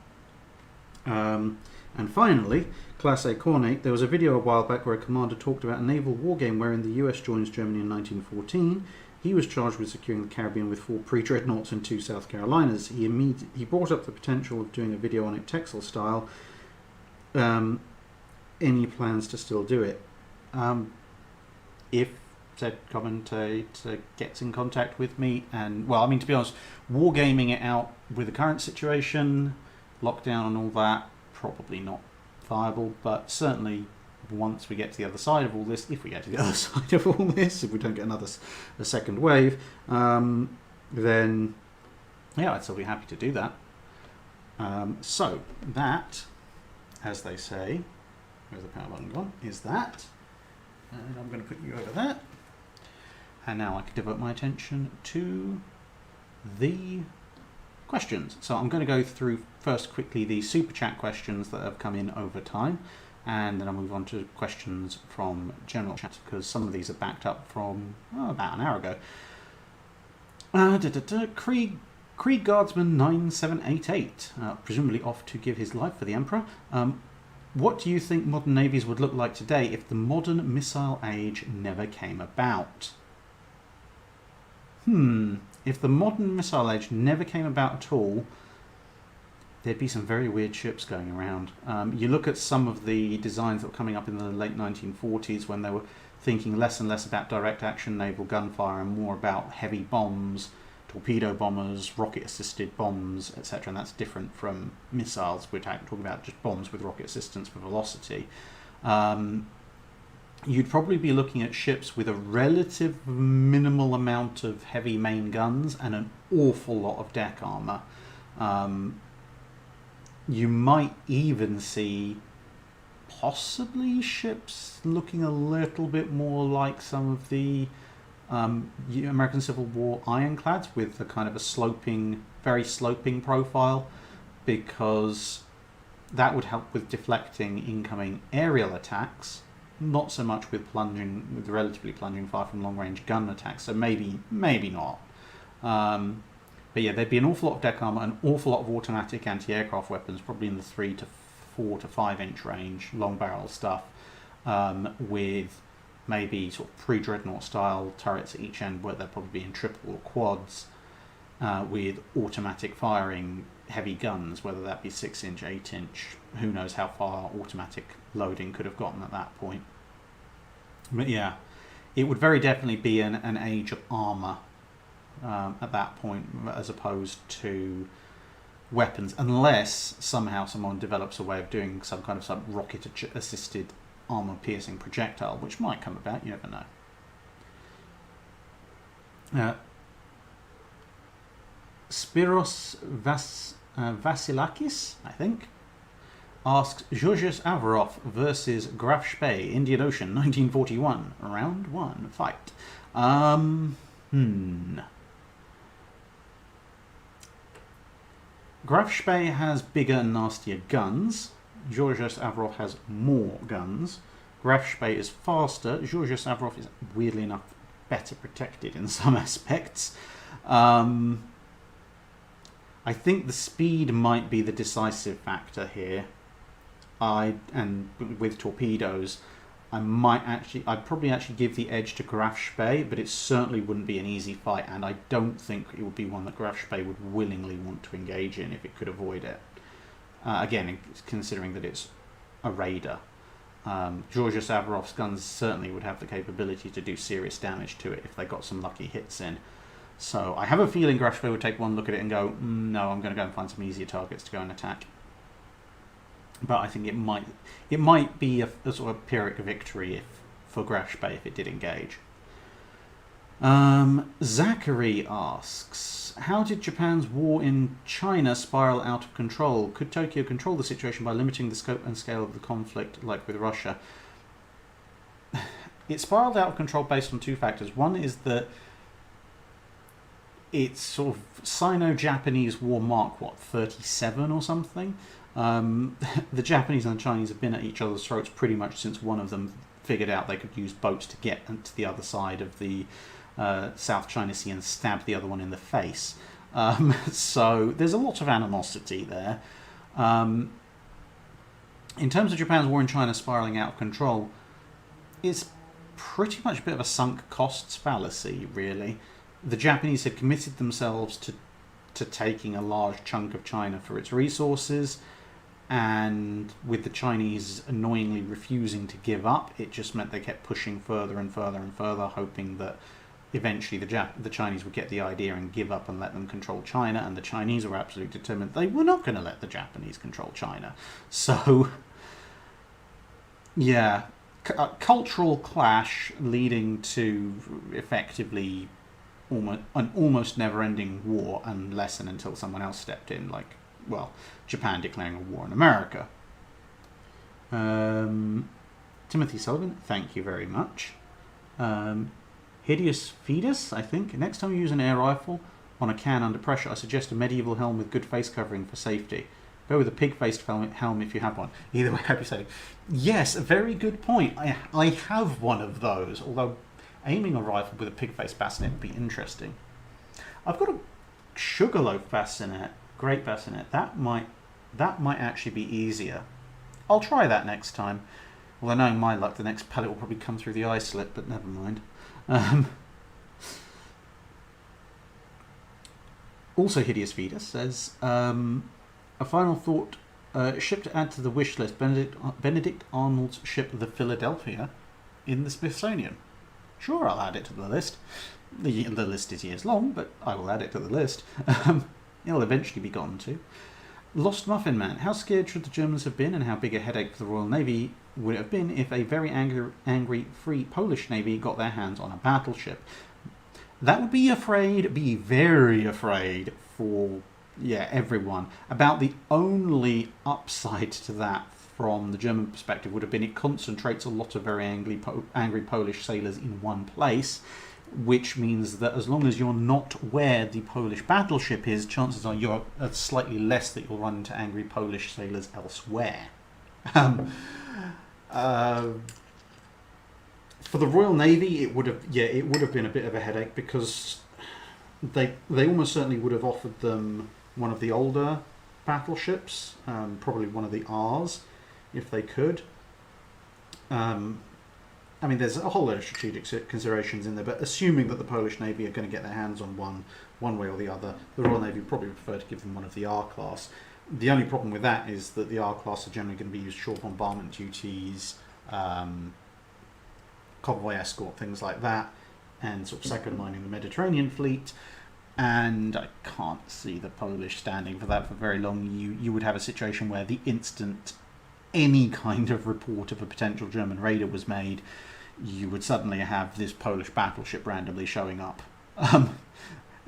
And finally, Class A Cornate, there was a video a while back where a commander talked about a naval wargame wherein the US joins Germany in 1914. He was charged with securing the Caribbean with 4 pre-Dreadnoughts and 2 South Carolinas. He brought up the potential of doing a video on it Texel style. Any plans to still do it? If said commentator gets in contact with me, and, well, I mean, to be honest, wargaming it out with the current situation, lockdown and all that, probably not viable, but certainly once we get to the other side of all this, if we get to the other side of all this, if we don't get a second wave, then yeah, I'd still be happy to do that. So that, as they say, where's the power button gone, is that, and I'm going to put you over there, and now I can devote my attention to the questions. So I'm going to go through first quickly the super chat questions that have come in over time, and then I'll move on to questions from general chat, because some of these are backed up from about an hour ago. Krieg Guardsman 9788, presumably off to give his life for the Emperor. What do you think modern navies would look like today if the modern missile age never came about? If the modern missile age never came about at all, there'd be some very weird ships going around. You look at some of the designs that were coming up in the late 1940s when they were thinking less and less about direct action naval gunfire and more about heavy bombs, torpedo bombers, rocket-assisted bombs, etc. And that's different from missiles. We're talking about just bombs with rocket assistance for velocity. You'd probably be looking at ships with a relative minimal amount of heavy main guns and an awful lot of deck armour. You might even see possibly ships looking a little bit more like some of the American Civil War ironclads with a kind of a very sloping profile, because that would help with deflecting incoming aerial attacks, not so much with relatively plunging fire from long-range gun attacks. So maybe not. But yeah, there'd be an awful lot of deck armor, an awful lot of automatic anti-aircraft weapons, probably in the 3 to 4 to 5 inch range, long barrel stuff, with maybe sort of pre-dreadnought style turrets at each end, where they'll probably be in triple or quads, with automatic firing heavy guns, whether that be 6 inch, 8 inch, who knows how far automatic loading could have gotten at that point. But yeah, it would very definitely be an age of armor at that point, as opposed to weapons, unless somehow someone develops a way of doing some kind of rocket assisted armor piercing projectile, which might come about, you never know. Spiros Vasilakis, I think, asks Georges Averov versus Graf Spee, Indian Ocean, 1941, round 1, fight. Graf Spee has bigger and nastier guns. Georges Averov has more guns. Graf Spee is faster. Georges Averov is, weirdly enough, better protected in some aspects. I think the speed might be the decisive factor here. And with torpedoes, I'd probably actually give the edge to Graf Spee, but it certainly wouldn't be an easy fight, and I don't think it would be one that Graf Spee would willingly want to engage in if it could avoid it. Again, considering that it's a raider. Georges Averov's guns certainly would have the capability to do serious damage to it if they got some lucky hits in. So I have a feeling Graf Spee would take one look at it and go, no, I'm going to go and find some easier targets to go and attack. But I think it might be a sort of Pyrrhic victory for Graf Spee if it did engage. Zachary asks, how did Japan's war in China spiral out of control? Could Tokyo control the situation by limiting the scope and scale of the conflict like with Russia? It spiraled out of control based on two factors. One is that it's sort of Sino-Japanese War Mark, 37 or something? The Japanese and the Chinese have been at each other's throats pretty much since one of them figured out they could use boats to get to the other side of the South China Sea and stab the other one in the face. So there's a lot of animosity there. In terms of Japan's war in China spiraling out of control, it's pretty much a bit of a sunk costs fallacy, really. The Japanese had committed themselves to taking a large chunk of China for its resources, and with the Chinese annoyingly refusing to give up, it just meant they kept pushing further and further and further, hoping that eventually the Chinese would get the idea and give up and let them control China, and the Chinese were absolutely determined they were not going to let the Japanese control China. So, yeah, a cultural clash leading to effectively an almost never-ending war, unless and until someone else stepped in, like, well, Japan declaring a war on America. Timothy Sullivan, thank you very much. Hideous Fetus, I think. Next time you use an air rifle on a can under pressure, I suggest a medieval helm with good face covering for safety. Go with a pig-faced helm if you have one. Either way, I'd be saying, yes, a very good point. I have one of those, although aiming a rifle with a pig-faced bassinet would be interesting. I've got a sugarloaf bassinet, great bassinet. That might actually be easier. I'll try that next time. Although knowing my luck, the next pellet will probably come through the eye slit, but never mind. Also, Hideous Fetus says, A final thought. Ship to add to the wish list. Benedict Arnold's ship, the Philadelphia, in the Smithsonian. Sure, I'll add it to the list. The list is years long, but I will add it to the list. It'll eventually be gotten to. Lost Muffin Man. How scared should the Germans have been, and how big a headache for the Royal Navy would it have been if a very angry Free Polish Navy got their hands on a battleship? That would be very afraid for, everyone. About the only upside to that from the German perspective would have been it concentrates a lot of very angry Polish sailors in one place, which means that as long as you're not where the Polish battleship is, chances are you're slightly less that you'll run into angry Polish sailors elsewhere. For the Royal Navy, it would have been a bit of a headache, because they almost certainly would have offered them one of the older battleships, probably one of the R's, if they could. There's a whole lot of strategic considerations in there, but assuming that the Polish Navy are going to get their hands on one way or the other, the Royal Navy would probably prefer to give them one of the R-class. The only problem with that is that the R-class are generally going to be used short bombardment duties, convoy escort, things like that, and sort of second mining the Mediterranean fleet. And I can't see the Polish standing for that for very long. You would have a situation where the instant any kind of report of a potential German raider was made, you would suddenly have this Polish battleship randomly showing up,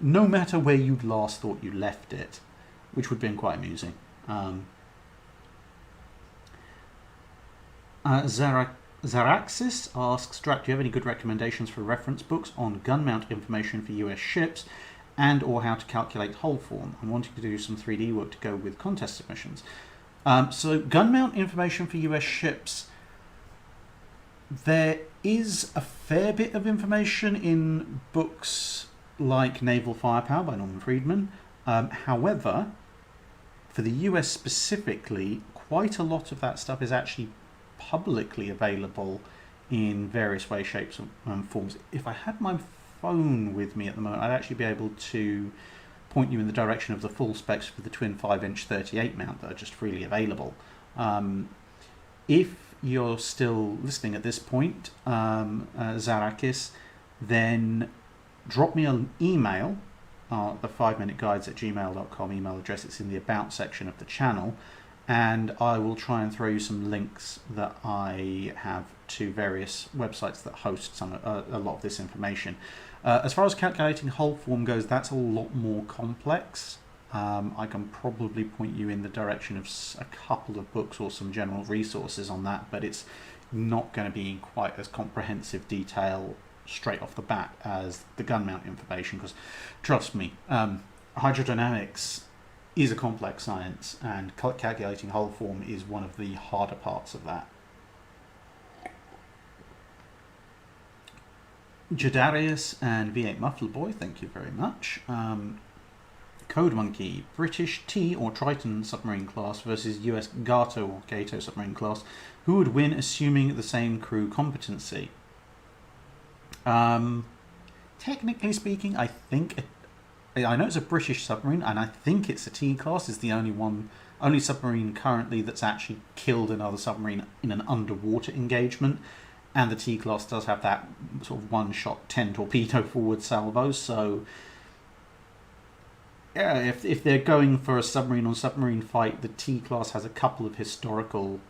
no matter where you'd last thought you left it, which would have been quite amusing. Zaraxis asks, Drac, do you have any good recommendations for reference books on gun mount information for US ships, and or how to calculate hull form? I'm wanting to do some 3D work to go with contest submissions. So gun mount information for US ships, there is a fair bit of information in books like Naval Firepower by Norman Friedman. However, for the US specifically, quite a lot of that stuff is actually publicly available in various ways, shapes and forms. If I had my phone with me at the moment, I'd actually be able to point you in the direction of the full specs for the twin 5-inch 38 mount that are just freely available. If you're still listening at this point, Zarakis, then drop me an email, the 5minuteguides@gmail.com email address. It's in the about section of the channel, and I will try and throw you some links that I have to various websites that host a lot of this information. As far as calculating hull form goes, that's a lot more complex. I can probably point you in the direction of a couple of books or some general resources on that, but it's not going to be in quite as comprehensive detail straight off the bat as the gun mount information, because trust me, hydrodynamics is a complex science, and calculating hull form is one of the harder parts of that. Jadarius and V8 Muffler Boy, thank you very much. Code Monkey, British T or Triton submarine class versus US Gato or Gato submarine class. Who would win, assuming the same crew competency? Technically speaking, I know it's a British submarine, and I think it's a T class. Is the only submarine currently that's actually killed another submarine in an underwater engagement. And the T class does have that sort of one-shot 10 torpedo forward salvo. So, yeah, if they're going for a submarine-on-submarine fight, the T class has a couple of historical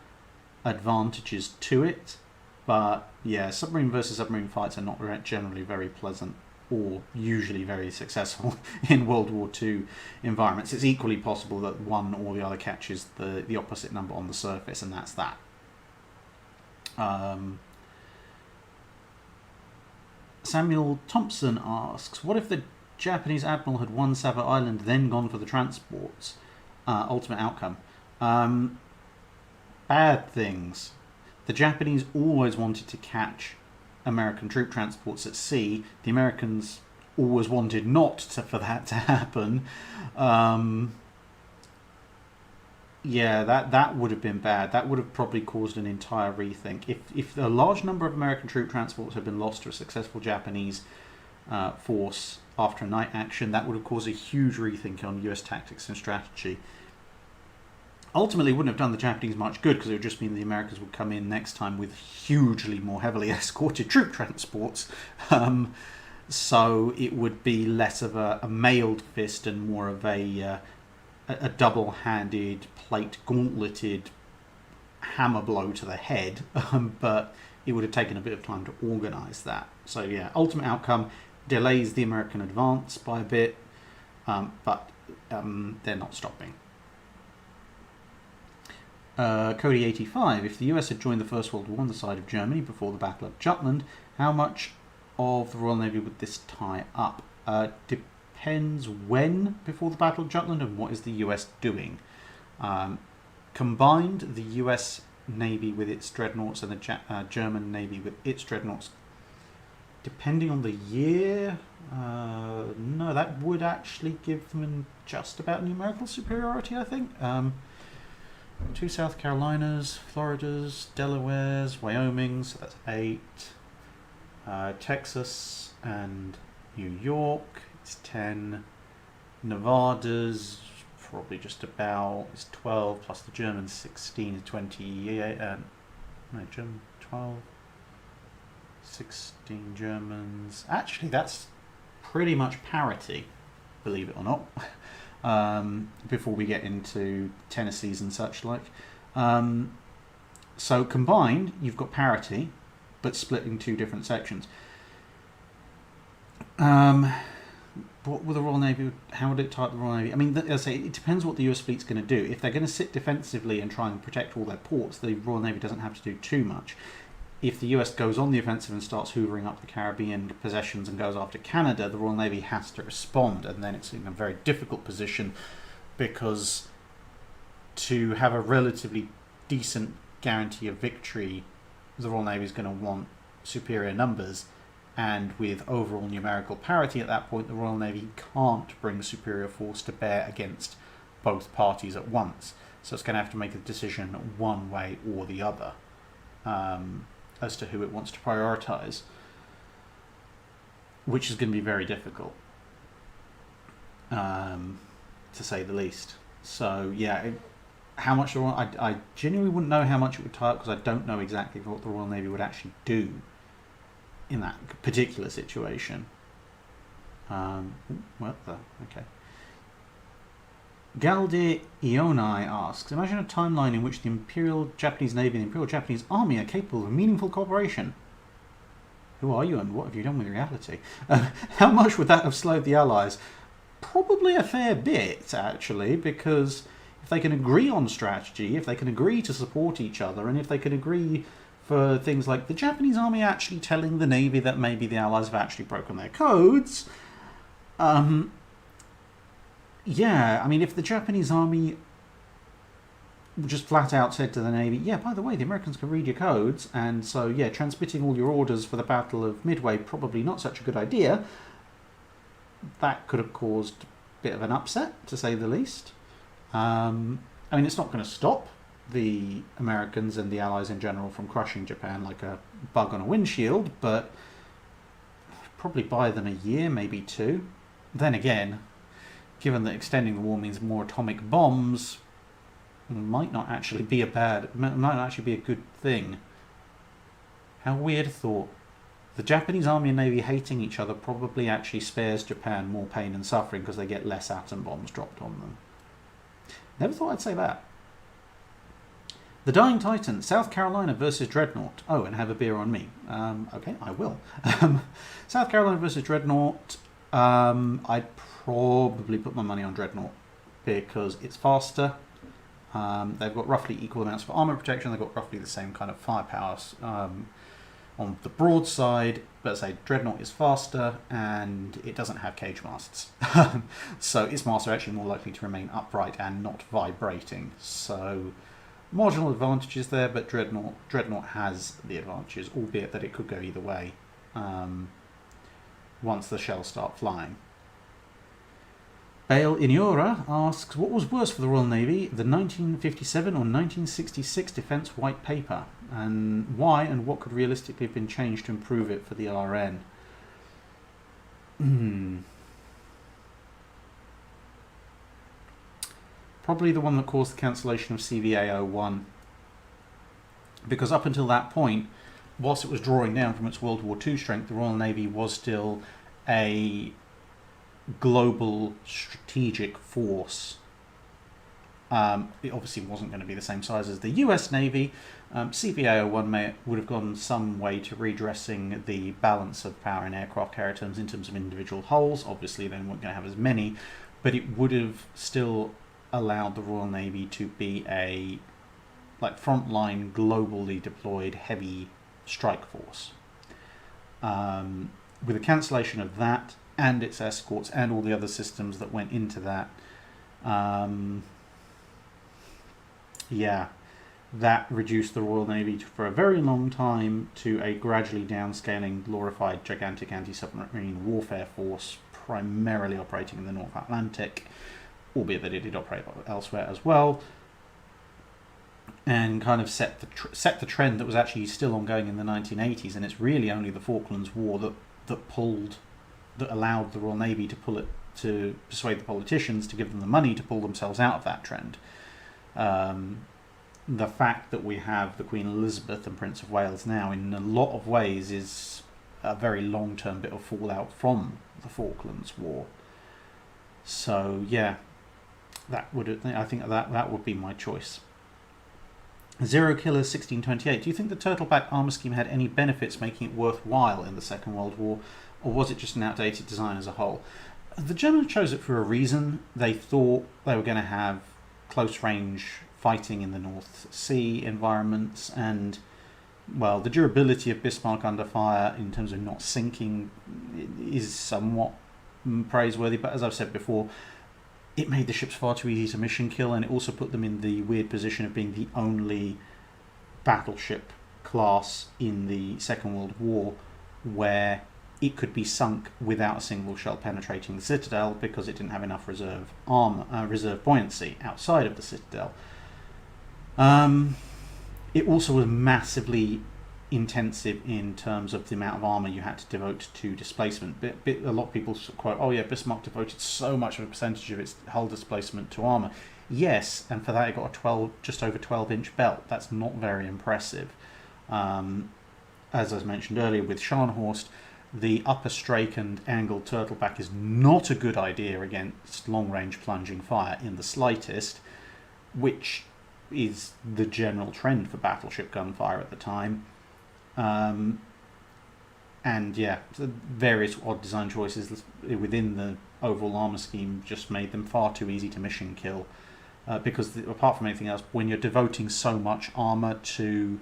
advantages to it. But yeah, submarine versus submarine fights are not generally very pleasant or usually very successful in World War II environments. It's equally possible that one or the other catches the opposite number on the surface, and that's that. Samuel Thompson asks, what if the Japanese admiral had won Savo Island, then gone for the transports? Ultimate outcome. Bad things. The Japanese always wanted to catch American troop transports at sea. The Americans always wanted for that to happen. Yeah, that would have been bad. That would have probably caused an entire rethink. If a large number of American troop transports had been lost to a successful Japanese force after a night action, that would have caused a huge rethink on US tactics and strategy. ultimately wouldn't have done the Japanese much good, because it would just mean the Americans would come in next time with hugely more heavily escorted troop transports. So it would be less of a mailed fist and more of a double-handed, plate gauntleted hammer blow to the head. But it would have taken a bit of time to organise that. So yeah, ultimate outcome, delays the American advance by a bit, but they're not stopping. Cody 85. If the US had joined the First World War on the side of Germany before the Battle of Jutland, how much of the Royal Navy would this tie up? Depends when before the Battle of Jutland and what is the US doing. Combined, the US Navy with its dreadnoughts and the German Navy with its dreadnoughts, depending on the year, no, that would actually give them just about numerical superiority, I think. 2 South Carolinas, Floridas, Delawares, Wyoming, so that's 8. Texas and New York, it's 10. Nevada's probably just about, it's 12, plus the Germans 16 is 28. No, German 12. 16 Germans. Actually, that's pretty much parity, believe it or not. Before we get into Tennessees and such like. So combined, you've got parity, but split in 2 different sections. What will the Royal Navy? How would it type the Royal Navy? I mean, as I say, it depends what the US fleet's going to do. If they're going to sit defensively and try and protect all their ports, the Royal Navy doesn't have to do too much. If the US goes on the offensive and starts hoovering up the Caribbean possessions and goes after Canada, the Royal Navy has to respond, and then it's in a very difficult position, because to have a relatively decent guarantee of victory, the Royal Navy is going to want superior numbers, and with overall numerical parity at that point, the Royal Navy can't bring superior force to bear against both parties at once. So it's going to have to make a decision one way or the other. As to who it wants to prioritise, which is going to be very difficult, to say the least. So yeah, how much I genuinely wouldn't know how much it would tie up, because I don't know exactly what the Royal Navy would actually do in that particular situation. Okay. Galdir Ionai asks, imagine a timeline in which the Imperial Japanese Navy and the Imperial Japanese Army are capable of meaningful cooperation. Who are you and what have you done with reality? How much would that have slowed the Allies? Probably a fair bit, actually, because if they can agree on strategy, if they can agree to support each other, and if they can agree for things like the Japanese Army actually telling the Navy that maybe the Allies have actually broken their codes, yeah, I mean, if the Japanese Army just flat out said to the Navy, yeah, by the way, the Americans can read your codes, and so, yeah, transmitting all your orders for the Battle of Midway, probably not such a good idea, that could have caused a bit of an upset, to say the least. I mean, it's not going to stop the Americans and the Allies in general from crushing Japan like a bug on a windshield, but probably buy them a year, maybe 2. Then again, given that extending the war means more atomic bombs, might not actually be a good thing. How weird a thought. The Japanese Army and Navy hating each other probably actually spares Japan more pain and suffering because they get less atom bombs dropped on them. Never thought I'd say that. The Dying Titan, South Carolina versus Dreadnought. Oh, and have a beer on me. Okay, I will. South Carolina versus Dreadnought. I'd probably put my money on Dreadnought because it's faster. They've got roughly equal amounts of armor protection. They've got roughly the same kind of firepower on the broadside, but as I say, Dreadnought is faster and it doesn't have cage masts. So its masts are actually more likely to remain upright and not vibrating. So marginal advantages there, but Dreadnought has the advantages, albeit that it could go either way once the shells start flying. Bale Iniora asks, what was worse for the Royal Navy, the 1957 or 1966 Defence White Paper, and why and what could realistically have been changed to improve it for the RN? probably the one that caused the cancellation of CVA-01. Because up until that point, whilst it was drawing down from its World War II strength, the Royal Navy was still a global strategic force. It obviously wasn't going to be the same size as the US Navy. CVA-01 would have gone some way to redressing the balance of power in aircraft carrier terms in terms of individual hulls. Obviously, they weren't going to have as many, but it would have still allowed the Royal Navy to be a frontline, globally deployed heavy strike force. With the cancellation of that and its escorts and all the other systems that went into that, that reduced the Royal Navy for a very long time to a gradually downscaling, glorified, gigantic anti-submarine warfare force, primarily operating in the North Atlantic, albeit that it did operate elsewhere as well, and kind of set the trend that was actually still ongoing in the 1980s. And it's really only the Falklands War that allowed the Royal Navy to persuade the politicians to give them the money to pull themselves out of that trend. The fact that we have the Queen Elizabeth and Prince of Wales now, in a lot of ways, is a very long-term bit of fallout from the Falklands War. So yeah, I think that would be my choice. Zero Killer 1628. Do you think the Turtleback armour scheme had any benefits making it worthwhile in the Second World War, or was it just an outdated design as a whole? The Germans chose it for a reason. They thought they were going to have close-range fighting in the North Sea environments, and, well, the durability of Bismarck under fire in terms of not sinking is somewhat praiseworthy, but as I've said before, it made the ships far too easy to mission kill, and it also put them in the weird position of being the only battleship class in the Second World War where it could be sunk without a single shell penetrating the citadel, because it didn't have enough reserve buoyancy outside of the citadel. It also was massively intensive in terms of the amount of armour you had to devote to displacement. A lot of people quote, oh yeah, Bismarck devoted so much of a percentage of its hull displacement to armour. Yes, and for that it got a just over 12-inch belt. That's not very impressive. As I mentioned earlier, with Scharnhorst, the upper strake and angled turtleback is not a good idea against long-range plunging fire in the slightest, which is the general trend for battleship gunfire at the time. And yeah, various odd design choices within the overall armour scheme just made them far too easy to mission kill, because apart from anything else, when you're devoting so much armour to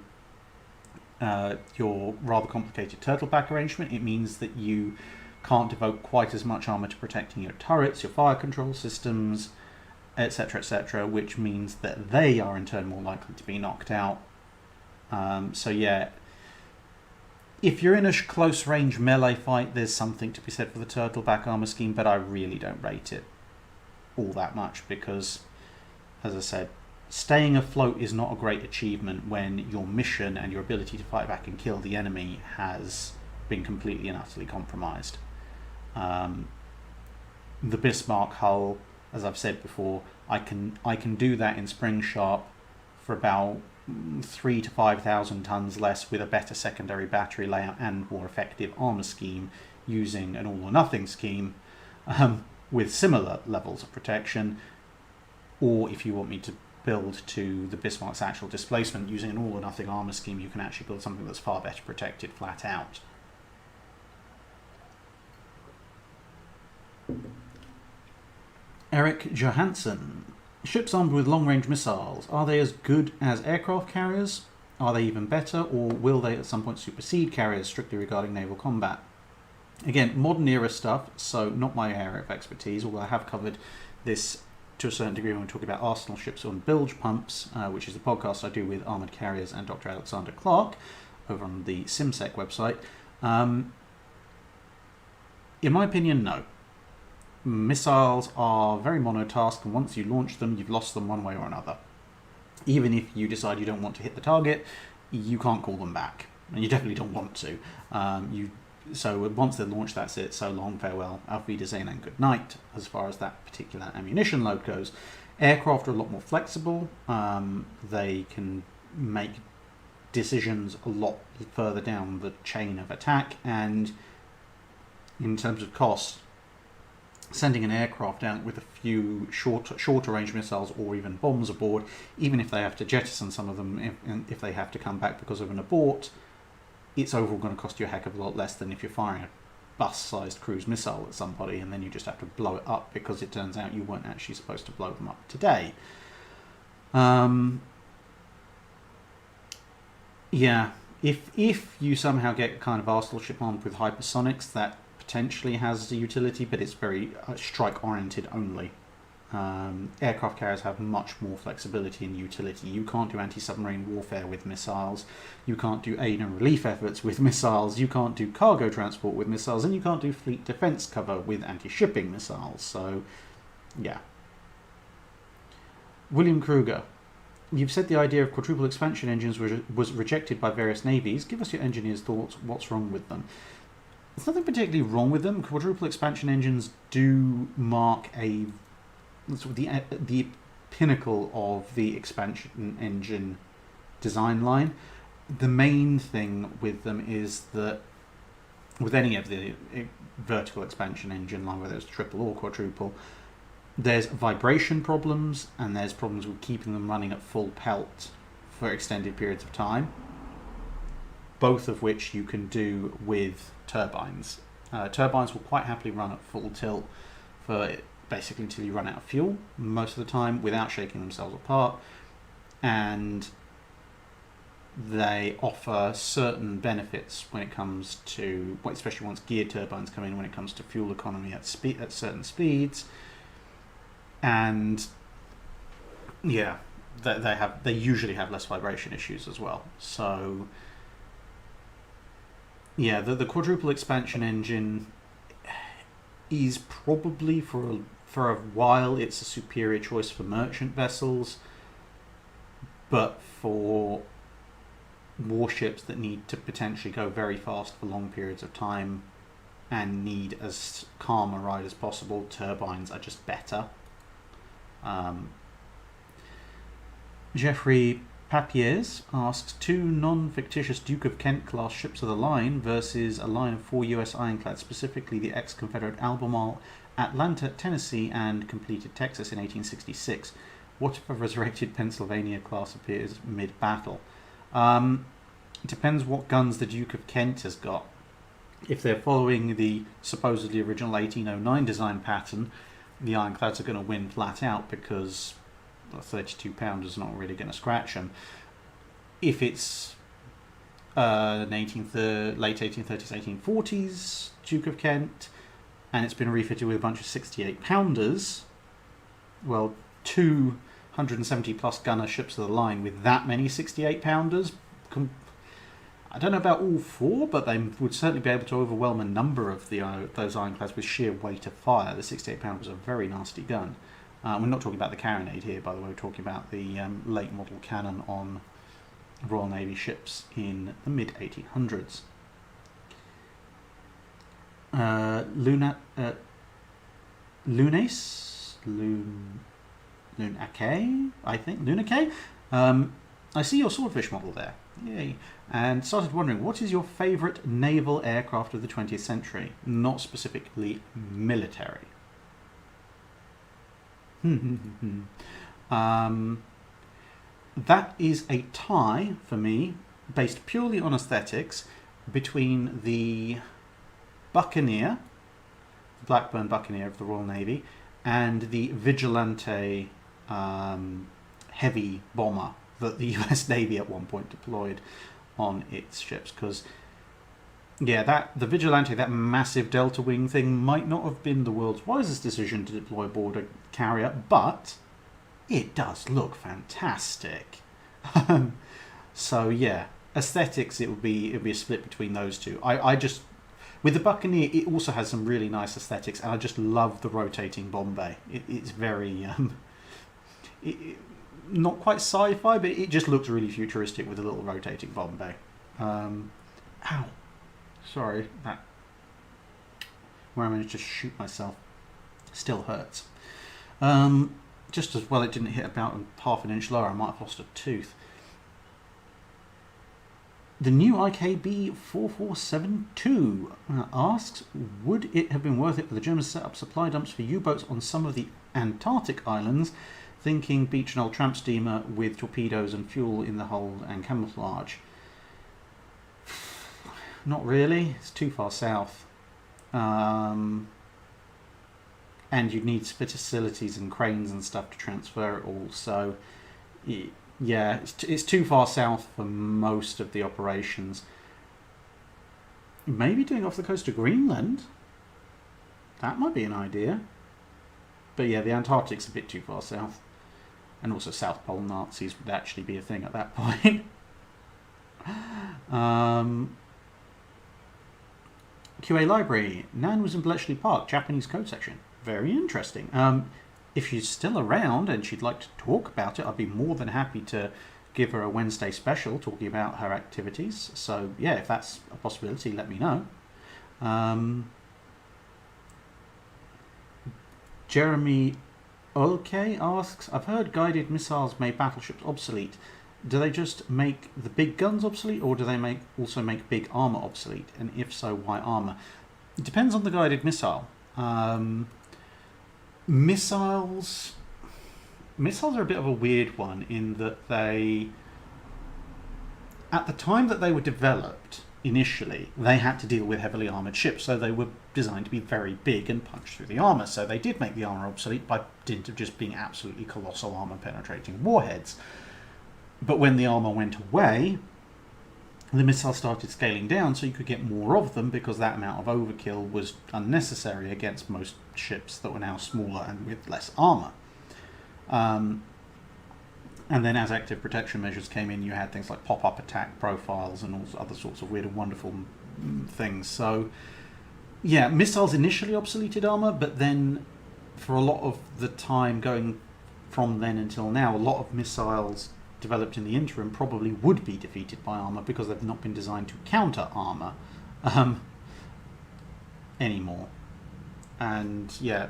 your rather complicated turtleback arrangement, it means that you can't devote quite as much armour to protecting your turrets, your fire control systems, etc., which means that they are in turn more likely to be knocked out. So yeah, if you're in a close range melee fight, there's something to be said for the turtleback armour scheme, but I really don't rate it all that much, because, as I said, staying afloat is not a great achievement when your mission and your ability to fight back and kill the enemy has been completely and utterly compromised. The Bismarck hull, as I've said before, I can do that in spring sharp for about 3,000 to 5,000 tons less with a better secondary battery layout and more effective armour scheme, using an all or nothing scheme with similar levels of protection. Or if you want me to build to the Bismarck's actual displacement using an all or nothing armour scheme, you can actually build something that's far better protected flat out. Eric Johansson. Ships armed with long-range missiles, are they as good as aircraft carriers? Are they even better, or will they at some point supersede carriers strictly regarding naval combat? Again, modern era stuff, so not my area of expertise, although I have covered this to a certain degree when we're talking about arsenal ships on bilge pumps, which is the podcast I do with Armoured Carriers and Dr. Alexander Clark over on the SimSec website. In my opinion, no. Missiles are very monotask, and once you launch them, you've lost them one way or another. Even if you decide you don't want to hit the target, you can't call them back, and you definitely don't want to. So once they're launched, that's it. So long, farewell, auf Wiedersehen, and good night, as far as that particular ammunition load goes. Aircraft are a lot more flexible. They can make decisions a lot further down the chain of attack, and in terms of cost, sending an aircraft out with a few shorter range missiles or even bombs aboard, even if they have to jettison some of them, if they have to come back because of an abort, it's overall going to cost you a heck of a lot less than if you're firing a bus-sized cruise missile at somebody and then you just have to blow it up because it turns out you weren't actually supposed to blow them up today. Yeah, if you somehow get kind of arsenal ship armed with hypersonics, that potentially has a utility, but it's very strike-oriented only. Aircraft carriers have much more flexibility and utility. You can't do anti-submarine warfare with missiles, you can't do aid and relief efforts with missiles, you can't do cargo transport with missiles, and you can't do fleet defense cover with anti-shipping missiles. So, yeah. William Kruger. You've said the idea of quadruple expansion engines was rejected by various navies. Give us your engineers' thoughts. What's wrong with them? There's nothing particularly wrong with them. Quadruple expansion engines do mark a sort of the pinnacle of the expansion engine design line. The main thing with them is that with any of the vertical expansion engine line, whether it's triple or quadruple, there's vibration problems and there's problems with keeping them running at full pelt for extended periods of time, both of which you can do with turbines. Turbines will quite happily run at full tilt for basically until you run out of fuel most of the time without shaking themselves apart, and they offer certain benefits when it comes to, especially once geared turbines come in, when it comes to fuel economy at certain speeds. And yeah, they usually have less vibration issues as well. So yeah, the quadruple expansion engine is probably for a while it's a superior choice for merchant vessels, but for warships that need to potentially go very fast for long periods of time and need as calm a ride as possible, turbines are just better. Jeffrey Papiers asks, 2 non-fictitious Duke of Kent class ships of the line versus a line of 4 US ironclads, specifically the ex-Confederate Albemarle, Atlanta, Tennessee, and completed Texas in 1866. What if a resurrected Pennsylvania class appears mid-battle? Depends what guns the Duke of Kent has got. If they're following the supposedly original 1809 design pattern, the ironclads are going to win flat out because a 32 pounder is not really going to scratch them. If it's an late 1830s, 1840s Duke of Kent and it's been refitted with a bunch of 68 pounders, well, 270 plus gunner ships of the line with that many 68 pounders, I don't know about all 4, but they would certainly be able to overwhelm a number of those ironclads with sheer weight of fire. The 68 pounder was a very nasty gun. We're not talking about the carronade here, by the way. We're talking about the late model cannon on Royal Navy ships in the mid 1800s. Lunake, I think. Lunake? I see your swordfish model there. Yay. And started wondering, what is your favourite naval aircraft of the 20th century? Not specifically military. That is a tie for me, based purely on aesthetics, between the Buccaneer, the Blackburn Buccaneer of the Royal Navy, and the Vigilante heavy bomber that the US Navy at one point deployed on its ships. Because yeah, the Vigilante, that massive delta wing thing, might not have been the world's wisest decision to deploy aboard a carrier, but it does look fantastic. So yeah, aesthetics, it would be a split between those two. I just, with the Buccaneer, it also has some really nice aesthetics, and I just love the rotating bomb bay. It's very not quite sci-fi, but it just looks really futuristic with a little rotating bomb bay. Ow. Sorry, that where I managed to shoot myself still hurts. just as well it didn't hit about half an inch lower. I might have lost a tooth. The new IKB 4472 asks, would it have been worth it for the Germans to set up supply dumps for U-boats on some of the Antarctic islands, thinking beach and old tramp steamer with torpedoes and fuel in the hold and camouflage? Not really. It's too far south. And you'd need facilities and cranes and stuff to transfer it all. So, yeah, it's too far south for most of the operations. Maybe doing off the coast of Greenland. That might be an idea. But yeah, the Antarctic's a bit too far south. And also South Pole Nazis would actually be a thing at that point. QA Library. Nan was in Bletchley Park, Japanese code section. Very interesting. If she's still around and she'd like to talk about it, I'd be more than happy to give her a Wednesday special talking about her activities. So yeah, if that's a possibility, let me know. Jeremy Olke asks, I've heard guided missiles made battleships obsolete. Do they just make the big guns obsolete, or do they also make big armour obsolete? And if so, why armour? It depends on the guided missile. Missiles are a bit of a weird one in that they, at the time that they were developed initially, they had to deal with heavily armoured ships, so they were designed to be very big and punch through the armour. So they did make the armour obsolete by dint of just being absolutely colossal armour penetrating warheads. But when the armour went away, the missiles started scaling down so you could get more of them, because that amount of overkill was unnecessary against most ships that were now smaller and with less armour. And then as active protection measures came in, you had things like pop-up attack profiles and all other sorts of weird and wonderful things. So yeah, missiles initially obsoleted armour, but then for a lot of the time going from then until now, a lot of missiles developed in the interim probably would be defeated by armour, because they've not been designed to counter armour anymore. And yeah,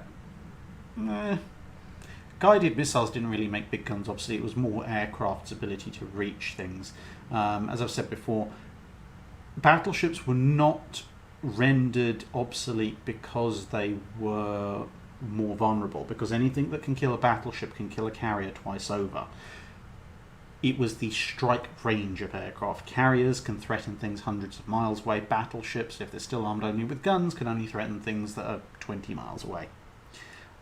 guided missiles didn't really make big guns obsolete. It was more aircraft's ability to reach things. As I've said before, battleships were not rendered obsolete because they were more vulnerable, because anything that can kill a battleship can kill a carrier twice over. It was the strike range of aircraft. Carriers can threaten things hundreds of miles away. Battleships, if they're still armed only with guns, can only threaten things that are 20 miles away.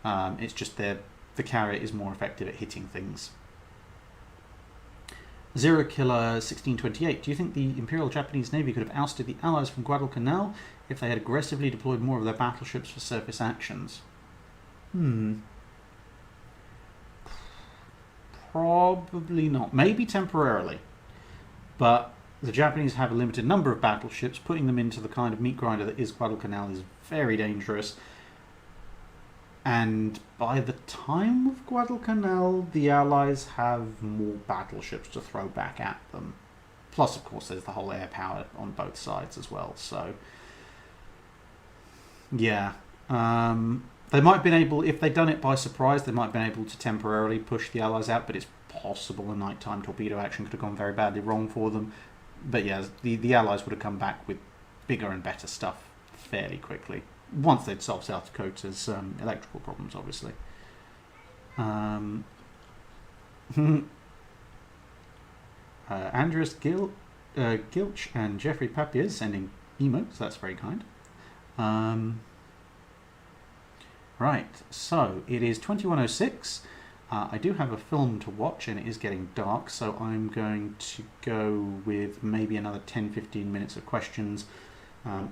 It's just the carrier is more effective at hitting things. Zero Killer 1628. Do you think the Imperial Japanese Navy could have ousted the Allies from Guadalcanal if they had aggressively deployed more of their battleships for surface actions? Probably not. Maybe temporarily. But the Japanese have a limited number of battleships. Putting them into the kind of meat grinder that is Guadalcanal is very dangerous. And by the time of Guadalcanal, the Allies have more battleships to throw back at them. Plus, of course, there's the whole air power on both sides as well. So, yeah. They might have been able, if they'd done it by surprise, they might have been able to temporarily push the Allies out, but it's possible a nighttime torpedo action could have gone very badly wrong for them. But yeah, the Allies would have come back with bigger and better stuff fairly quickly, once they'd solved South Dakota's electrical problems, obviously. Andreas Gilch and Jeffrey Papier sending emotes, that's very kind. Right, so it is 21:06. I do have a film to watch and it is getting dark, so I'm going to go with maybe another 10-15 minutes of questions.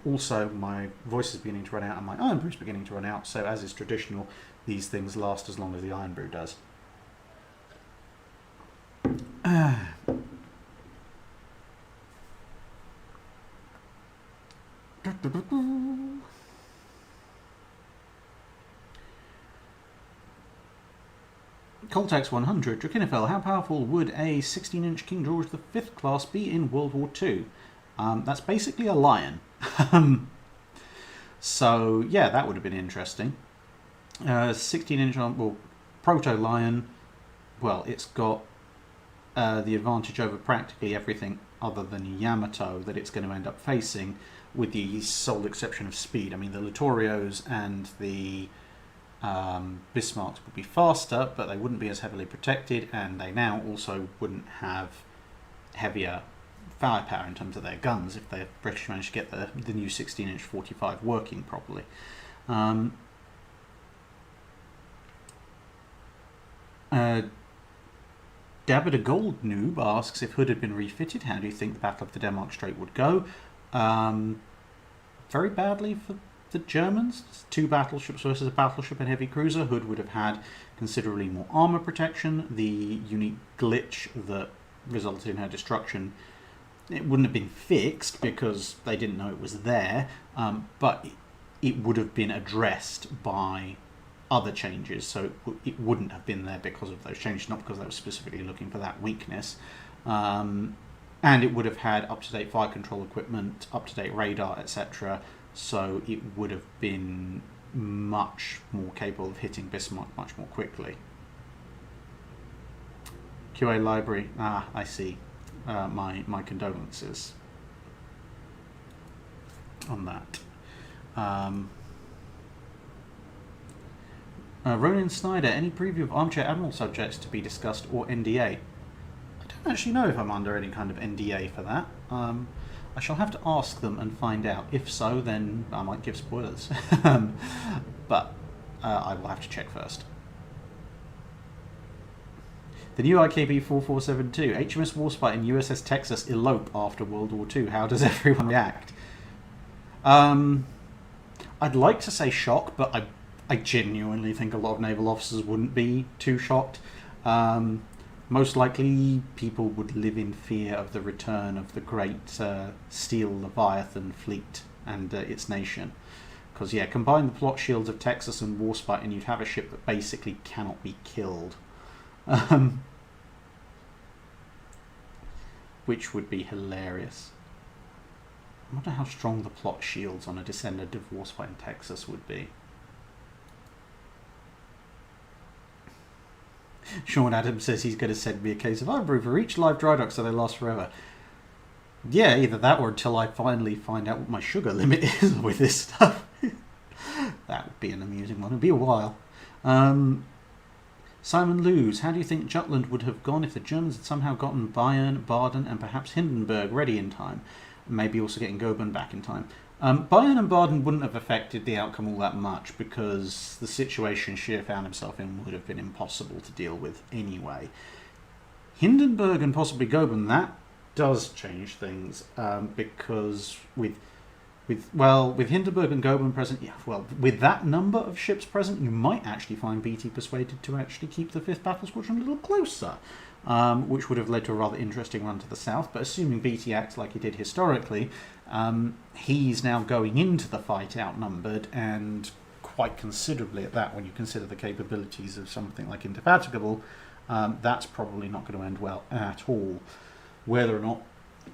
Also, my voice is beginning to run out and my iron brew is beginning to run out, so as is traditional, these things last as long as the iron brew does. Coltax 100, Drakinifel, how powerful would a 16-inch King George V class be in World War II? That's basically a Lion. So, yeah, that would have been interesting. 16-inch, well, Proto-Lion, well, it's got the advantage over practically everything other than Yamato that it's going to end up facing, with the sole exception of speed. I mean, the Littorios and the Bismarcks would be faster, but they wouldn't be as heavily protected, and they now also wouldn't have heavier firepower in terms of their guns if the British managed to get the new 16-inch 45 working properly. Dabba Gold Noob asks, if Hood had been refitted, how do you think the Battle of the Denmark Strait would go? Very badly for the Germans. 2 battleships versus a battleship and heavy cruiser. Hood would have had considerably more armour protection. The unique glitch that resulted in her destruction, it wouldn't have been fixed because they didn't know it was there, but it would have been addressed by other changes, so it wouldn't have been there because of those changes, not because they were specifically looking for that weakness. And it would have had up-to-date fire control equipment, up-to-date radar, etc., so it would have been much more capable of hitting Bismarck much more quickly. QA library, I see. My condolences on that. Ronan Snyder, any preview of Armchair Admiral subjects to be discussed or NDA? I don't actually know if I'm under any kind of NDA for that. I shall have to ask them and find out. If so, then I might give spoilers. But I will have to check first. The new IKB 4472, HMS Warspite and USS Texas elope after World War II. How does everyone react? I'd like to say shock, but I genuinely think a lot of naval officers wouldn't be too shocked. Most likely, people would live in fear of the return of the great Steel Leviathan fleet and its nation. Because, yeah, combine the plot shields of Texas and Warspite and you'd have a ship that basically cannot be killed. Which would be hilarious. I wonder how strong the plot shields on a descendant of Warspite in Texas would be. Sean Adams says he's going to send me a case of Ivory for each live Drydock so they last forever. Yeah, either that or until I finally find out what my sugar limit is with this stuff. That would be an amusing one. It would be a while. Simon Lewes, how do you think Jutland would have gone if the Germans had somehow gotten Bayern, Baden and perhaps Hindenburg ready in time? Maybe also getting Goeben back in time. Bayern and Baden wouldn't have affected the outcome all that much because the situation Scheer found himself in would have been impossible to deal with anyway. Hindenburg and possibly Goeben, that does change things because with Hindenburg and Goeben present, with that number of ships present, you might actually find BT persuaded to actually keep the 5th Battle Squadron a little closer, which would have led to a rather interesting run to the south. But assuming BT acts like he did historically, he's now going into the fight outnumbered, and quite considerably at that, when you consider the capabilities of something like Indefatigable. That's probably not going to end well at all. Whether or not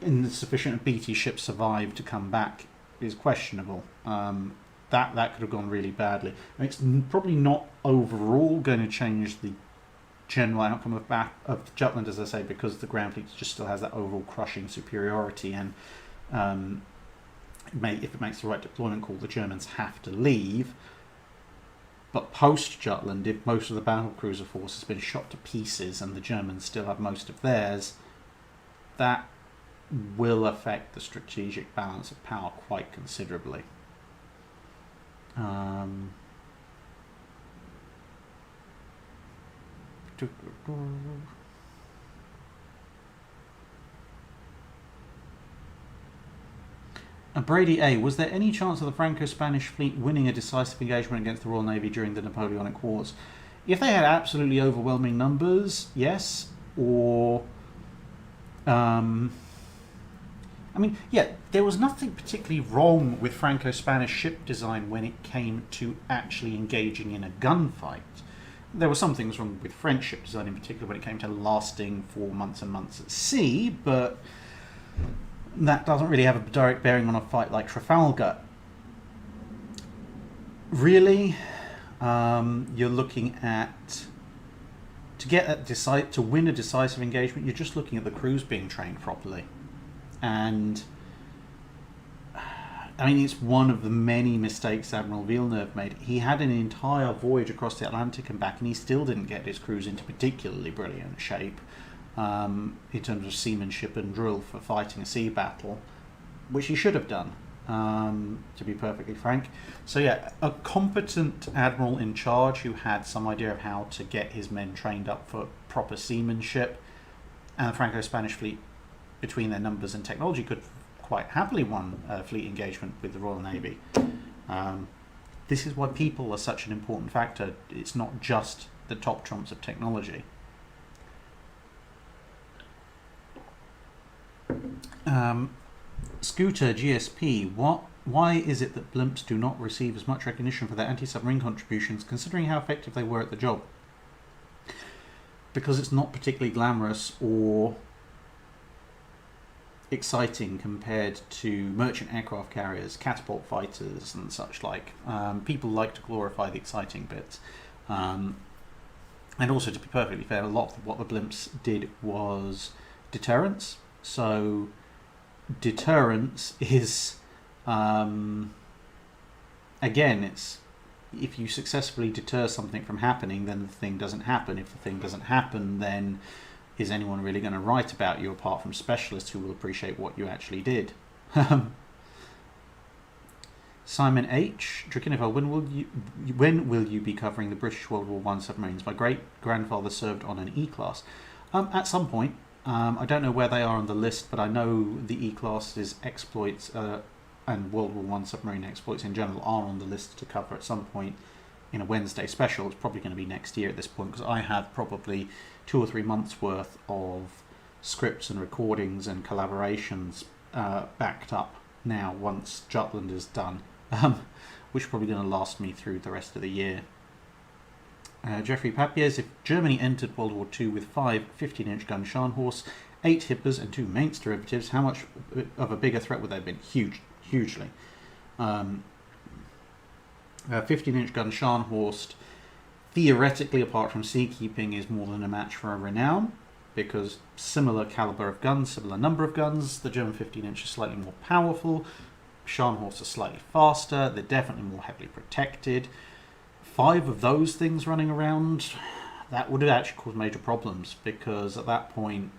insufficient BT ships survive to come back is questionable. That could have gone really badly. I mean, it's probably not overall going to change the general outcome of Jutland, as I say, because the ground fleet just still has that overall crushing superiority, and if it makes the right deployment call, the Germans have to leave. But post Jutland, if most of the battle cruiser force has been shot to pieces and the Germans still have most of theirs, that will affect the strategic balance of power quite considerably. Brady A, was there any chance of the Franco-Spanish fleet winning a decisive engagement against the Royal Navy during the Napoleonic Wars? If they had absolutely overwhelming numbers, yes. Or I mean, yeah, there was nothing particularly wrong with Franco-Spanish ship design when it came to actually engaging in a gunfight. There were some things wrong with French ship design in particular when it came to lasting for months and months at sea, but that doesn't really have a direct bearing on a fight like Trafalgar. Really, you're looking at to win a decisive engagement, you're just looking at the crews being trained properly. And I mean, it's one of the many mistakes Admiral Villeneuve made. He had an entire voyage across the Atlantic and back, and he still didn't get his crews into particularly brilliant shape in terms of seamanship and drill for fighting a sea battle, which he should have done, to be perfectly frank. So yeah, a competent admiral in charge who had some idea of how to get his men trained up for proper seamanship, and the Franco-Spanish fleet, between their numbers and technology, could quite happily won a fleet engagement with the Royal Navy. This is why people are such an important factor. It's not just the top trumps of technology. Scooter GSP, why is it that blimps do not receive as much recognition for their anti-submarine contributions, considering how effective they were at the job? Because it's not particularly glamorous or exciting compared to merchant aircraft carriers, catapult fighters and such like. People like to glorify the exciting bits. And also, to be perfectly fair, a lot of what the blimps did was deterrence. So deterrence is, again, it's if you successfully deter something from happening, then the thing doesn't happen. If the thing doesn't happen, then is anyone really going to write about you apart from specialists who will appreciate what you actually did? Simon H. Drakeneva, when will you be covering the British World War I submarines? My great-grandfather served on an E-class. At some point. I don't know where they are on the list, but I know the E-class's exploits and World War I submarine exploits in general are on the list to cover at some point in a Wednesday special. It's probably going to be next year at this point, because I have probably 2 or 3 months worth of scripts and recordings and collaborations backed up now once Jutland is done, which is probably going to last me through the rest of the year. Jeffrey Papiers, if Germany entered World War II with 5 15-inch gun Scharnhorsts, 8 Hippers and 2 Mainz derivatives, how much of a bigger threat would they have been? Hugely. 15-inch gun Scharnhorst, theoretically, apart from seakeeping, is more than a match for a Renown, because similar caliber of guns, similar number of guns. The German 15-inch is slightly more powerful. Scharnhorst are slightly faster. They're definitely more heavily protected. 5 of those things running around, that would have actually caused major problems, because at that point,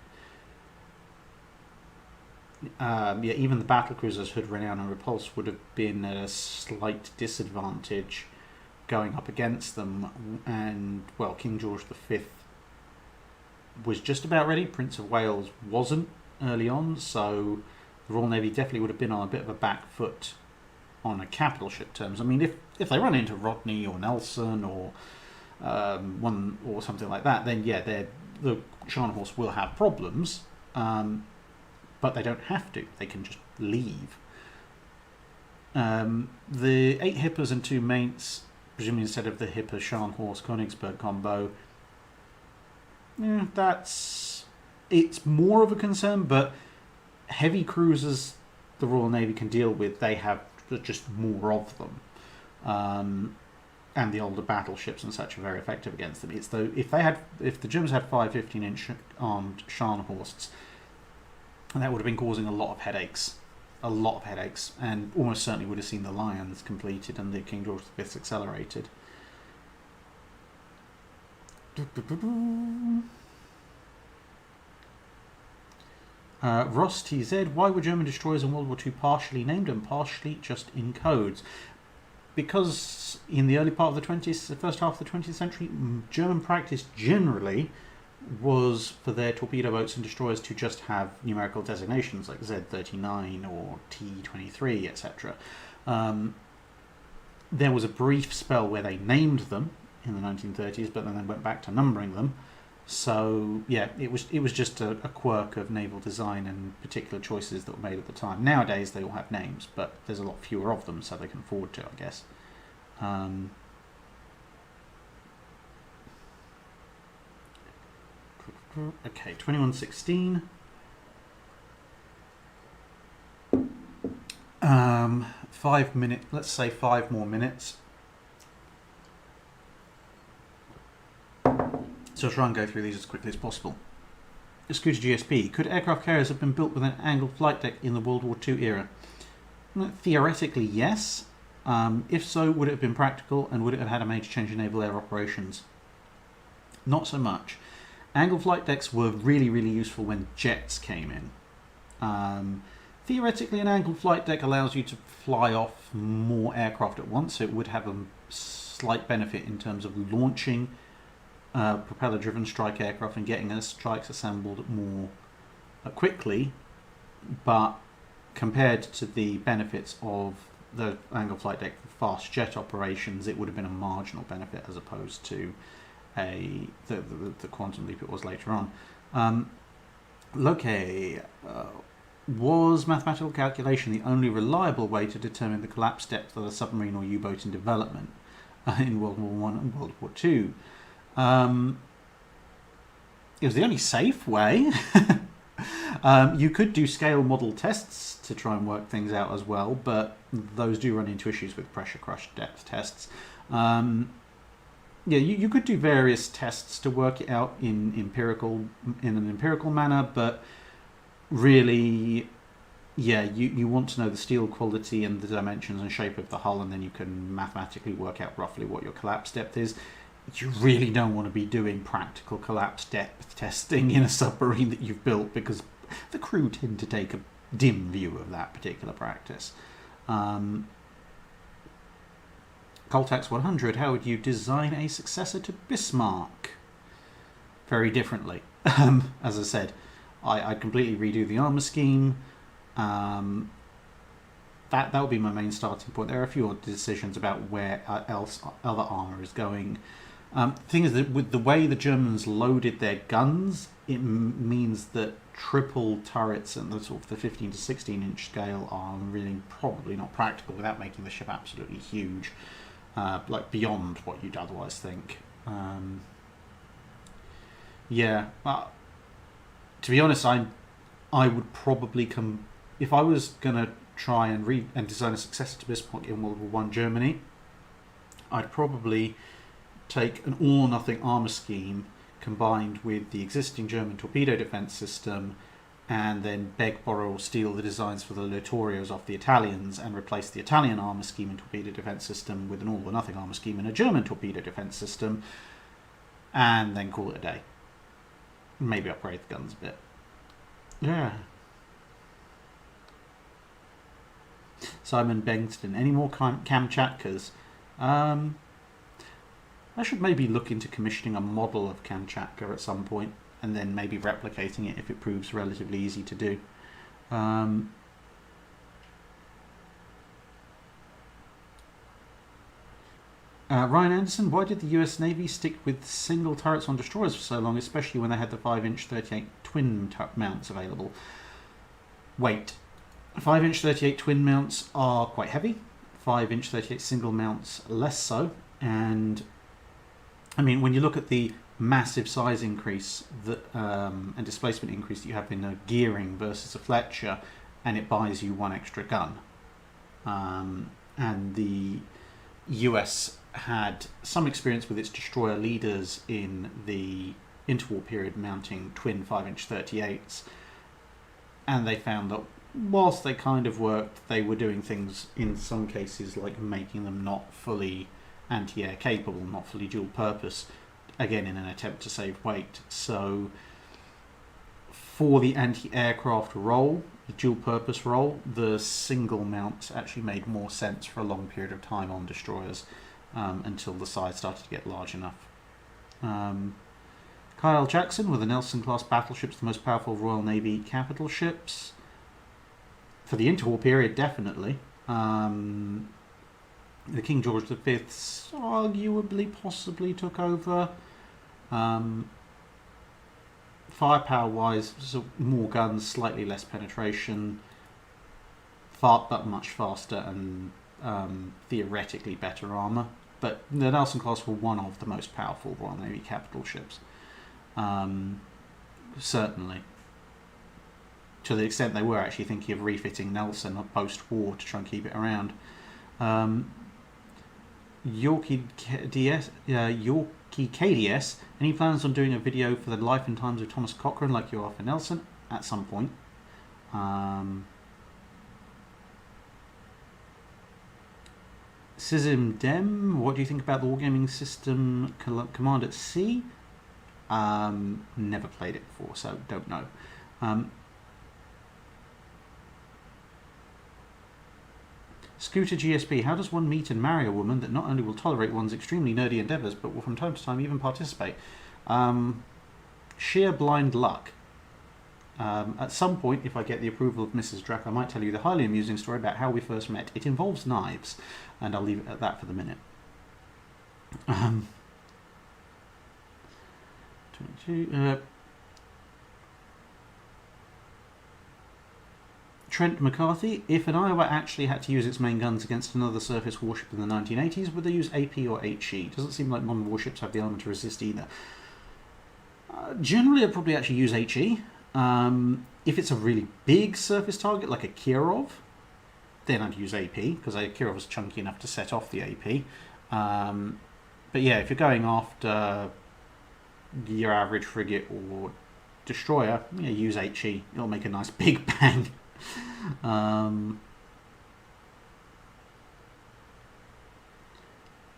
even the battle cruisers Hood, Renown and Repulse would have been at a slight disadvantage going up against them. And, well, King George V was just about ready. Prince of Wales wasn't early on, so the Royal Navy definitely would have been on a bit of a back foot on a capital ship terms. I mean, if they run into Rodney or Nelson or one or something like that, then yeah, the Scharnhorst will have problems, but they don't have to. They can just leave. The 8 Hippers and 2 Mainz, presumably instead of the Hipper Scharnhorst Königsberg combo, it's more of a concern, but heavy cruisers the Royal Navy can deal with, they have just more of them, and the older battleships and such are very effective against them. It's though if the Germans had 5 15-inch armed Scharnhorsts, that would have been causing a lot of headaches, and almost certainly would have seen the Lions completed and the King George V accelerated. Ross TZ, why were German destroyers in World War II partially named and partially just in codes? Because in the early part of the first half of the 20th century, German practice generally was for their torpedo boats and destroyers to just have numerical designations like Z39 or T23, etc. There was a brief spell where they named them in the 1930s, but then they went back to numbering them. So yeah, it was just a quirk of naval design and particular choices that were made at the time. Nowadays they all have names, but there's a lot fewer of them, so they can afford to, I guess. Okay, 2116. 5 minutes. Let's say 5 more minutes. So I'll try and go through these as quickly as possible. Scooter GSP. Could aircraft carriers have been built with an angled flight deck in the World War II era? Theoretically, yes. If so, would it have been practical, and would it have had a major change in naval air operations? Not so much. Angled flight decks were really, really useful when jets came in. Theoretically, an angled flight deck allows you to fly off more aircraft at once, so it would have a slight benefit in terms of launching propeller-driven strike aircraft and getting strikes assembled more quickly, but compared to the benefits of the angled flight deck for fast jet operations, it would have been a marginal benefit as opposed to the quantum leap it was later on. Was mathematical calculation the only reliable way to determine the collapse depth of a submarine or U-boat in development in World War I and World War II? It was the only safe way. You could do scale model tests to try and work things out as well, but those do run into issues with pressure crush depth tests. You could do various tests to work it out in an empirical manner, but really, you want to know the steel quality and the dimensions and shape of the hull, and then you can mathematically work out roughly what your collapse depth is. You really don't want to be doing practical collapse depth testing in a submarine that you've built, because the crew tend to take a dim view of that particular practice. Coltax 100, how would you design a successor to Bismarck? Very differently. As I said, I'd completely redo the armour scheme. That would be my main starting point. There are a few other decisions about where else other armour is going. The thing is that with the way the Germans loaded their guns, it means that triple turrets and the sort of the 15 to 16 inch scale are really probably not practical without making the ship absolutely huge, like beyond what you'd otherwise think. To be honest, I would probably if I was going to try and design a successor to Bismarck in World War I Germany, I'd probably take an all-or-nothing armour scheme combined with the existing German torpedo defence system, and then beg, borrow, or steal the designs for the Littorios off the Italians, and replace the Italian armour scheme and torpedo defence system with an all-or-nothing armour scheme and a German torpedo defence system, and then call it a day. Maybe upgrade the guns a bit. Yeah. Simon Bengston, any more Kamchatkas? I should maybe look into commissioning a model of Kamchatka at some point, and then maybe replicating it if it proves relatively easy to do. Ryan Anderson, why did the US Navy stick with single turrets on destroyers for so long, especially when they had the 5-inch 38 twin mounts available? Weight. 5-inch 38 twin mounts are quite heavy. 5-inch 38 single mounts less so. And I mean, when you look at the massive size increase and displacement increase that you have in a gearing versus a Fletcher, and it buys you one extra gun. And the US had some experience with its destroyer leaders in the interwar period mounting twin 5-inch 38s, and they found that whilst they kind of worked, they were doing things in some cases like making them not fully anti-air capable, not fully dual purpose, again in an attempt to save weight. So for the anti-aircraft role, the dual purpose role, the single mount actually made more sense for a long period of time on destroyers, until the size started to get large enough. Kyle Jackson, were the Nelson class battleships the most powerful Royal Navy capital ships? For the interwar period, definitely. The King George V arguably possibly took over. Firepower wise, so more guns, slightly less penetration, but much faster and theoretically better armour. But the Nelson class were one of the most powerful Royal Navy capital ships. Certainly. To the extent they were actually thinking of refitting Nelson post-war to try and keep it around. Key KDS. Any plans on doing a video for the life and times of Thomas Cochrane like you are for Nelson? At some point. Sism Dem, what do you think about the wargaming system Command at Sea? Never played it before, so don't know. Scooter GSP, how does one meet and marry a woman that not only will tolerate one's extremely nerdy endeavours, but will from time to time even participate? Sheer blind luck. At some point, if I get the approval of Mrs. Drack, I might tell you the highly amusing story about how we first met. It involves knives, and I'll leave it at that for the minute. 22... Trent McCarthy, if an Iowa actually had to use its main guns against another surface warship in the 1980s, would they use AP or HE? Doesn't seem like modern warships have the armour to resist either. Generally, I'd probably actually use HE. If it's a really big surface target, like a Kirov, then I'd use AP, because a Kirov is chunky enough to set off the AP. But yeah, if you're going after your average frigate or destroyer, yeah, use HE. It'll make a nice big bang.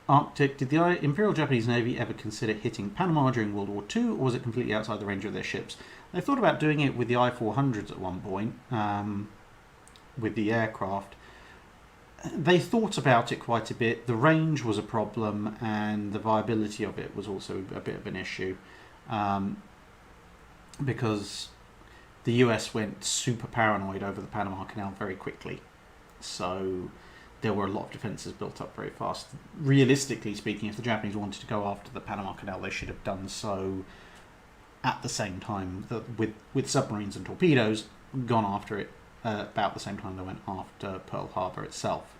Arctic, did the Imperial Japanese Navy ever consider hitting Panama during World War II, or was it completely outside the range of their ships? They thought about doing it with the I-400s at one point, with the aircraft. They thought about it quite a bit. The range was a problem, and the viability of it was also a bit of an issue, because the US went super paranoid over the Panama Canal very quickly. So there were a lot of defences built up very fast. Realistically speaking, if the Japanese wanted to go after the Panama Canal, they should have done so at the same time with submarines and torpedoes, gone after it about the same time they went after Pearl Harbor itself.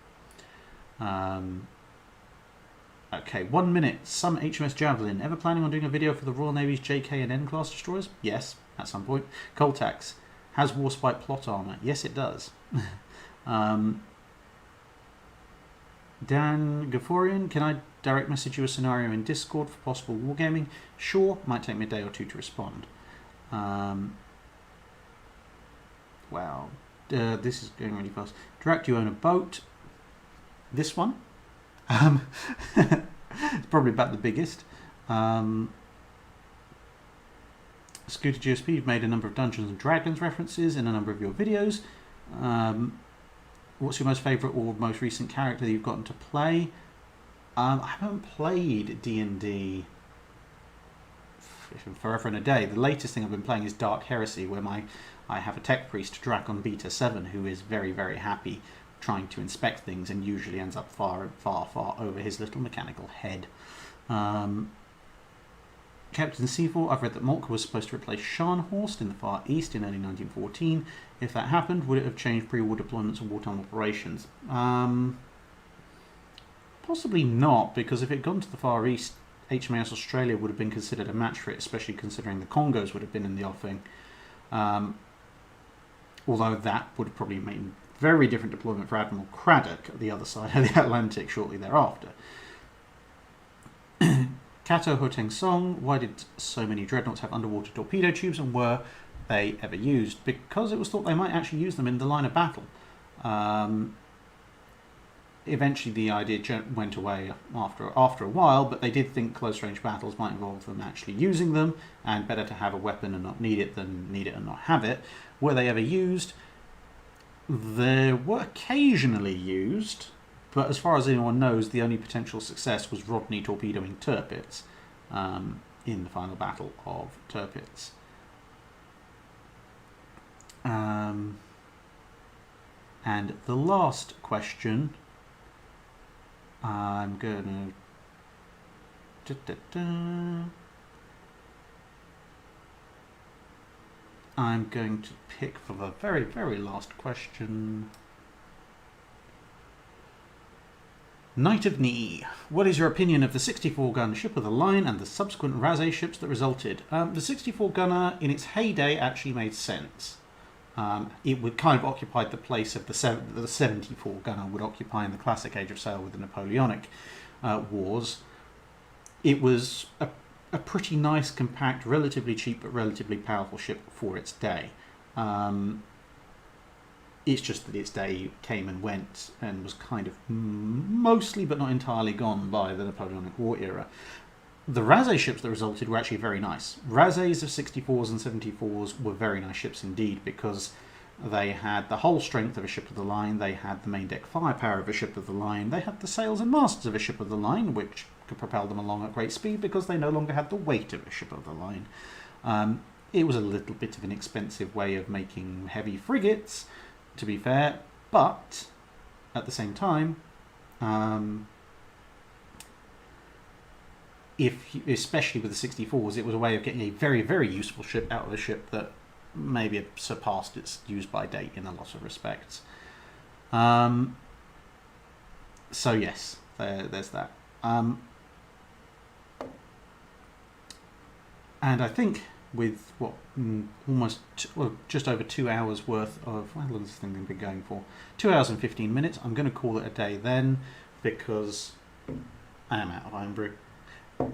Okay, 1 minute. Some HMS Javelin. Ever planning on doing a video for the Royal Navy's JK and N class destroyers? Yes, at some point. Coltax. Has Warspite plot armour? Yes, it does. Dan Gaforian, can I direct message you a scenario in Discord for possible wargaming? Sure, might take me a day or two to respond. Wow, this is going really fast. Direct, you own a boat. This one? It's probably about the biggest. Scooter GSP, you've made a number of Dungeons and Dragons references in a number of your videos. What's your most favourite or most recent character that you've gotten to play? I haven't played D&D forever and a day. The latest thing I've been playing is Dark Heresy, where I have a tech priest, Dracon Beta 7, who is very, very happy trying to inspect things and usually ends up far, far, far over his little mechanical head. Captain Savo, I've read that Moltke was supposed to replace Scharnhorst in the Far East in early 1914. If that happened, would it have changed pre-war deployments or wartime operations? Possibly not, because if it had gone to the Far East, HMAS Australia would have been considered a match for it, especially considering the Congos would have been in the offing. Although that would have probably made very different deployment for Admiral Craddock at the other side of the Atlantic shortly thereafter. Kato Hoteng Song, why did so many dreadnoughts have underwater torpedo tubes, and were they ever used? Because it was thought they might actually use them in the line of battle. Eventually the idea went away after a while, but they did think close-range battles might involve them actually using them, and better to have a weapon and not need it than need it and not have it. Were they ever used? They were occasionally used, but as far as anyone knows, the only potential success was Rodney torpedoing Tirpitz in the final battle of Tirpitz. And the last question, I'm going to pick for the very, very last question. Knight of Knee. What is your opinion of the 64-gun ship of the line and the subsequent Razé ships that resulted? The 64-gunner in its heyday actually made sense. It would kind of occupied the place of the 74-gunner would occupy in the classic Age of Sail with the Napoleonic wars. it was a pretty nice, compact, relatively cheap but relatively powerful ship for its day. It's just that its day came and went and was kind of mostly but not entirely gone by the Napoleonic War era. The Razé ships that resulted were actually very nice. Razés of 64s and 74s were very nice ships indeed, because they had the whole strength of a ship of the line, they had the main deck firepower of a ship of the line, they had the sails and masts of a ship of the line, which could propel them along at great speed because they no longer had the weight of a ship of the line. It was a little bit of an expensive way of making heavy frigates, to be fair, but at the same time, especially with the 64s, it was a way of getting a very, very useful ship out of a ship that maybe surpassed its use-by date in a lot of respects. So yes, there's that. And I think with just over 2 hours worth of, how long has this thing been going for? 2 hours and 15 minutes. I'm going to call it a day then, because I am out of iron brew.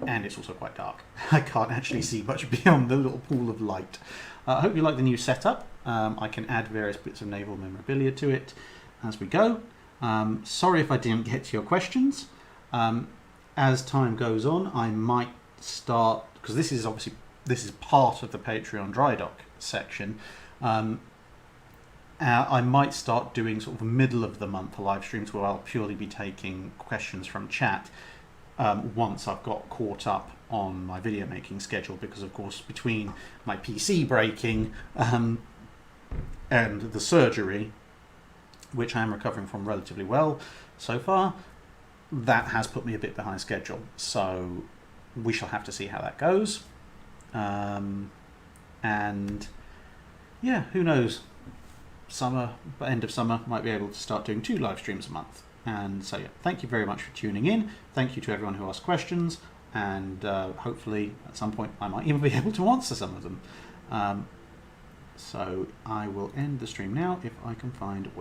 And it's also quite dark. I can't actually see much beyond the little pool of light. I hope you like the new setup. I can add various bits of naval memorabilia to it as we go. Sorry if I didn't get to your questions. As time goes on, I might start, because this is part of the Patreon Drydock section. I might start doing sort of middle of the month live streams where I'll purely be taking questions from chat. Once I've got caught up on my video making schedule, because of course between my PC breaking and the surgery, which I am recovering from relatively well so far, that has put me a bit behind schedule. So we shall have to see how that goes. And yeah, who knows? End of summer, might be able to start doing 2 live streams a month. And so yeah, thank you very much for tuning in. Thank you to everyone who asked questions, and hopefully at some point I might even be able to answer some of them. So I will end the stream now if I can find where